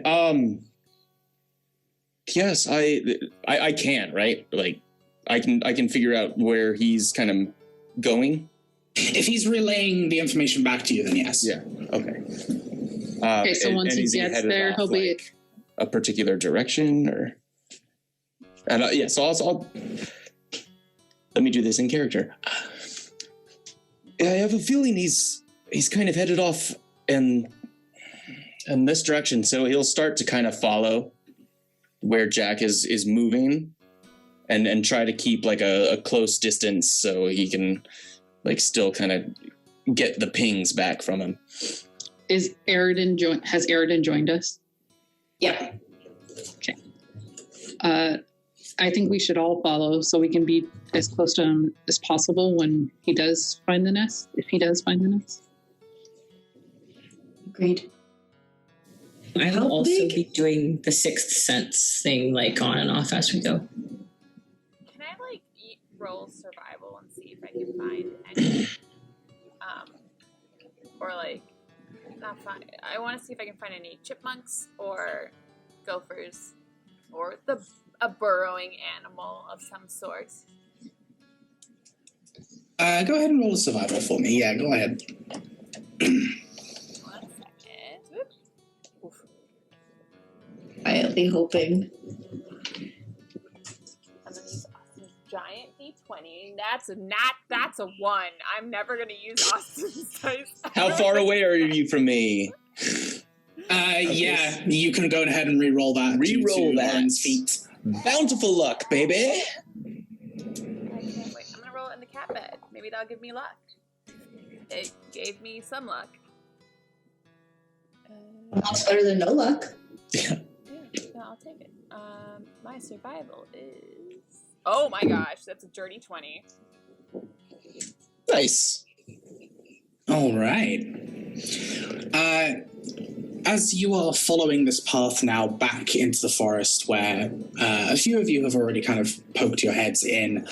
Yes, I can, right? Like, I can figure out where he's kind of going. If he's relaying the information back to you, then yes. Yeah. Okay. Okay, so once he is gets headed there, off, he'll be... like, a particular direction, or... And yeah, so I'll let me do this in character. I have a feeling he's kind of headed off in this direction, so he'll start to kind of follow where Jack is moving, and try to keep like a close distance so he can like still kind of get the pings back from him. Has Aridin joined us? Yeah. Okay. I think we should all follow so we can be as close to him as possible when he does find the nest, if he does find the nest. Agreed. I will How also big? be doing the sixth sense thing, like on and off as we go. Can I roll survival and see if I can find any or not find, I want to see if I can find any chipmunks or gophers or a burrowing animal of some sort. Go ahead and roll a survival for me. Yeah, go ahead. 1 second. Oof. Quietly hoping. I'm gonna use Austin's giant D20. That's a 1. I'm never gonna use Austin's dice. How far away are you from me? Yeah, you can go ahead and re-roll that. Re-roll that. Lauren's feet. Bountiful luck, baby. I can't wait. I'm gonna roll it in the cat bed. Maybe that'll give me luck. It gave me some luck. That's better than no luck. Yeah, no, I'll take it. My survival is... Oh my gosh, that's a dirty 20. Nice. All right. As you are following this path now back into the forest, where a few of you have already kind of poked your heads in,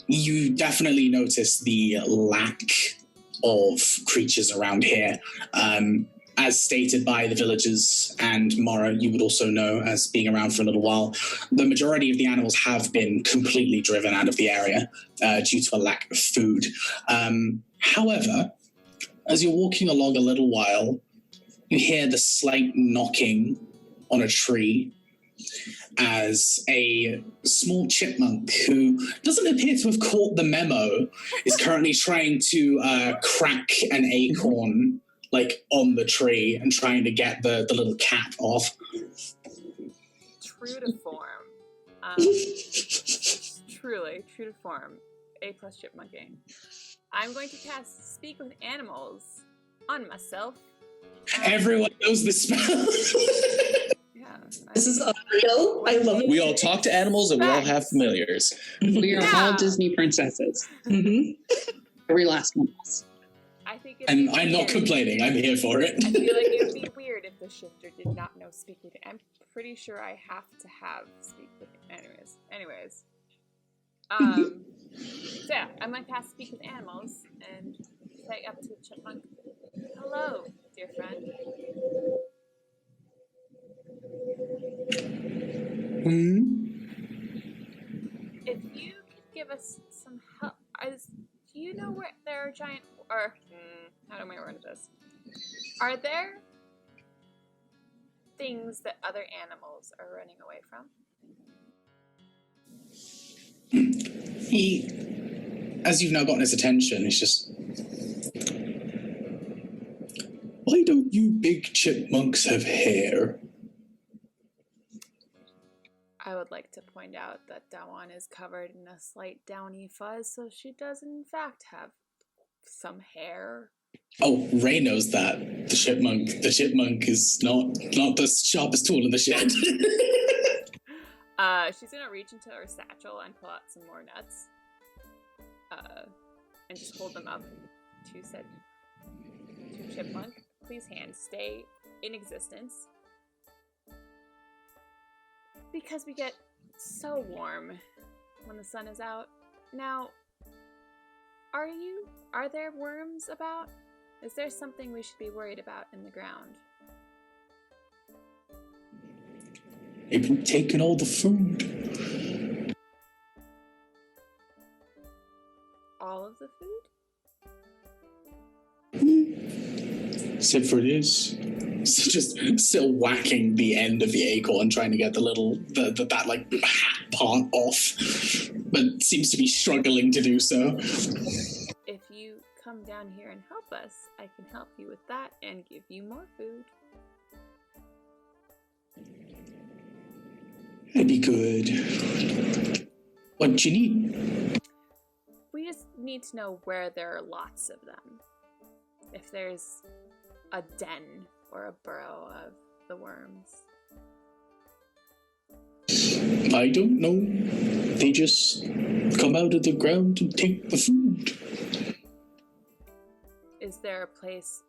you definitely notice the lack of creatures around here. As stated by the villagers, and Mara, you would also know as being around for a little while, the majority of the animals have been completely driven out of the area due to a lack of food. However, as you're walking along a little while, you hear the slight knocking on a tree as a small chipmunk who doesn't appear to have caught the memo is currently trying to crack an acorn on the tree and trying to get the little cap off. True to form. Truly, true to form. A+ chipmunking. I'm going to cast Speak with Animals on myself Everyone knows this spell. Yeah. This is unreal. I love it. We all talk to animals and we all have familiars. We are all Yeah. Disney princesses. Mm-hmm. Every last one of us. I think And I'm not complaining. I'm here for it. I feel like it would be weird if the shifter did not know speak with. I'm pretty sure I have to have speak with. Anyways. So yeah, I'm going to cast speak with animals and say up to the chipmunk. Hello, dear friend. If you could give us some help, do you know where there are giant, or how do I word this? Are there things that other animals are running away from? He, as you've now gotten his attention, he's just... Why don't you big chipmunks have hair? I would like to point out that Dawan is covered in a slight downy fuzz, so she does in fact have some hair. Oh, Ray knows that. The chipmunk is not the sharpest tool in the shed. She's gonna reach into her satchel and pull out some more nuts. And just hold them up to chipmunk. Please hands stay in existence. Because we get so warm when the sun is out. Now, are there worms about? Is there something we should be worried about in the ground? They've been taking all the food. All of the food? Except for this. So just still whacking the end of the acorn, trying to get that hat part off, but seems to be struggling to do so. If you come down here and help us, I can help you with that and give you more food. That'd be good. What do you need? We just need to know where there are lots of them. If there's a den or a burrow of the worms. I don't know. They just come out of the ground and take the food. Is there a place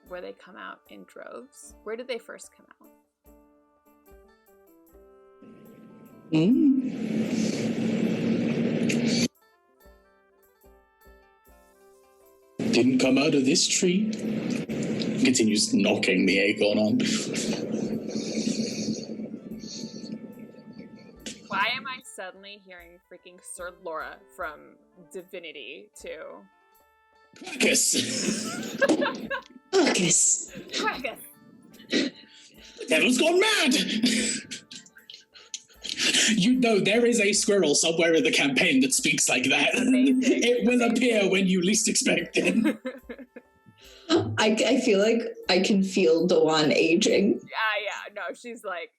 where they come out in droves? Where did they first come out? Didn't come out of this tree. Continues knocking the acorn on. Why am I suddenly hearing freaking Sir Laura from Divinity 2? Quackus! Marcus. Quackus! The devil's gone mad! You know, there is a squirrel somewhere in the campaign that speaks like that. Amazing. It will appear when you least expect it. I feel like I can feel Dawan aging. Yeah, no, she's like...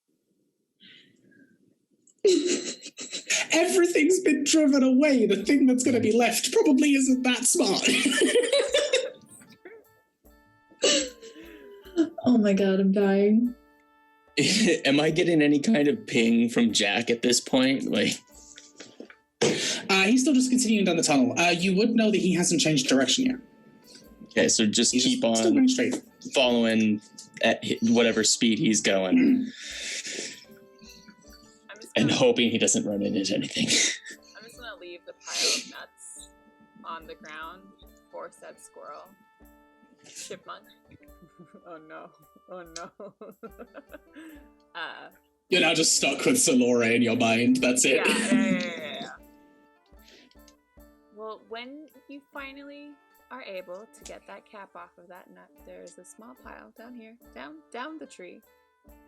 Everything's been driven away. The thing that's going to be left probably isn't that smart. Oh my god, I'm dying. Am I getting any kind of ping from Jack at this point? He's still just continuing down the tunnel. You would know that he hasn't changed direction yet. Okay, so just He's keep still on going straight. following at whatever speed he's going and hoping he doesn't run into anything. I'm just gonna leave the pile of nuts on the ground for said squirrel. Chipmunk. Oh no. You're now just stuck with Solora in your mind. That's it. Yeah. Well, when you finally are able to get that cap off of that nut, there's a small pile down here, down the tree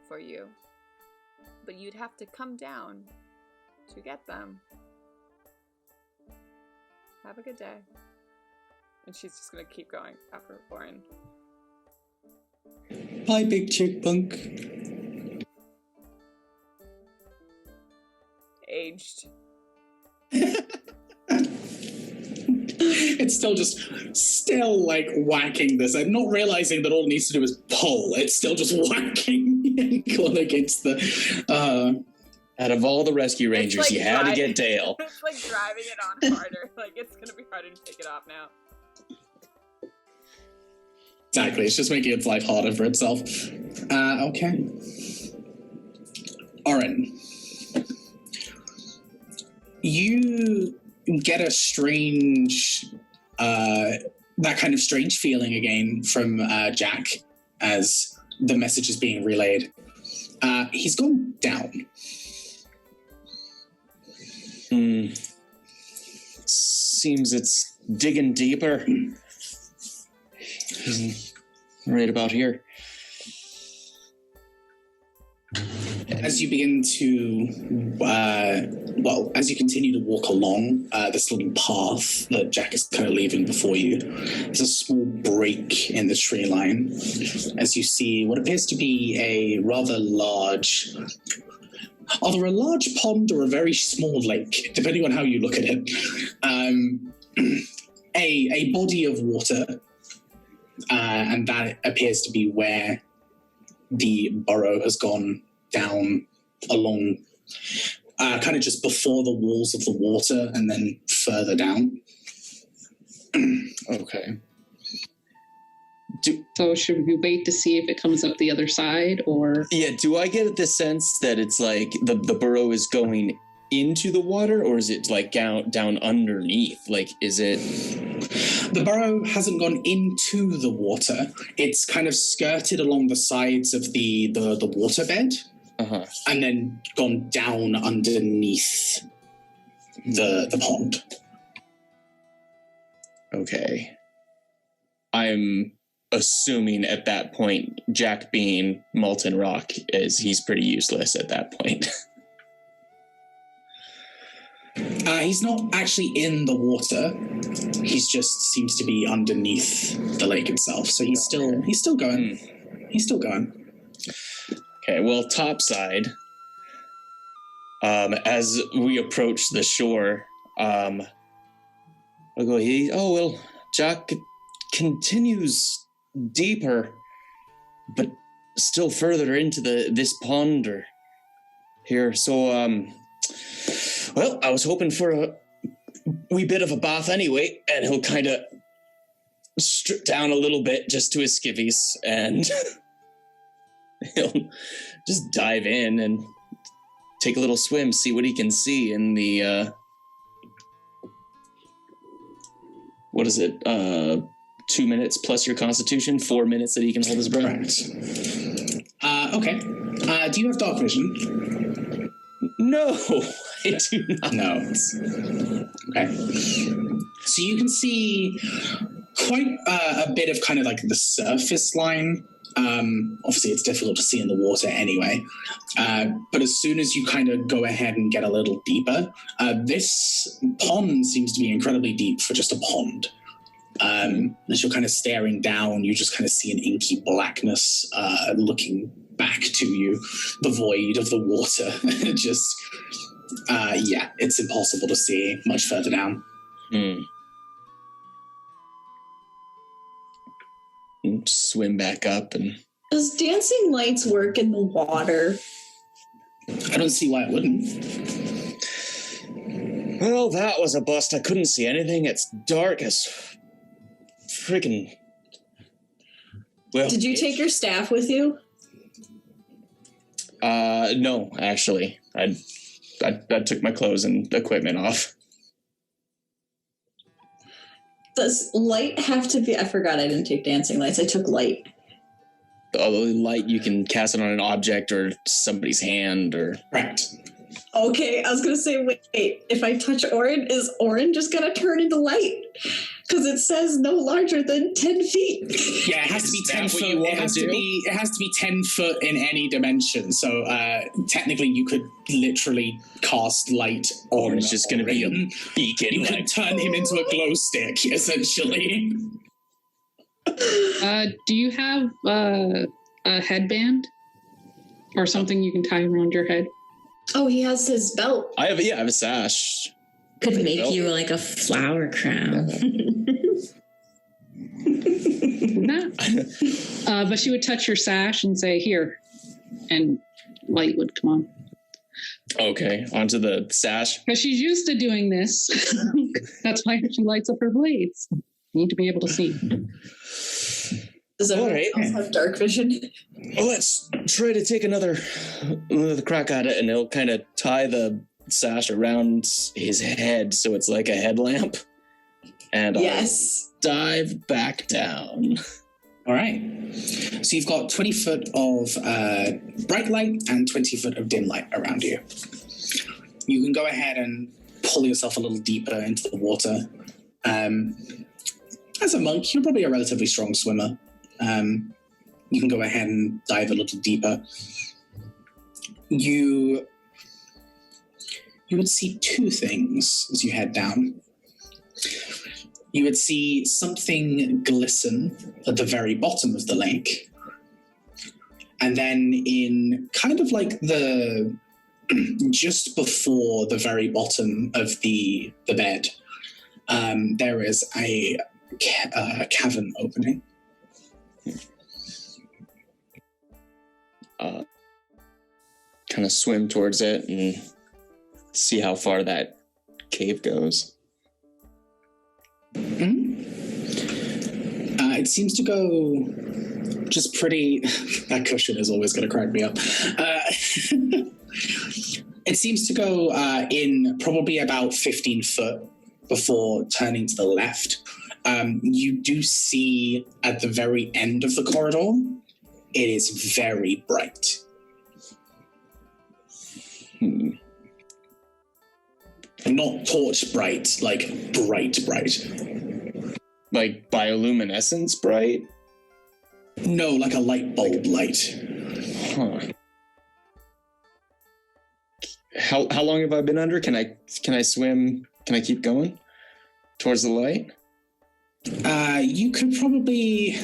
for you. But you'd have to come down to get them. Have a good day. And she's just gonna keep going after Lauren. Hi, big chipmunk. It's still like whacking this. I'm not realizing that all it needs to do is pull. It's still just whacking going against the. Out of all the rescue rangers, like you had to get Dale. It's like driving it on harder. Like, it's gonna be harder to take it off now. Exactly, it's just making its life harder for itself. Okay. Oren. You get a strange, that kind of strange feeling again from Jack as the message is being relayed. He's gone down. Seems it's digging deeper. Right about here. As you begin to, as you continue to walk along this little path that Jack is kind of leaving before you, there's a small break in the tree line as you see what appears to be a rather large, either a large pond or a very small lake, depending on how you look at it. A body of water, and that appears to be where the burrow has gone down along, kind of just before the walls of the water and then further down. Okay. So should we wait to see if it comes up the other side, or? Yeah, do I get the sense that it's like the burrow is going into the water, or is it like down underneath? Like, is it... The burrow hasn't gone into the water. It's kind of skirted along the sides of the waterbed, and then gone down underneath the pond. Okay. I'm assuming at that point, Jack being Molten Rock, he's pretty useless at that point. He's not actually in the water. He's just seems to be underneath the lake itself. So he's still going. He's still going. Okay, well, topside. As we approach the shore, I'll go, Jack continues deeper, but still further into this pond or here. So, well, I was hoping for a wee bit of a bath anyway, and he'll kind of strip down a little bit just to his skivvies, and he'll just dive in and take a little swim, see what he can see in the, what is it, 2 minutes plus your constitution, 4 minutes that he can hold his breath. Right. Okay. Do you have dark vision? No, I do not. No. Okay. So you can see quite a bit of kind of like the surface line. Obviously, it's difficult to see in the water anyway. But as soon as you kind of go ahead and get a little deeper, this pond seems to be incredibly deep for just a pond. As you're kind of staring down, you just kind of see an inky blackness looking back to you, the void of the water. Just, it's impossible to see much further down. Swim back up and... Does dancing lights work in the water? I don't see why it wouldn't. Well, that was a bust. I couldn't see anything. It's dark as freaking... Well, did you take your staff with you? No, actually. I took my clothes and equipment off. Does light have to be... I forgot I didn't take dancing lights. I took light. The light, you can cast it on an object or somebody's hand or... Right. Okay, I was going to say, wait, if I touch Orin, is Orin just going to turn into light? Because it says no larger than 10 feet. Yeah, it has to be 10 foot. It has to be 10 foot in any dimension. So technically, you could literally cast light on. It's just going to be a beacon. You could turn him into a glow stick, essentially. Do you have a headband or something you can tie around your head? Oh, he has his belt. I have a sash. Could make you like a flower crown. that. But she would touch your sash and say, "Here," and light would come on. Okay, onto the sash. Because she's used to doing this. That's why she lights up her blades. You need to be able to see. Does everyone else have dark vision? Well, let's try to take another crack at it, and he'll kind of tie the sash around his head so it's like a headlamp. And yes. I'll dive back down. All right. So you've got 20 foot of bright light and 20 foot of dim light around you. You can go ahead and pull yourself a little deeper into the water. As a monk, you're probably a relatively strong swimmer. You can go ahead and dive a little deeper. You would see two things as you head down. You would see something glisten at the very bottom of the lake. And then in kind of like the, just before the very bottom of the bed, there is a cavern opening. Kind of swim towards it and see how far that cave goes. Mm-hmm. It seems to go just pretty... That cushion is always going to crack me up. It seems to go in probably about 15 foot before turning to the left. You do see at the very end of the corridor, it is very bright. Not torch bright, like bright. Like bioluminescence bright? No, like a light bulb light. Huh. How long have I been under? Can I swim? Can I keep going towards the light? You could probably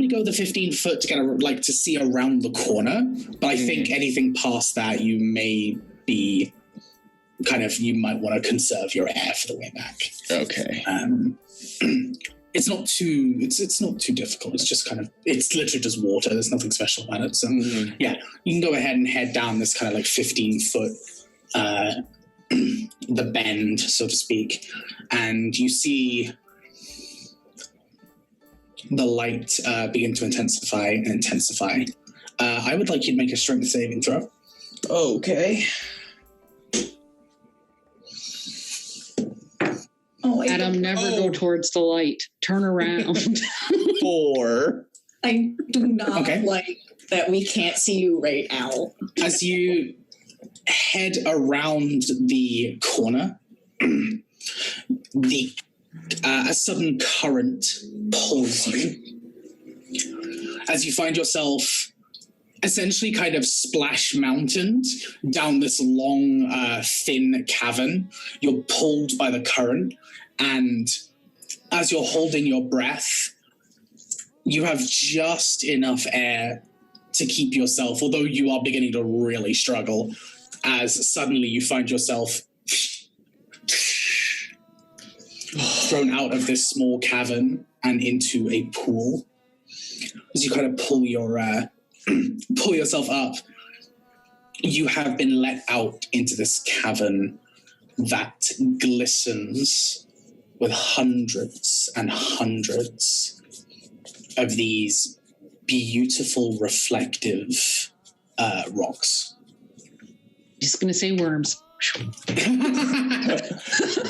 go the 15 foot to kind of like to see around the corner, but I think anything past that you may be you might want to conserve your air for the way back. Okay. It's not too difficult. It's just it's literally just water. There's nothing special about it. So yeah, you can go ahead and head down this kind of like 15 foot, the bend, so to speak. And you see the light begin to intensify. I would like you to make a strength saving throw. Okay. Oh, Adam, never go towards the light. Turn around. 4. I do not like that we can't see you right now. As you head around the corner, a sudden current pulls you. As you find yourself essentially kind of splash mountained down this long, thin cavern. You're pulled by the current, and as you're holding your breath, you have just enough air to keep yourself, although you are beginning to really struggle, as suddenly you find yourself thrown out of this small cavern and into a pool. As you kind of pull yourself up, you have been let out into this cavern that glistens with hundreds and hundreds of these beautiful reflective rocks. Just gonna say worms.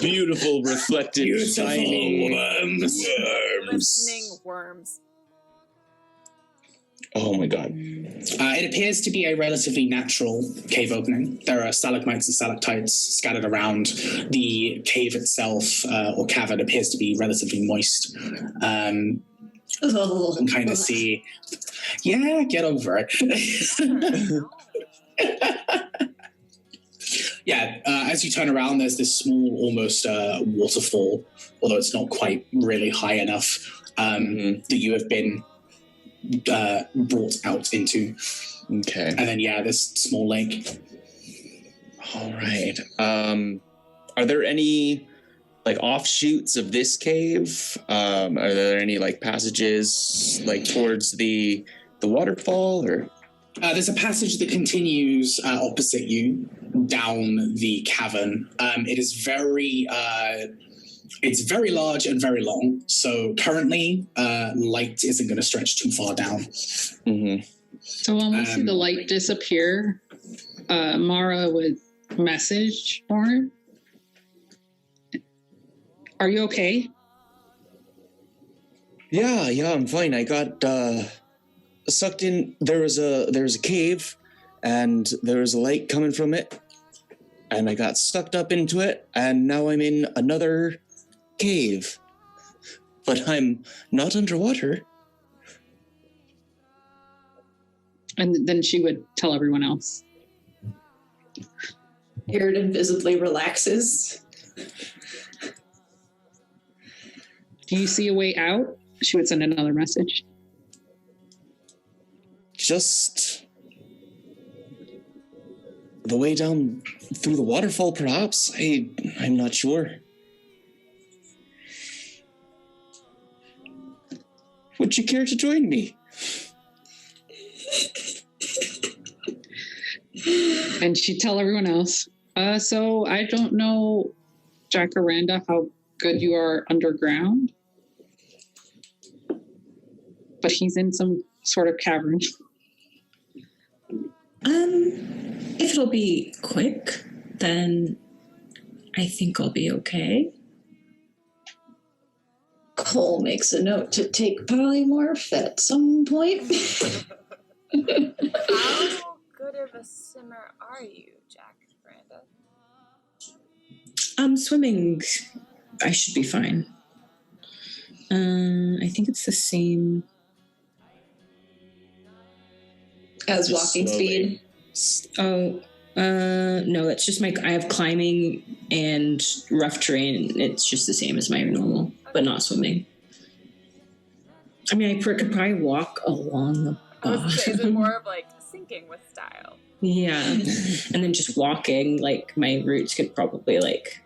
Beautiful, reflective, shiny worms. Glistening worms. Oh my god. It appears to be a relatively natural cave opening. There are stalagmites and stalactites scattered around. The cave itself, or cavern, appears to be relatively moist. You can kind of see... Yeah, get over it. Yeah, as you turn around, there's this small, almost waterfall, although it's not quite really high enough, that you have been brought out into. Okay. And then, this small lake. All right. Are there any like offshoots of this cave? Are there any like passages like towards the waterfall, or? There's a passage that continues opposite you down the cavern. It is it's very large and very long. So currently, light isn't going to stretch too far down. Mm-hmm. So when we see the light disappear, Mara would message Orin. Are you okay? Yeah, I'm fine. I got sucked in. There was a cave, and there was a light coming from it, and I got sucked up into it, and now I'm in another cave, but I'm not underwater. And then she would tell everyone else. Aaron invisibly relaxes. Do you see a way out? She would send another message. Just the way down through the waterfall, perhaps? I'm not sure. Would you care to join me? And she'd tell everyone else. So I don't know, Jacaranda, how good you are underground. But he's in some sort of cavern. If it'll be quick, then I think I'll be okay. Cole makes a note to take polymorph at some point. How good of a swimmer are you, Jack Branda? Swimming, I should be fine. I think it's the same. As walking slowly. speed. Oh, no, it's just I have climbing and rough terrain. It's just the same as my normal, but not swimming. I mean, I could probably walk along the I was gonna say, is it bottom. more of like sinking with style? Yeah, and then just walking, like my roots could probably like.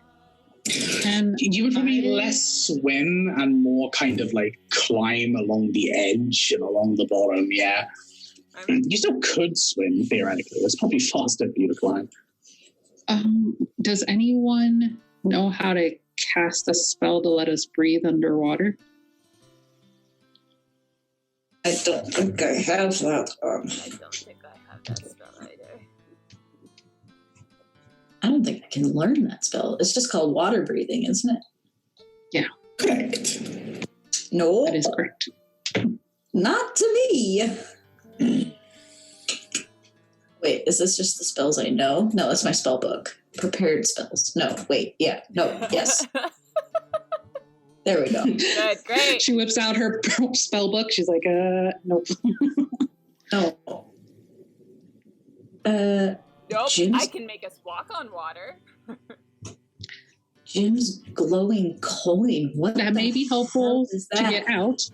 And You would probably less swim and more kind of like climb along the edge and along the bottom, yeah. You still could swim, theoretically. It's probably faster for you to climb. Does anyone know how to cast a spell to let us breathe underwater? I don't think I have that. I don't think I have that spell either. I don't think I can learn that spell. It's just called water breathing, isn't it? Yeah. Correct. No. That is correct. Not to me. Wait, is this just the spells I know? No, that's my spell book. Prepared spells. No, wait, yeah, no, yes. There we go. Good, great. She whips out her spell book. She's like, nope. No. Nope, Jim's- I can make us walk on water. Jim's glowing coin. What That the may be hell helpful is to that? get out.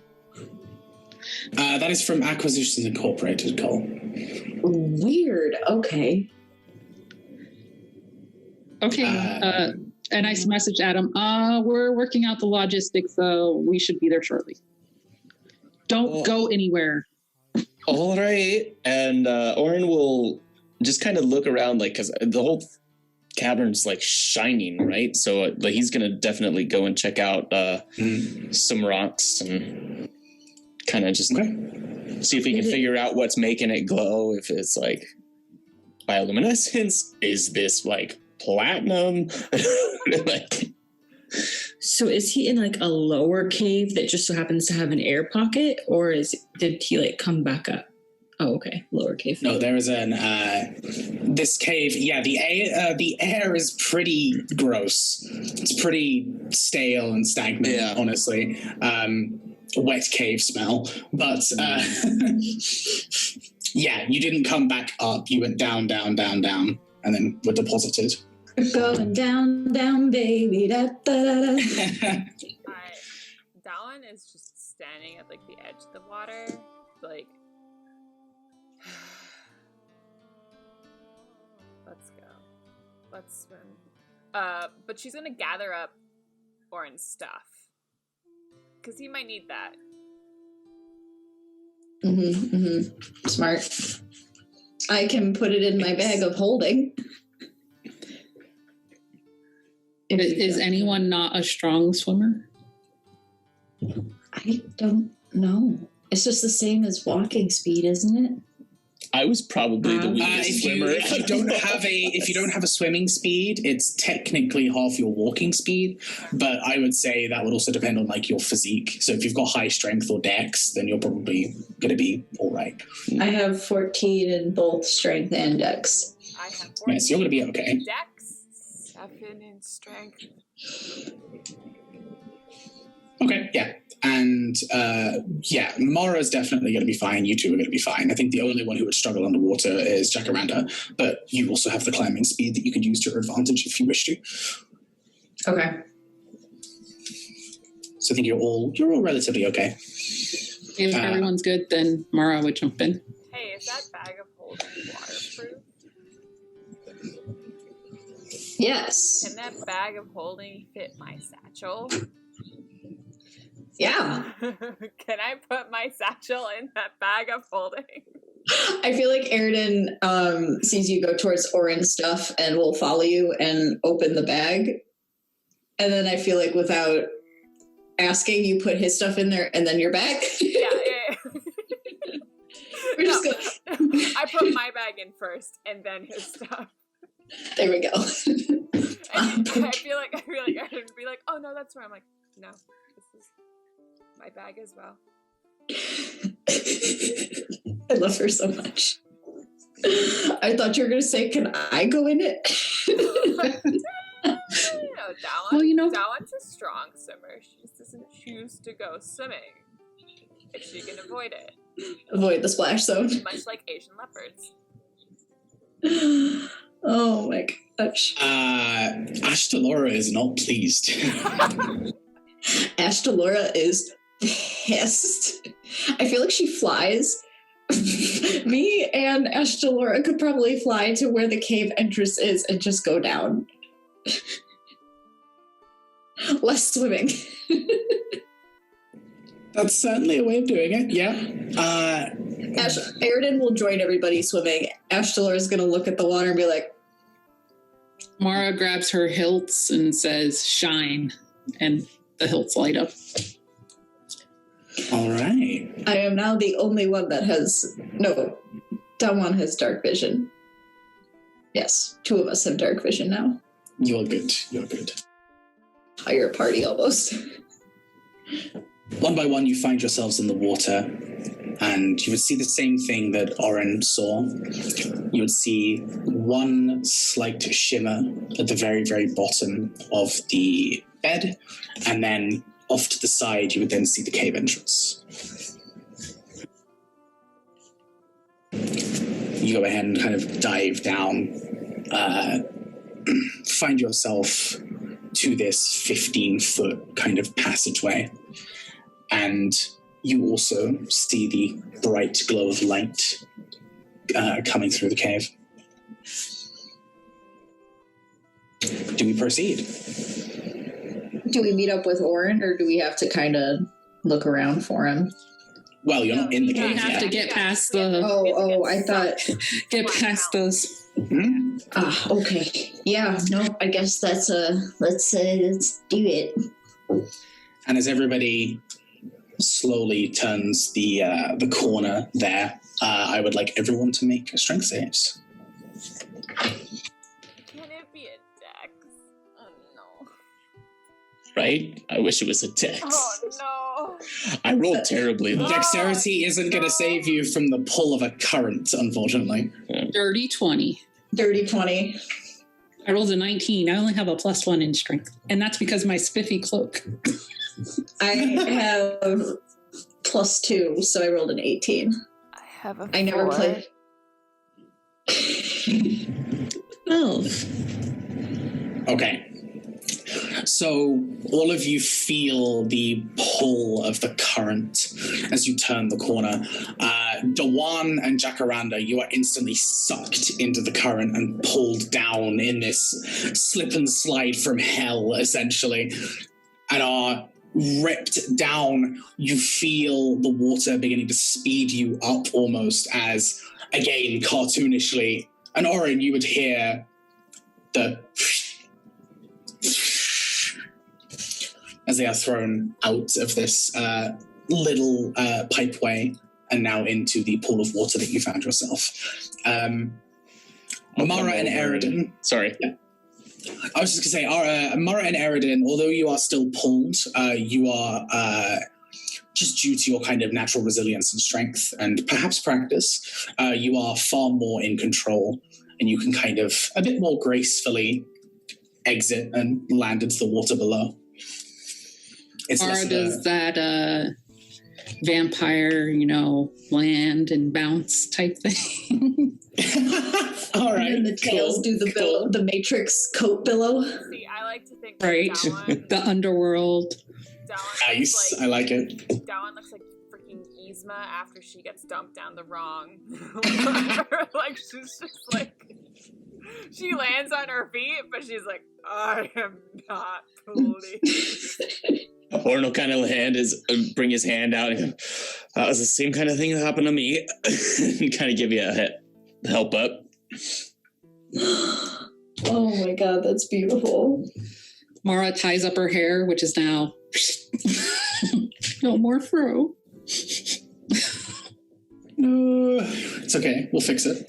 That is from Acquisitions Incorporated, Cole. Weird. Okay. Okay. And I messaged Adam, we're working out the logistics, so we should be there shortly. Don't go anywhere. All right. And Orin will just kind of look around, like, because the whole cavern's like shining, right? So like, he's going to definitely go and check out some rocks and kind of just see if he can figure out what's making it glow. If it's like bioluminescence, is this like platinum? Like, So is he in like a lower cave that just so happens to have an air pocket, or did he like come back up? Oh, okay, lower cave. No, there is this cave. Yeah, the air is pretty gross. It's pretty stale and stagnant, honestly. Wet cave smell. But yeah, you didn't come back up. You went down, down, down, down, and then were deposited. We're going down, down, baby. Da, da, da, da. Dallin is just standing at like the edge of the water, like, let's go, let's swim. But she's gonna gather up Orin's stuff. Because he might need that. Smart. I can put it in my bag of holding. Is anyone not a strong swimmer? I don't know. It's just the same as walking speed, isn't it? I was probably the weakest swimmer. If you don't have a swimming speed, it's technically half your walking speed. But I would say that would also depend on like your physique. So if you've got high strength or dex, then you're probably going to be all right. I have 14 in both strength and dex. I have 14. Yes, you're going to be okay. Dex, 7 in strength. Okay, yeah. And Mara's definitely going to be fine. You two are going to be fine. I think the only one who would struggle underwater is Jacaranda, but you also have the climbing speed that you could use to your advantage if you wish to. Okay. So I think you're all relatively okay. If everyone's good, then Mara would jump in. Hey, is that bag of holding waterproof? Yes. Can that bag of holding fit my satchel? Yeah. Can I put my satchel in that bag of holding? I feel like Airden sees you go towards Orin's stuff and will follow you and open the bag. And then I feel like without asking, you put his stuff in there and then your bag. Yeah. We're just going I put my bag in first and then his stuff. There we go. And I feel like I would be like, oh no, that's where I'm like, no, this is my bag as well. I love her so much. I thought you were going to say, can I go in it? Dawan's a strong swimmer. She just doesn't choose to go swimming if she can avoid it. Avoid the splash zone. Much like Asian leopards. Oh my gosh. Ashtalora is not pleased. Ashtalora is pissed. I feel like she flies. Me and Ashtalora could probably fly to where the cave entrance is and just go down. Less swimming. That's certainly a way of doing it, yeah. Airden will join everybody swimming. Ashtalora is going to look at the water and be like, Mara grabs her hilts and says, shine. And the hilts light up. All right. I am now the only one that has... No, Dawan has dark vision. Yes, 2 of us have dark vision now. You're good. You're good. Higher party almost. One by one, you find yourselves in the water, and you would see the same thing that Oren saw. You would see one slight shimmer at the very, very bottom of the bed, and then off to the side, you would then see the cave entrance. You go ahead and kind of dive down, find yourself to this 15-foot kind of passageway. And you also see the bright glow of light coming through the cave. Do we proceed? Do we meet up with Oren, or do we have to kind of look around for him? Well, you're not in the You cave have yet. to get past the... I thought... Get past those... Hmm? Okay. Yeah, no, I guess that's let's do it. And as everybody slowly turns the corner there, I would like everyone to make strength saves. Can it be a dex? Oh no. Right? I wish it was a text. Oh no. I rolled terribly. though. Dexterity isn't going to save you from the pull of a current, unfortunately. Dirty 20. Dirty 20. I rolled a 19. I only have a +1 in strength. And that's because of my spiffy cloak. I have +2, so I rolled an 18. I have a 4. I never played. 12. Okay. So all of you feel the pull of the current as you turn the corner. Dawan and Jacaranda, you are instantly sucked into the current and pulled down in this slip and slide from hell, essentially. and are ripped down. You feel the water beginning to speed you up almost as, again, cartoonishly. And Orin, you would hear the as they are thrown out of this little pipeway and now into the pool of water that you found yourself. Mara and Eridan. Sorry. Yeah. I was just going to say, Mara and Eridan, although you are still pulled, you are, just due to your kind of natural resilience and strength and perhaps practice, you are far more in control, and you can kind of a bit more gracefully exit and land into the water below. Or does that vampire, land and bounce type thing? All right. And the tails do the Matrix coat billow. See, I like to think Right. Dawan, The underworld. Nice. I like it. Dawan looks like freaking Yzma after she gets dumped down the wrong. Like, she's just like, she lands on her feet, but she's like, I am not pleased. Orin will kind of bring his hand out and go, that was the same kind of thing that happened to me. And kind of give you a help up. Oh my god, that's beautiful. Mara ties up her hair, which is now no more fro. No, it's okay. We'll fix it.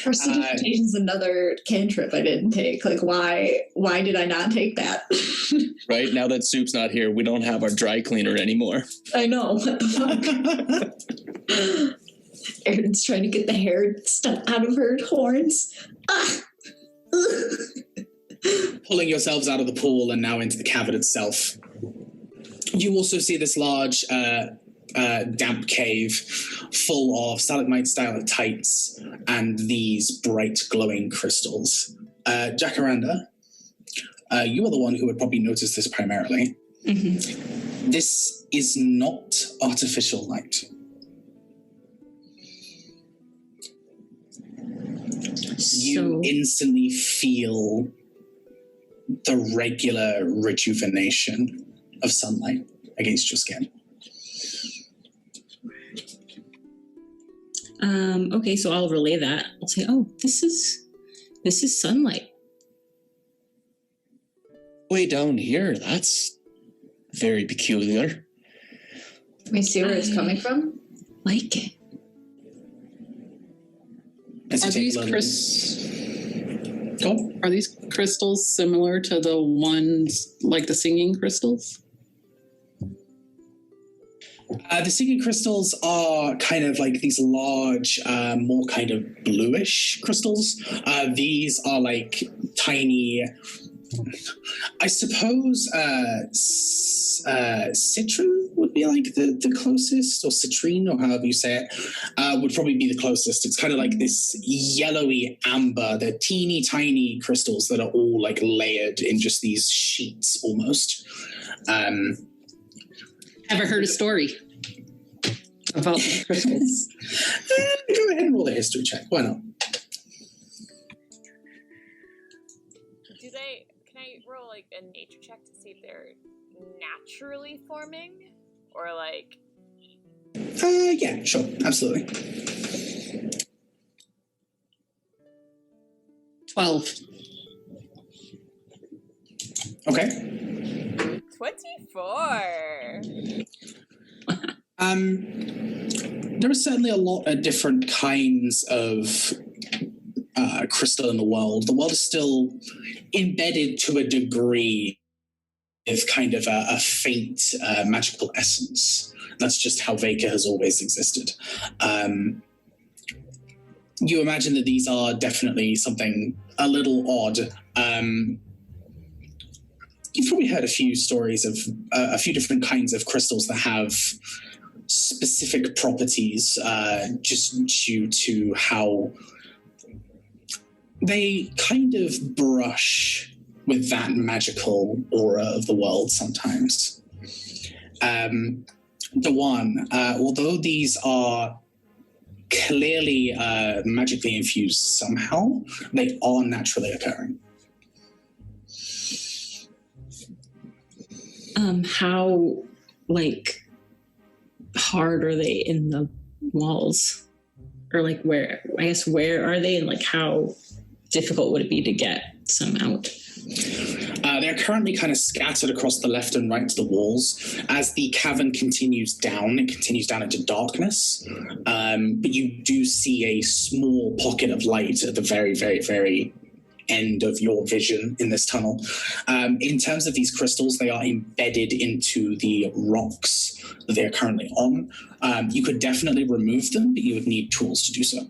Prestidigitation's another cantrip I didn't take. Like, why did I not take that? Right, now that Soup's not here, we don't have our dry cleaner anymore. I know. What the fuck? Erin's trying to get the hair stuck out of her horns. Pulling yourselves out of the pool and now into the cavern itself. You also see this large damp cave full of stalagmite stalactites and these bright glowing crystals. Jacaranda, you are the one who would probably notice this primarily. Mm-hmm. This is not artificial light. You instantly feel the regular rejuvenation of sunlight against your skin. Okay, so I'll relay that. I'll say, oh, this is sunlight. Way down here, that's very peculiar. Can we see where it's coming from? Like it. Are these crystals similar to the ones like the singing crystals? The singing crystals are kind of like these large, more kind of bluish crystals. These are like tiny, I suppose, citron would be like the closest, or citrine, or however you say it, would probably be the closest. It's kind of like this yellowy amber. They're teeny tiny crystals that are all like layered in just these sheets almost. Ever heard a story about the crystals? Go ahead and roll a history check. Why not? Can I roll like a nature check to see if they're naturally forming? Or like... Yeah, sure. Absolutely. 12. Okay. 24. There are certainly a lot of different kinds of crystal in the world. The world is still embedded to a degree with kind of a faint magical essence. That's just how Veka has always existed. You imagine that these are definitely something a little odd. You've probably heard a few stories of a few different kinds of crystals that have specific properties just due to how they kind of brush with that magical aura of the world sometimes. The one, although these are clearly magically infused somehow, they are naturally occurring. How, like, hard are they in the walls? Or, like, where are they, and, like, how difficult would it be to get some out? They're currently kind of scattered across the left and right to the walls. As the cavern continues down, it continues down into darkness. But you do see a small pocket of light at the very, very, very end of your vision in this tunnel. In terms of these crystals, they are embedded into the rocks that they are currently on. You could definitely remove them, but you would need tools to do so.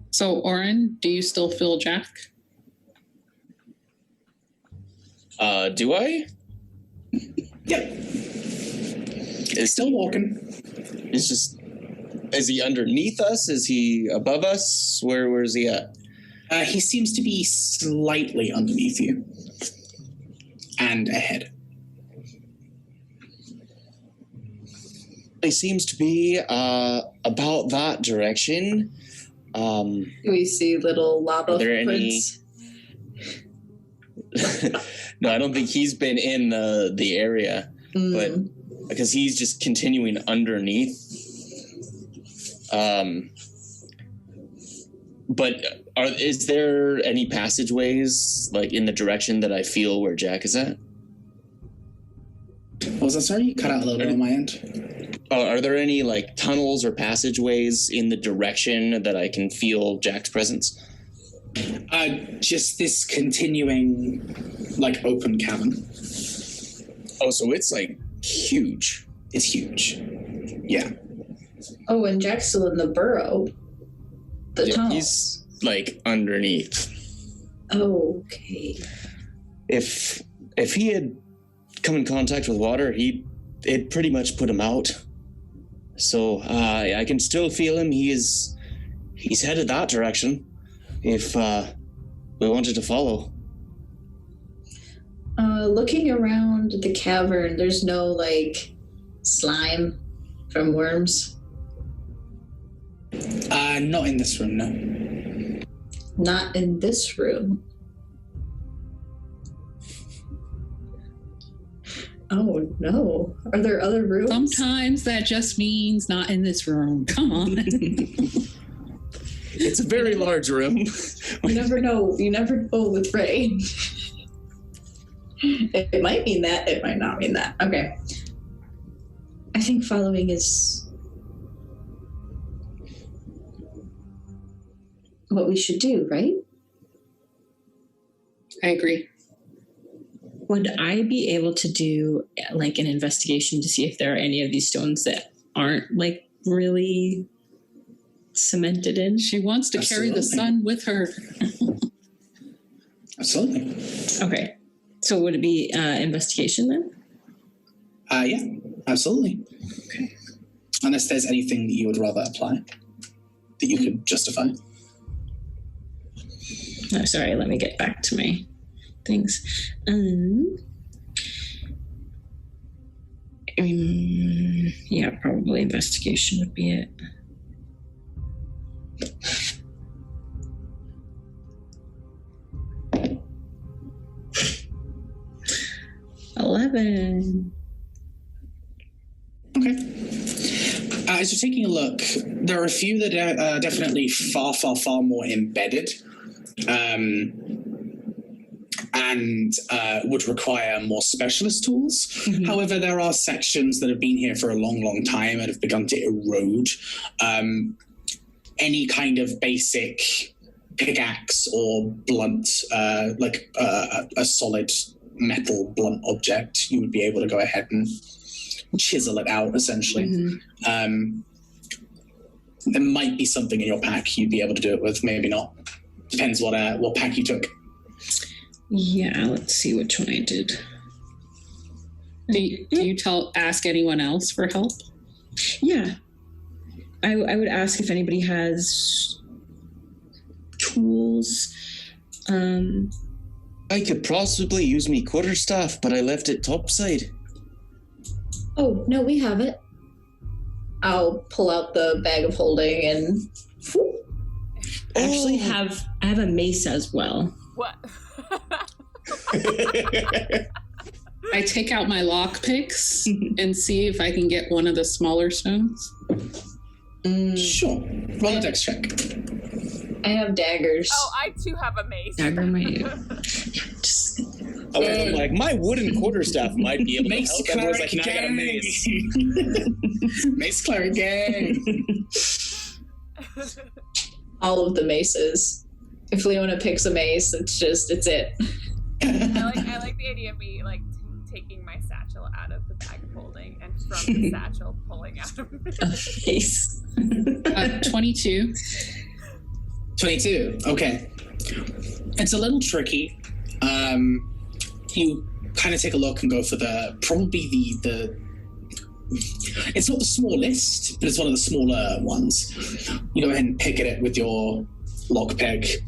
So, Oren, do you still feel Jack? Do I? Yep. Still walking. Is he underneath us? Is he above us? Where is he at? He seems to be slightly underneath you. And ahead. He seems to be about that direction. We see little lava Are there footprints. No, I don't think he's been in the area, but because he's just continuing underneath. But is there any passageways like in the direction that I feel where Jack is at? What was that? Sorry, you cut out a little bit on my end. Are there any like tunnels or passageways in the direction that I can feel Jack's presence? Just this continuing, like, open cavern. Oh, so it's like huge. It's huge. Yeah. Oh, and Jack's still in the burrow. The tunnel. He's like underneath. Oh, okay. If he had come in contact with water, it pretty much put him out. So I can still feel him. He's headed that direction. If we wanted to follow. Looking around the cavern, there's no, like, slime from worms? Not in this room, no. Not in this room. Oh, no. Are there other rooms? Sometimes that just means not in this room. Come on. It's a very large room. You never know. You never know with Ray. It might mean that. It might not mean that. Okay. I think following is what we should do, right? I agree. Would I be able to do like an investigation to see if there are any of these stones that aren't like really cemented in? She wants to carry the sun with her. Absolutely. Okay. So would it be investigation then? Yeah, absolutely. Okay. Unless there's anything that you would rather apply that you could justify. Oh, sorry, let me get back to my things. Yeah, probably investigation would be it. $11. Okay. As you're taking a look, there are a few that are definitely far, far, far more embedded. And would require more specialist tools. Mm-hmm. However, there are sections that have been here for a long, long time and have begun to erode. Any kind of basic pickaxe or blunt, like a solid metal blunt object, you would be able to go ahead and chisel it out, essentially. Mm-hmm. There might be something in your pack you'd be able to do it with, maybe not. Depends what pack you took. Yeah, let's see which one I did. Do you ask anyone else for help? Yeah. I would ask if anybody has tools. I could possibly use me quarterstaff, but I left it topside. Oh, no, we have it. I'll pull out the bag of holding and... I actually have a mace as well. What? I take out my lockpicks and see if I can get one of the smaller stones. Sure. Roll a dex check. I have daggers. Oh, I too have a mace. Dagger might. I was like, my wooden quarterstaff might be able to Mace help. Everyone's like, cleric nah, I got a gang. mace. Mace cleric gang. All of the maces. If Leona picks a mace, it's it. I like the idea of me like taking my satchel out of the bag of holding and from the satchel pulling out a Face. 22. 22. Okay. It's a little tricky. You kind of take a look and go for the it's not the smallest, but it's one of the smaller ones. You go ahead and pick at it with your lockpick.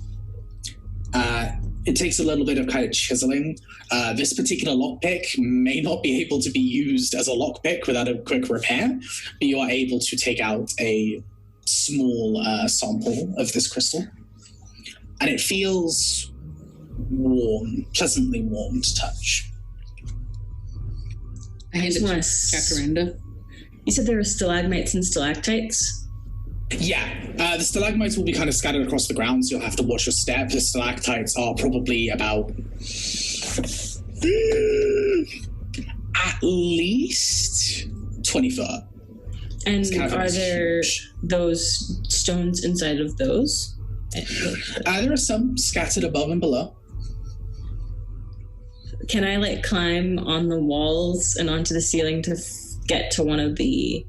It takes a little bit of kind of chiseling. This particular lockpick may not be able to be used as a lockpick without a quick repair, but you are able to take out a small sample of this crystal. And it feels warm, pleasantly warm to touch. I hand it to Jacaranda. You said there were stalagmites and stalactites? Yeah, the stalagmites will be kind of scattered across the ground, so you'll have to watch your step. The stalactites are probably about at least 20 foot. And It's kind of are there huge. those stones inside of those? There are some scattered above and below. Can I like climb on the walls and onto the ceiling to get to one of the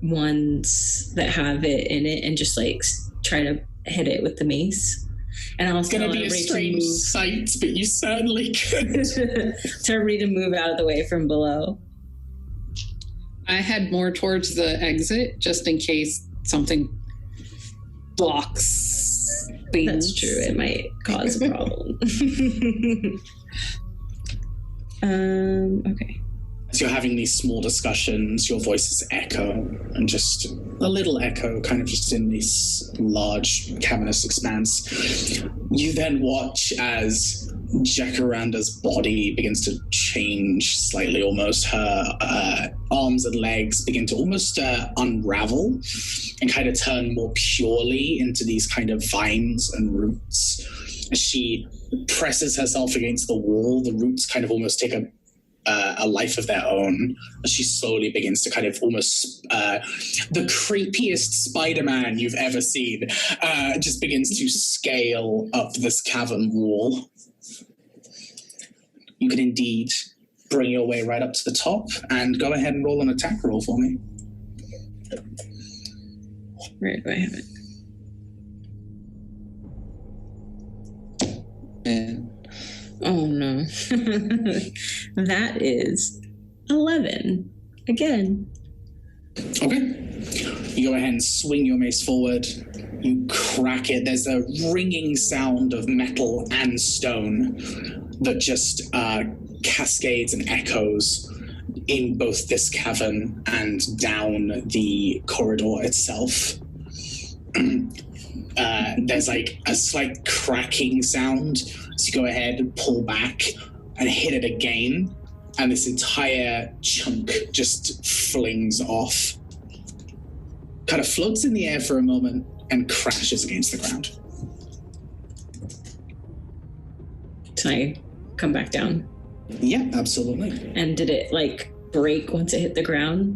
ones that have it in it and just like try to hit it with the mace? And I'll It's going to be a strange sight, but you certainly could. Tell everybody to move out of the way from below. I head more towards the exit just in case something blocks things. That's true. It might cause a problem. Okay. As you're having these small discussions, your voices echo, and just a little echo, kind of just in this large cavernous expanse. You then watch as Jacaranda's body begins to change slightly, almost. Her arms and legs begin to almost unravel and kind of turn more purely into these kind of vines and roots. As she presses herself against the wall, the roots kind of almost take a life of their own, as she slowly begins to kind of almost the creepiest Spider-Man you've ever seen just begins to scale up this cavern wall. You can indeed bring your way right up to the top, and go ahead and roll an attack roll for me. Where do I have it? And Oh no. That is 11. Again. Okay. You go ahead and swing your mace forward. You crack it. There's a ringing sound of metal and stone that just cascades and echoes in both this cavern and down the corridor itself. There's like a slight cracking sound. So you go ahead and pull back and hit it again, and this entire chunk just flings off. Kind of floats in the air for a moment and crashes against the ground. Can I come back down? Yeah, absolutely. And did it like break once it hit the ground?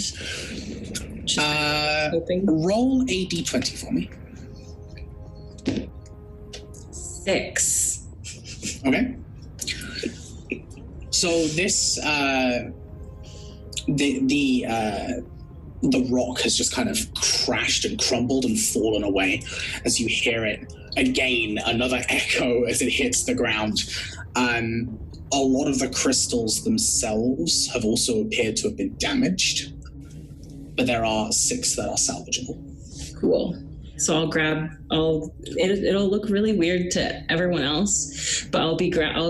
Just hoping. Roll a d20 for me. 6. Okay. So this the rock has just kind of crashed and crumbled and fallen away as you hear it again, another echo as it hits the ground. A lot of the crystals themselves have also appeared to have been damaged, but there are 6 that are salvageable. Cool. So it'll look really weird to everyone else, but I'll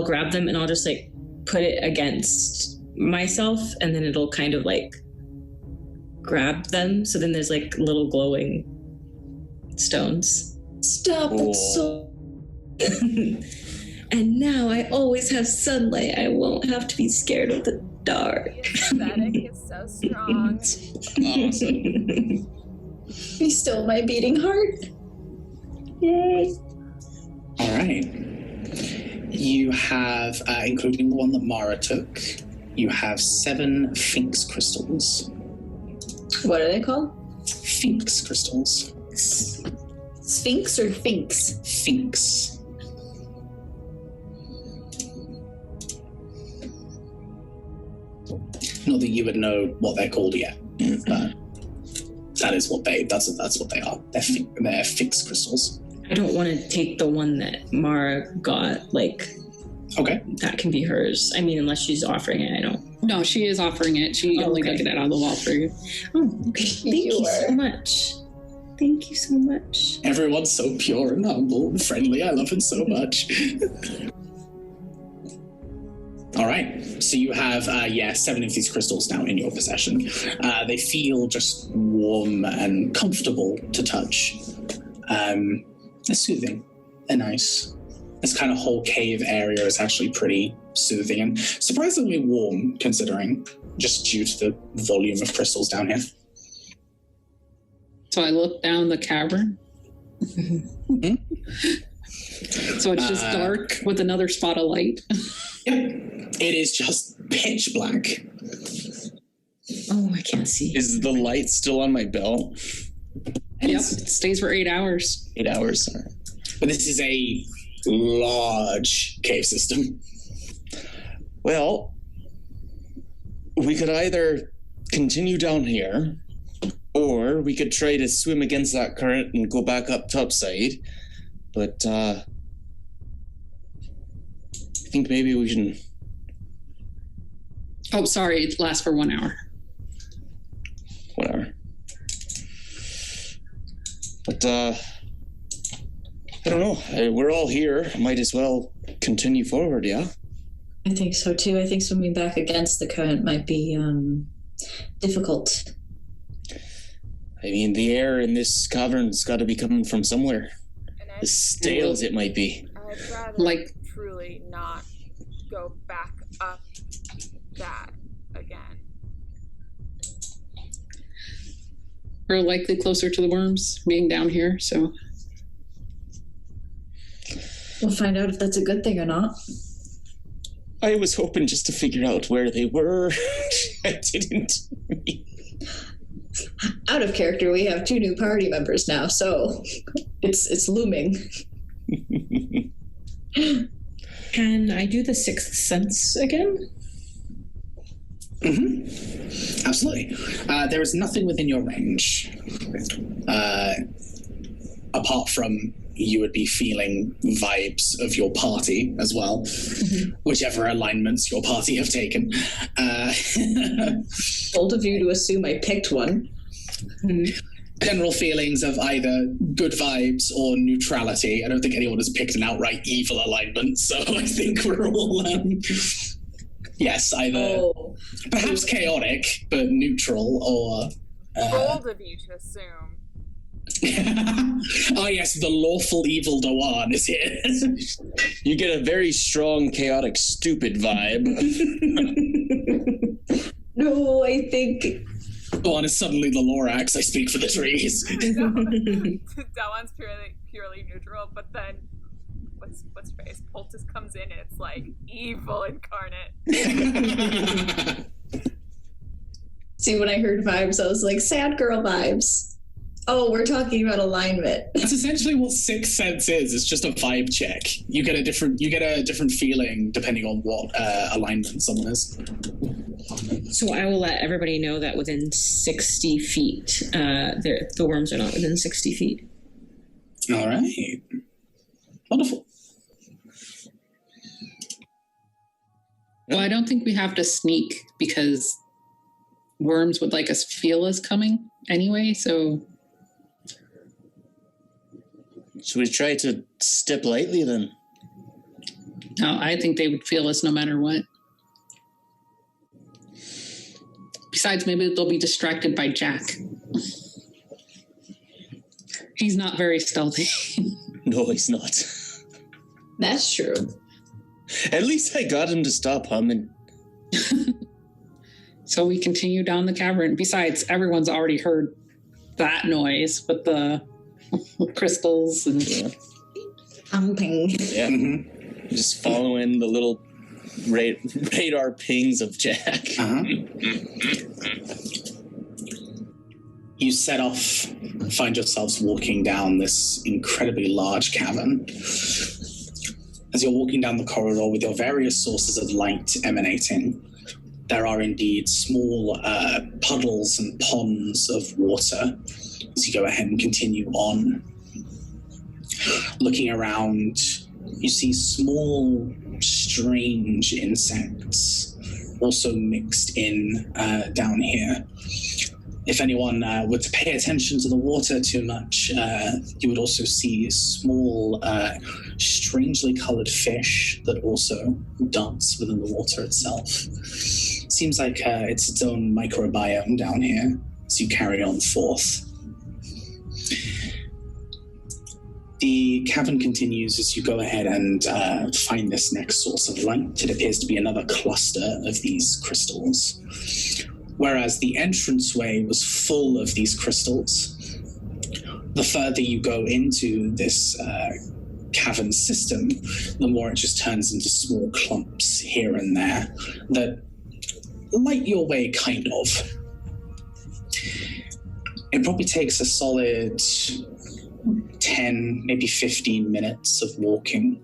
grab them and I'll just like put it against myself, and then it'll kind of like grab them. So then there's like little glowing stones. Stop, it's so... And And now I always have sunlight. I won't have to be scared of the dark. The aesthetic is so strong. Awesome. Be still my beating heart. Yay. All right. You have, including the one that Mara took, you have 7 Sphinx crystals. What are they called? Sphinx crystals. Sphinx or Finks? Sphinx. Not that you would know what they're called yet, but that's what they are. They're Sphinx crystals. I don't want to take the one that Mara got. Like, Okay. that can be hers. I mean, unless she's offering it, I don't. No, she is offering it. She only okay. took it out of the wall for you. Oh, okay. Thank you so much. Thank you so much. Everyone's so pure and humble and friendly. I love it so much. All right. So you have, 7 of these crystals now in your possession. They feel just warm and comfortable to touch. They're soothing. They're nice. This kind of whole cave area is actually pretty soothing and surprisingly warm, considering, just due to the volume of crystals down here. So I look down the cavern. So it's just dark with another spot of light. Yep. It is just pitch black. Oh, I can't see. Is the light still on my belt? Yep, it stays for 8 hours. 8 hours. All right. But this is a large cave system. Well, we could either continue down here, or we could try to swim against that current and go back up topside. But I think maybe we can... Oh, sorry, it lasts for 1 hour. Whatever. But I don't know. We're all here. Might as well continue forward, yeah? I think so too. I think swimming back against the current might be difficult. I mean, the air in this cavern's got to be coming from somewhere. And As stale as it might be. I'd rather Like- truly not go back up that again. We're likely closer to the worms being down here, so We'll find out if that's a good thing or not. I was hoping just to figure out where they were. I didn't. Out of character, we have 2 new party members now, so it's looming. Can I do the Sixth Sense again? Mm-hmm. Absolutely. There is nothing within your range. Apart from you would be feeling vibes of your party as well, whichever alignments your party have taken. Bold of you to assume I picked one. General feelings of either good vibes or neutrality. I don't think anyone has picked an outright evil alignment, so I think we're all, yes, either perhaps chaotic, but neutral, or... Bold of you to assume. Oh yes, the lawful evil Dawan is here. You get a very strong, chaotic, stupid vibe. No, I think... Dawan is suddenly the Lorax, I speak for the trees. Dawan's purely neutral, but then what's face? Poultice comes in and it's like evil incarnate. See, when I heard vibes, I was like, sad girl vibes. Oh, we're talking about alignment. That's essentially what Sixth Sense is. It's just a vibe check. You get a different feeling depending on what alignment someone is. So I will let everybody know that within 60 feet, the worms are not within 60 feet. All right. Wonderful. well, I don't think we have to sneak because worms would like us feel us coming anyway, so Should we try to step lightly then? no, I think they would feel us no matter what. Besides, maybe they'll be distracted by Jack. He's not very stealthy. No, he's not. That's true. At least I got him to stop humming. So we continue down the cavern. Besides, everyone's already heard that noise with the crystals and Pumping. Yeah. Mm-hmm. Just following the little radar pings of Jack. Uh-huh. You set off, find yourselves walking down this incredibly large cavern. As you're walking down the corridor with your various sources of light emanating, there are indeed small puddles and ponds of water as you go ahead and continue on. Looking around, you see small, strange insects also mixed in down here. If anyone were to pay attention to the water too much, you would also see small, strangely colored fish that also dance within the water itself. Seems like it's its own microbiome down here as you carry on forth. The cavern continues as you go ahead and find this next source of light. It appears to be another cluster of these crystals. Whereas the entranceway was full of these crystals, the further you go into this cavern system, the more it just turns into small clumps here and there that light your way, kind of. It probably takes a solid 10, maybe 15 minutes of walking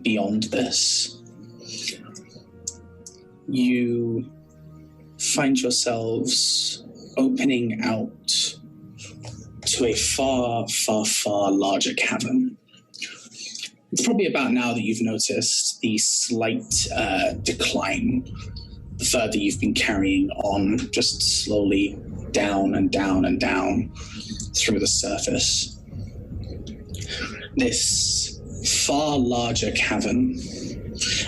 beyond this. You find yourselves opening out to a far, far, far larger cavern. It's probably about now that you've noticed the slight decline the further you've been carrying on, just slowly down and down and down through the surface. This far larger cavern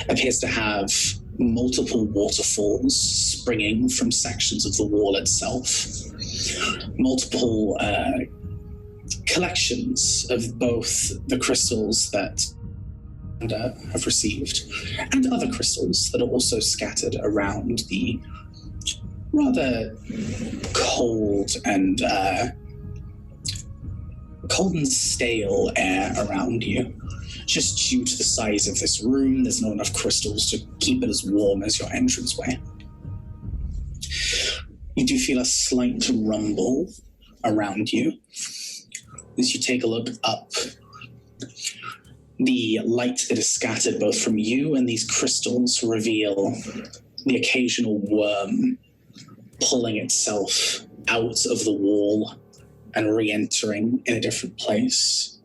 appears to have multiple waterfalls springing from sections of the wall itself, multiple collections of both the crystals that have received and other crystals that are also scattered around the rather cold and stale air around you. Just due to the size of this room, there's not enough crystals to keep it as warm as your entranceway. You do feel a slight rumble around you as you take a look up. The light that is scattered both from you and these crystals reveal the occasional worm pulling itself out of the wall and re-entering in a different place.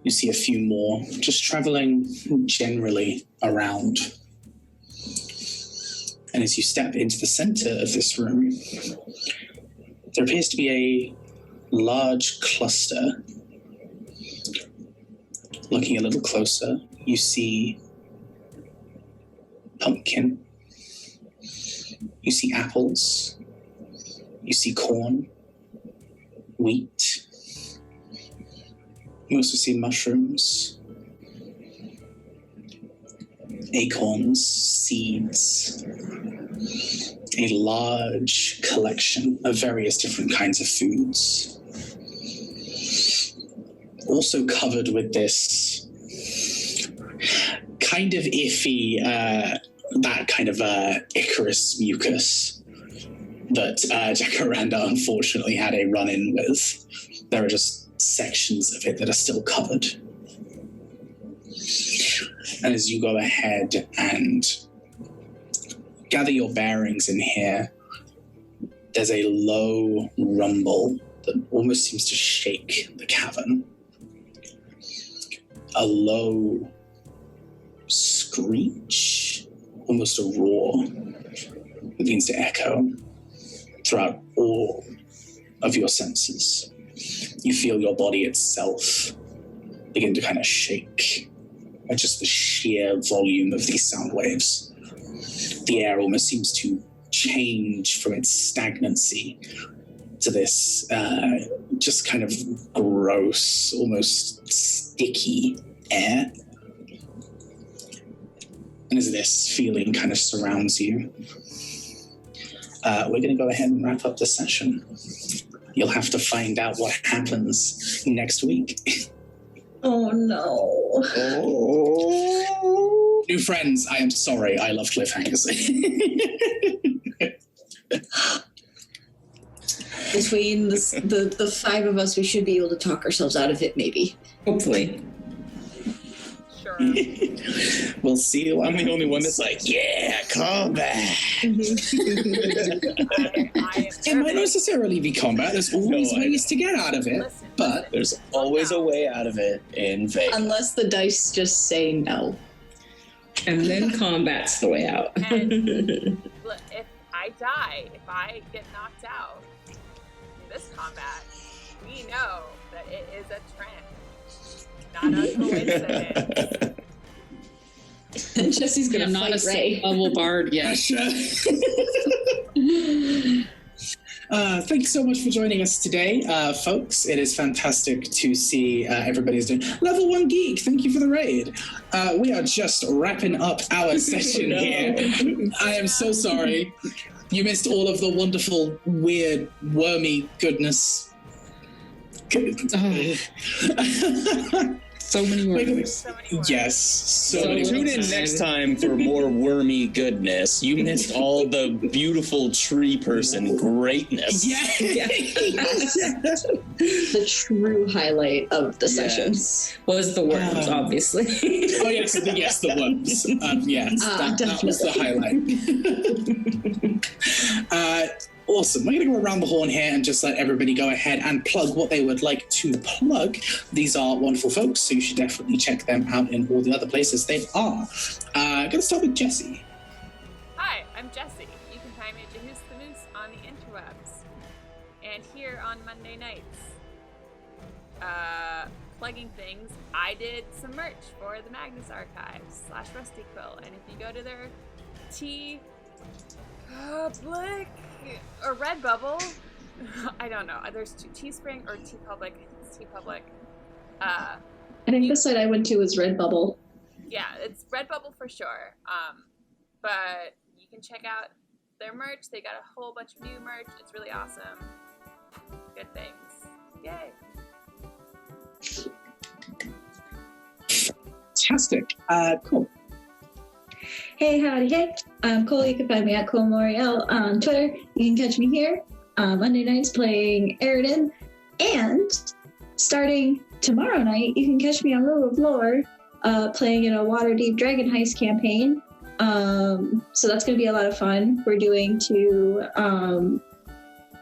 You see a few more just traveling generally around. And as you step into the center of this room, there appears to be a large cluster. Looking a little closer, you see pumpkin. You see apples. You see corn, wheat. You also see mushrooms, acorns, seeds, a large collection of various different kinds of foods. Also covered with this kind of iffy, that kind of Icarus mucus that Jacaranda unfortunately had a run-in with. There are just sections of it that are still covered. And as you go ahead and gather your bearings in here, there's a low rumble that almost seems to shake the cavern. A low screech, almost a roar, that begins to echo throughout all of your senses. You feel your body itself begin to kind of shake at just the sheer volume of these sound waves. The air almost seems to change from its stagnancy to this just kind of gross, almost sticky air And as this feeling kind of surrounds you, we're going to go ahead and wrap up the session. You'll have to find out what happens next week. Oh no. Oh. New friends, I am sorry. I love cliffhangers. Between the five of us, we should be able to talk ourselves out of it, maybe. Hopefully. Sure. We'll see. I'm the only one that's like, yeah, combat. It might not necessarily be combat. There's always ways to get out of it. Listen, But There's always a way out of it in Vegas. Unless the dice just say no. And then combat's the way out. And look, if I die, if I get knocked out in this combat, we know that it is a trend, not a coincidence. And Jesse's gonna I'm not a fight Ray. level bard yet. Thank you so much for joining us today, folks. It is fantastic to see everybody's doing Level 1 Geek. Thank you for the raid. We are just wrapping up our session here. I am so sorry. You missed all of the wonderful, weird, wormy goodness. So many words. So many words. Yes, so many Tune words. in next time for more wormy goodness. You missed all the beautiful tree person greatness. Yeah. The true highlight of the session. Was the worms, obviously. Oh yes, the worms. Yes, that was the highlight. Awesome. We're going to go around the horn here and just let everybody go ahead and plug what they would like to plug. These are wonderful folks, so you should definitely check them out in all the other places they are. Going to start with Jesse. Hi, I'm Jessie. You can find me at Jahoos the Moose on the interwebs. And here on Monday nights, plugging things, I did some merch for the Magnus Archives / Rusty Quill. And if you go to their Public or Redbubble, I don't know. There's Teespring or TeePublic. I think it's TeePublic. I think the site I went to was Redbubble. Yeah, it's Redbubble for sure. But you can check out their merch. They got a whole bunch of new merch. It's really awesome. Good things. Yay. Fantastic. Cool. Hey, howdy, hey. I'm Cole. You can find me at Cole Moriel on Twitter. You can catch me here Monday nights playing Aridin. And starting tomorrow night, you can catch me on Rule of Lore playing in a Waterdeep Dragon Heist campaign. So that's going to be a lot of fun. We're doing two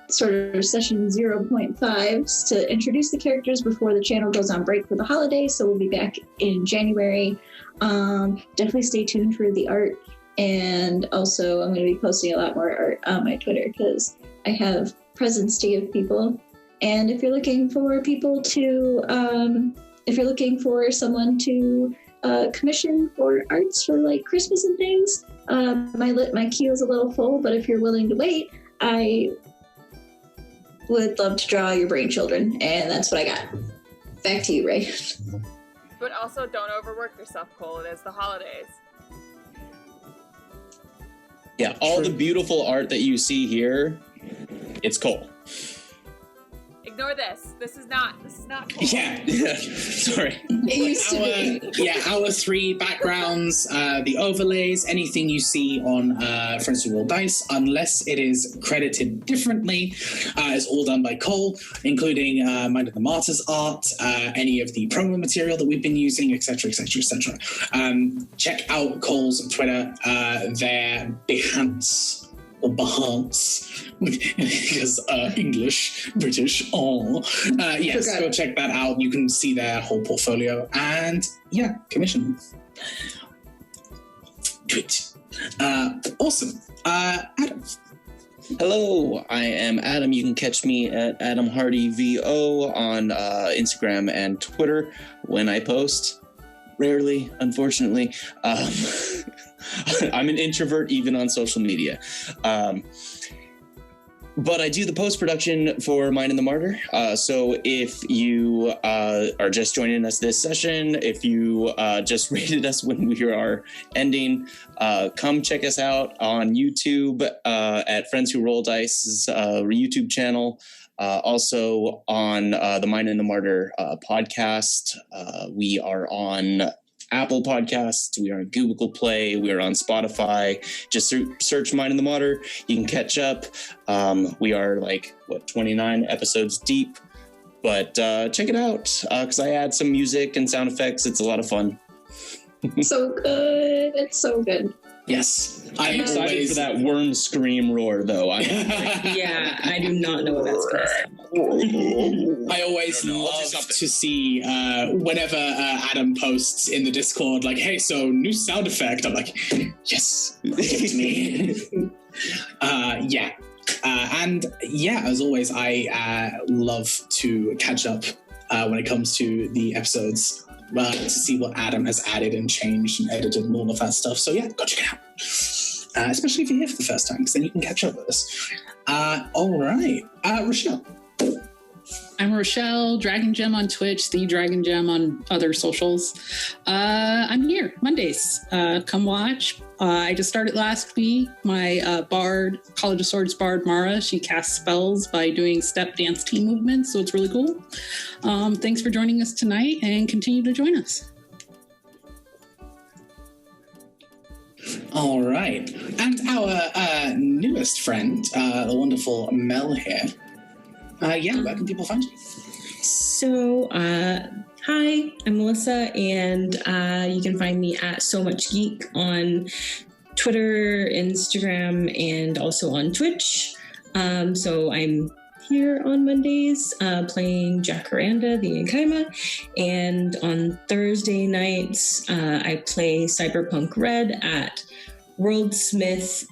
sort of session 0.5s to introduce the characters before the channel goes on break for the holidays. So we'll be back in January. Definitely stay tuned for the art, and also I'm going to be posting a lot more art on my Twitter because I have presents to give people. And if you're looking for people to, if you're looking for someone to commission for arts for like Christmas and things, my queue is a little full, but if you're willing to wait, I would love to draw your brain children, and that's what I got. Back to you, Ray. But also don't overwork yourself, Cole. It is the holidays. Yeah, all the beautiful art that you see here, it's Cole. Ignore this. This is not Cole. Yeah. Sorry. It used to be. Our three backgrounds, the overlays, anything you see on Friends Who Roll Dice, unless it is credited differently, is all done by Cole, including Mind of the Martyr's art, any of the promo material that we've been using, etc., etc., etc. Check out Cole's Twitter, their Behance or Behance, because English, British, yes, go check that out. You can see their whole portfolio, and yeah, commission. Great. Awesome. Adam. Hello, I am Adam. You can catch me at Adam Hardy VO on Instagram and Twitter when I post. Rarely, unfortunately. I'm an introvert even on social media. But I do the post-production for Mind and the Martyr. So if you are just joining us this session, if you just rated us when we are ending, come check us out on YouTube at Friends Who Roll Dice's YouTube channel. Also on the Mind and the Martyr podcast. We are on Apple Podcasts, we are on Google Play, we are on Spotify. Just search Mind and the Martyr. You can catch up. We are 29 episodes deep, but check it out because I add some music and sound effects. It's a lot of fun. So good. It's so good. Yes. I'm excited for that worm scream roar, though. Yeah, I do not know what that's going to I always love to see whenever Adam posts in the Discord, like, hey, so new sound effect. I'm like, yes, give it to me. Yeah. And yeah, as always, I love to catch up when it comes to the episodes. To see what Adam has added and changed and edited and all of that stuff. So yeah, go check it out. Especially if you're here for the first time, because then you can catch up with us. All right. Rochelle. I'm Rochelle, Dragon Gem on Twitch, the Dragon Gem on other socials. I'm here Mondays. Come watch. I just started last week. My bard, College of Swords bard Mara, she casts spells by doing step dance team movements, so it's really cool. Thanks for joining us tonight, and continue to join us. All right. And our newest friend, the wonderful Mel here. Yeah, where can people find you? So, hi, I'm Melissa, and you can find me at So Much Geek on Twitter, Instagram, and also on Twitch. So I'm here on Mondays playing Jacaranda, the Enkaima, and on Thursday nights I play Cyberpunk Red at Worldsmith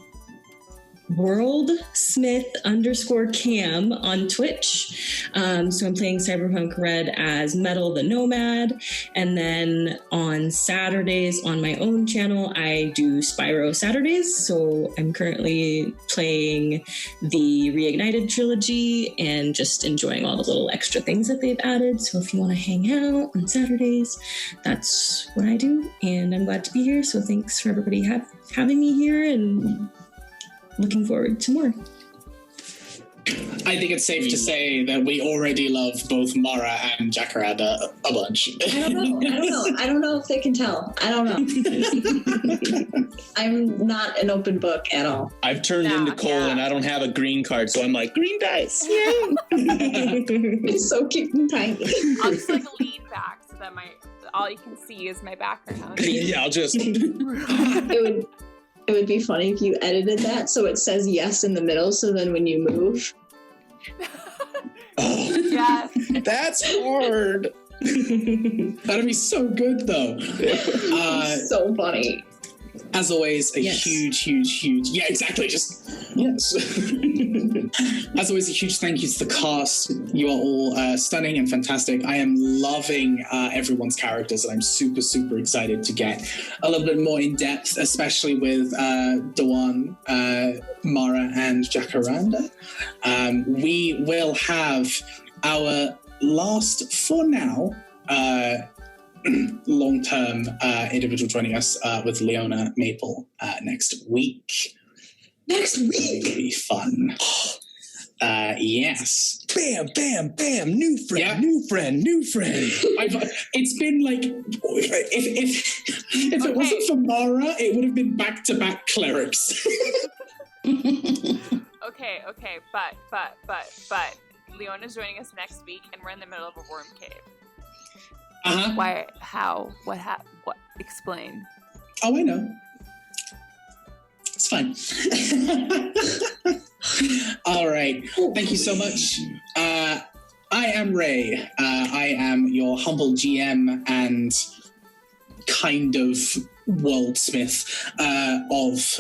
_cam on Twitch. So I'm playing Cyberpunk Red as Metal the Nomad. And then on Saturdays on my own channel, I do Spyro Saturdays. So I'm currently playing the Reignited trilogy and just enjoying all the little extra things that they've added. So if you want to hang out on Saturdays, that's what I do. And I'm glad to be here. So thanks for everybody having me here, and looking forward to more. I think it's safe to say that we already love both Mara and Jacaranda a bunch. I don't know if they can tell. I don't know. I'm not an open book at all. I've turned into Cole and I don't have a green card, so I'm like, green dice. Yay! It's so cute and tiny. I'll just lean back so that all you can see is my background. Yeah, I'll just... It would be funny if you edited that so it says yes in the middle, so then when you move. Oh, yes. That's hard. That'd be so good, though. So funny. As always, a huge... Yeah, exactly. Just, yes. As always, a huge thank you to the cast. You are all stunning and fantastic. I am loving everyone's characters, and I'm super, super excited to get a little bit more in depth, especially with Dewan, Mara, and Jacaranda. We will have our last, for now, long-term individual joining us with Leona Maple next week. Next week? It'll be fun. Yes. Bam, bam, bam. New friend, new friend. It's been like, if it wasn't for Mara, it would have been back-to-back clerics. Okay, but Leona's joining us next week, and we're in the middle of a worm cave. Uh-huh. Why? How? What? What? Explain. Oh, I know. It's fine. All right. Thank you so much. I am Ray. I am your humble GM and kind of worldsmith of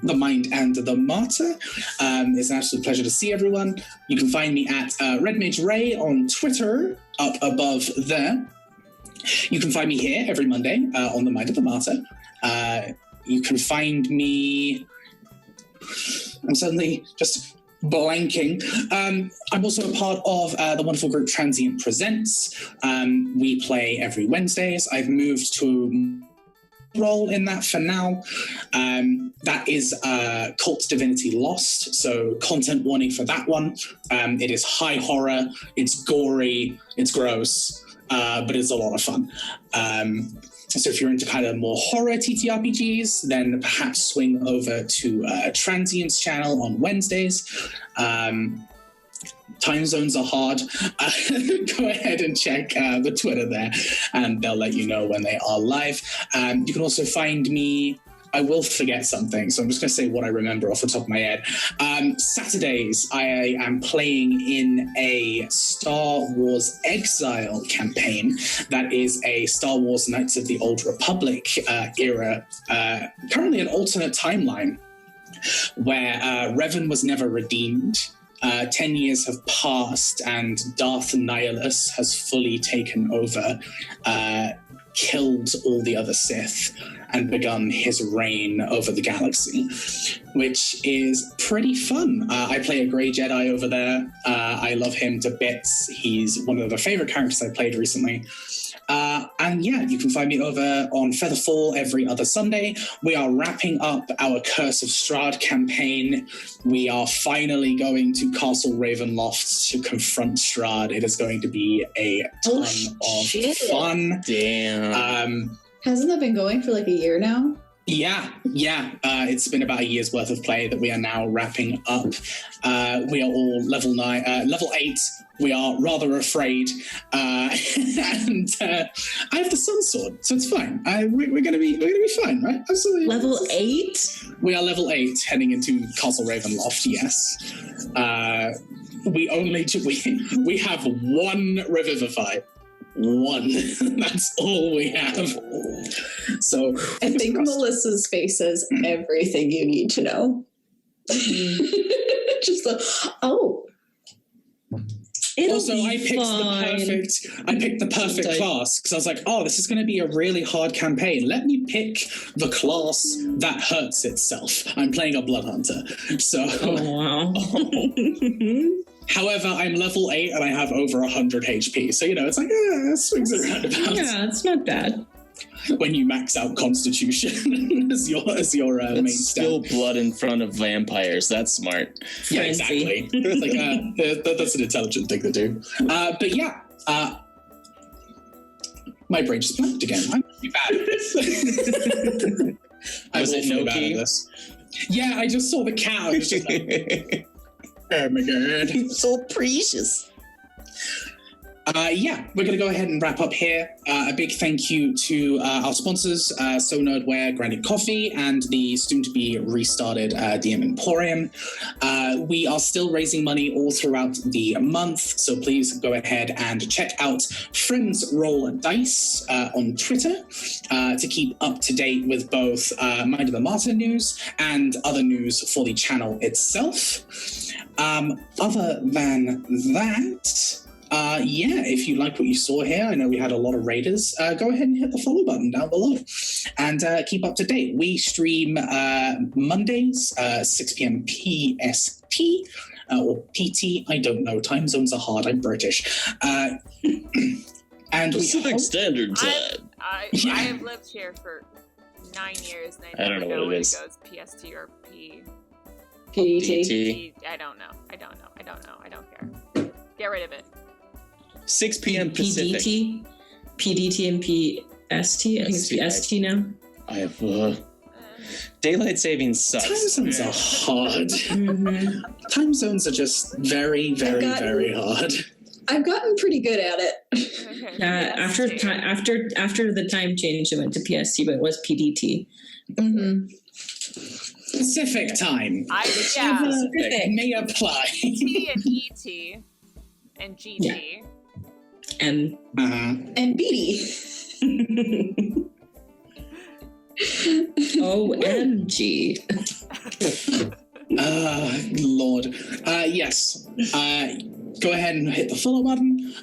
the Mind and the Martyr. It's an absolute pleasure to see everyone. You can find me at Red Mage Ray on Twitter, up above there. You can find me here every Monday on the Mind of the Martyr. You can find me... I'm suddenly just blanking. I'm also a part of the wonderful group Transient Presents. We play every Wednesdays. I've moved to role in that for now. That is Cult Divinity Lost, so content warning for that one. It is high horror, it's gory, it's gross, but it's a lot of fun. So if you're into kind of more horror TTRPGs, then perhaps swing over to Transient's channel on Wednesdays. Time zones are hard. Go ahead and check the Twitter there, and they'll let you know when they are live. You can also find me. I will forget something, so I'm just going to say what I remember off the top of my head. Saturdays, I am playing in a Star Wars Exile campaign. That is a Star Wars Knights of the Old Republic era, currently an alternate timeline, where Revan was never redeemed. 10 years have passed, and Darth Nihilus has fully taken over, killed all the other Sith, and begun his reign over the galaxy, which is pretty fun. I play a Grey Jedi over there. I love him to bits. He's one of the favorite characters I played recently. And yeah, you can find me over on Featherfall every other Sunday. We are wrapping up our Curse of Strahd campaign. We are finally going to Castle Ravenloft to confront Strahd. It is going to be a ton of fun. Damn. Hasn't that been going for like a year now? Yeah. It's been about a year's worth of play that we are now wrapping up. We are all level 8. We are rather afraid, and I have the Sun Sword, so it's fine. We're gonna be fine, right? Absolutely. Level 8? We are level 8, heading into Castle Ravenloft. Yes. We have one Revivify. One. That's all we have. So I think Melissa's face says everything you need to know. Just I picked the perfect class because I was like, this is going to be a really hard campaign. Let me pick the class that hurts itself. I'm playing a Blood Hunter. So wow. However, I'm level 8 and I have over 100 HP. So, it's like, swings and roundabouts. Yeah, it's not bad. When you max out Constitution as your main stat. Still blood in front of vampires. That's smart. Yeah, exactly. It's like, that's an intelligent thing to do. But yeah, my brain just blanked again. I'm really bad at this. Was it no bad key? at this. Yeah, I just saw the cat. I was just like, oh my god. It's so precious. We're going to go ahead and wrap up here. A big thank you to our sponsors, So Nerdware, Granite Coffee, and the soon-to-be restarted DM Emporium. We are still raising money all throughout the month, so please go ahead and check out Friends Roll Dice on Twitter to keep up to date with both Mind of the Martyr news and other news for the channel itself. Other than that... if you like what you saw here, I know we had a lot of raiders, go ahead and hit the follow button down below and keep up to date. We stream Mondays, 6 p.m. PST or PT, I don't know. Time zones are hard, I'm British. And Pacific Standard Time. I have lived here for 9 years and I don't know what when it is. goes PST or PDT. I don't know. I don't care. Get rid of it. 6 p.m. Pacific. PDT and PST. I think it's PST now. I have daylight savings sucks. Time zones are hard. Mm-hmm. Time zones are just very, very, very hard. I've gotten pretty good at it. After the time change, it went to PST, but it was PDT. Mm-hmm. Pacific time. Pacific. May apply. T and ET and GT. Yeah. And BD. OMG. Lord. Yes. go ahead and hit the follow button.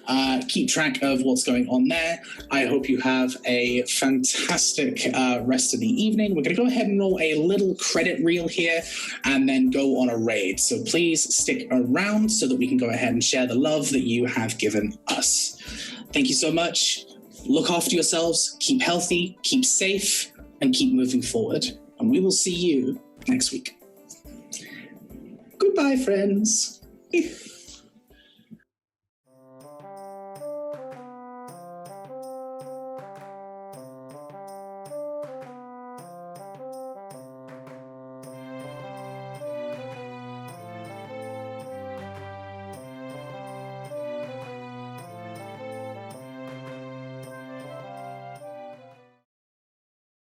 Keep track of what's going on there. I hope you have a fantastic rest of the evening. We're going to go ahead and roll a little credit reel here and then go on a raid. So please stick around so that we can go ahead and share the love that you have given us. Thank you so much. Look after yourselves, keep healthy, keep safe, and keep moving forward. And we will see you next week. Goodbye, friends.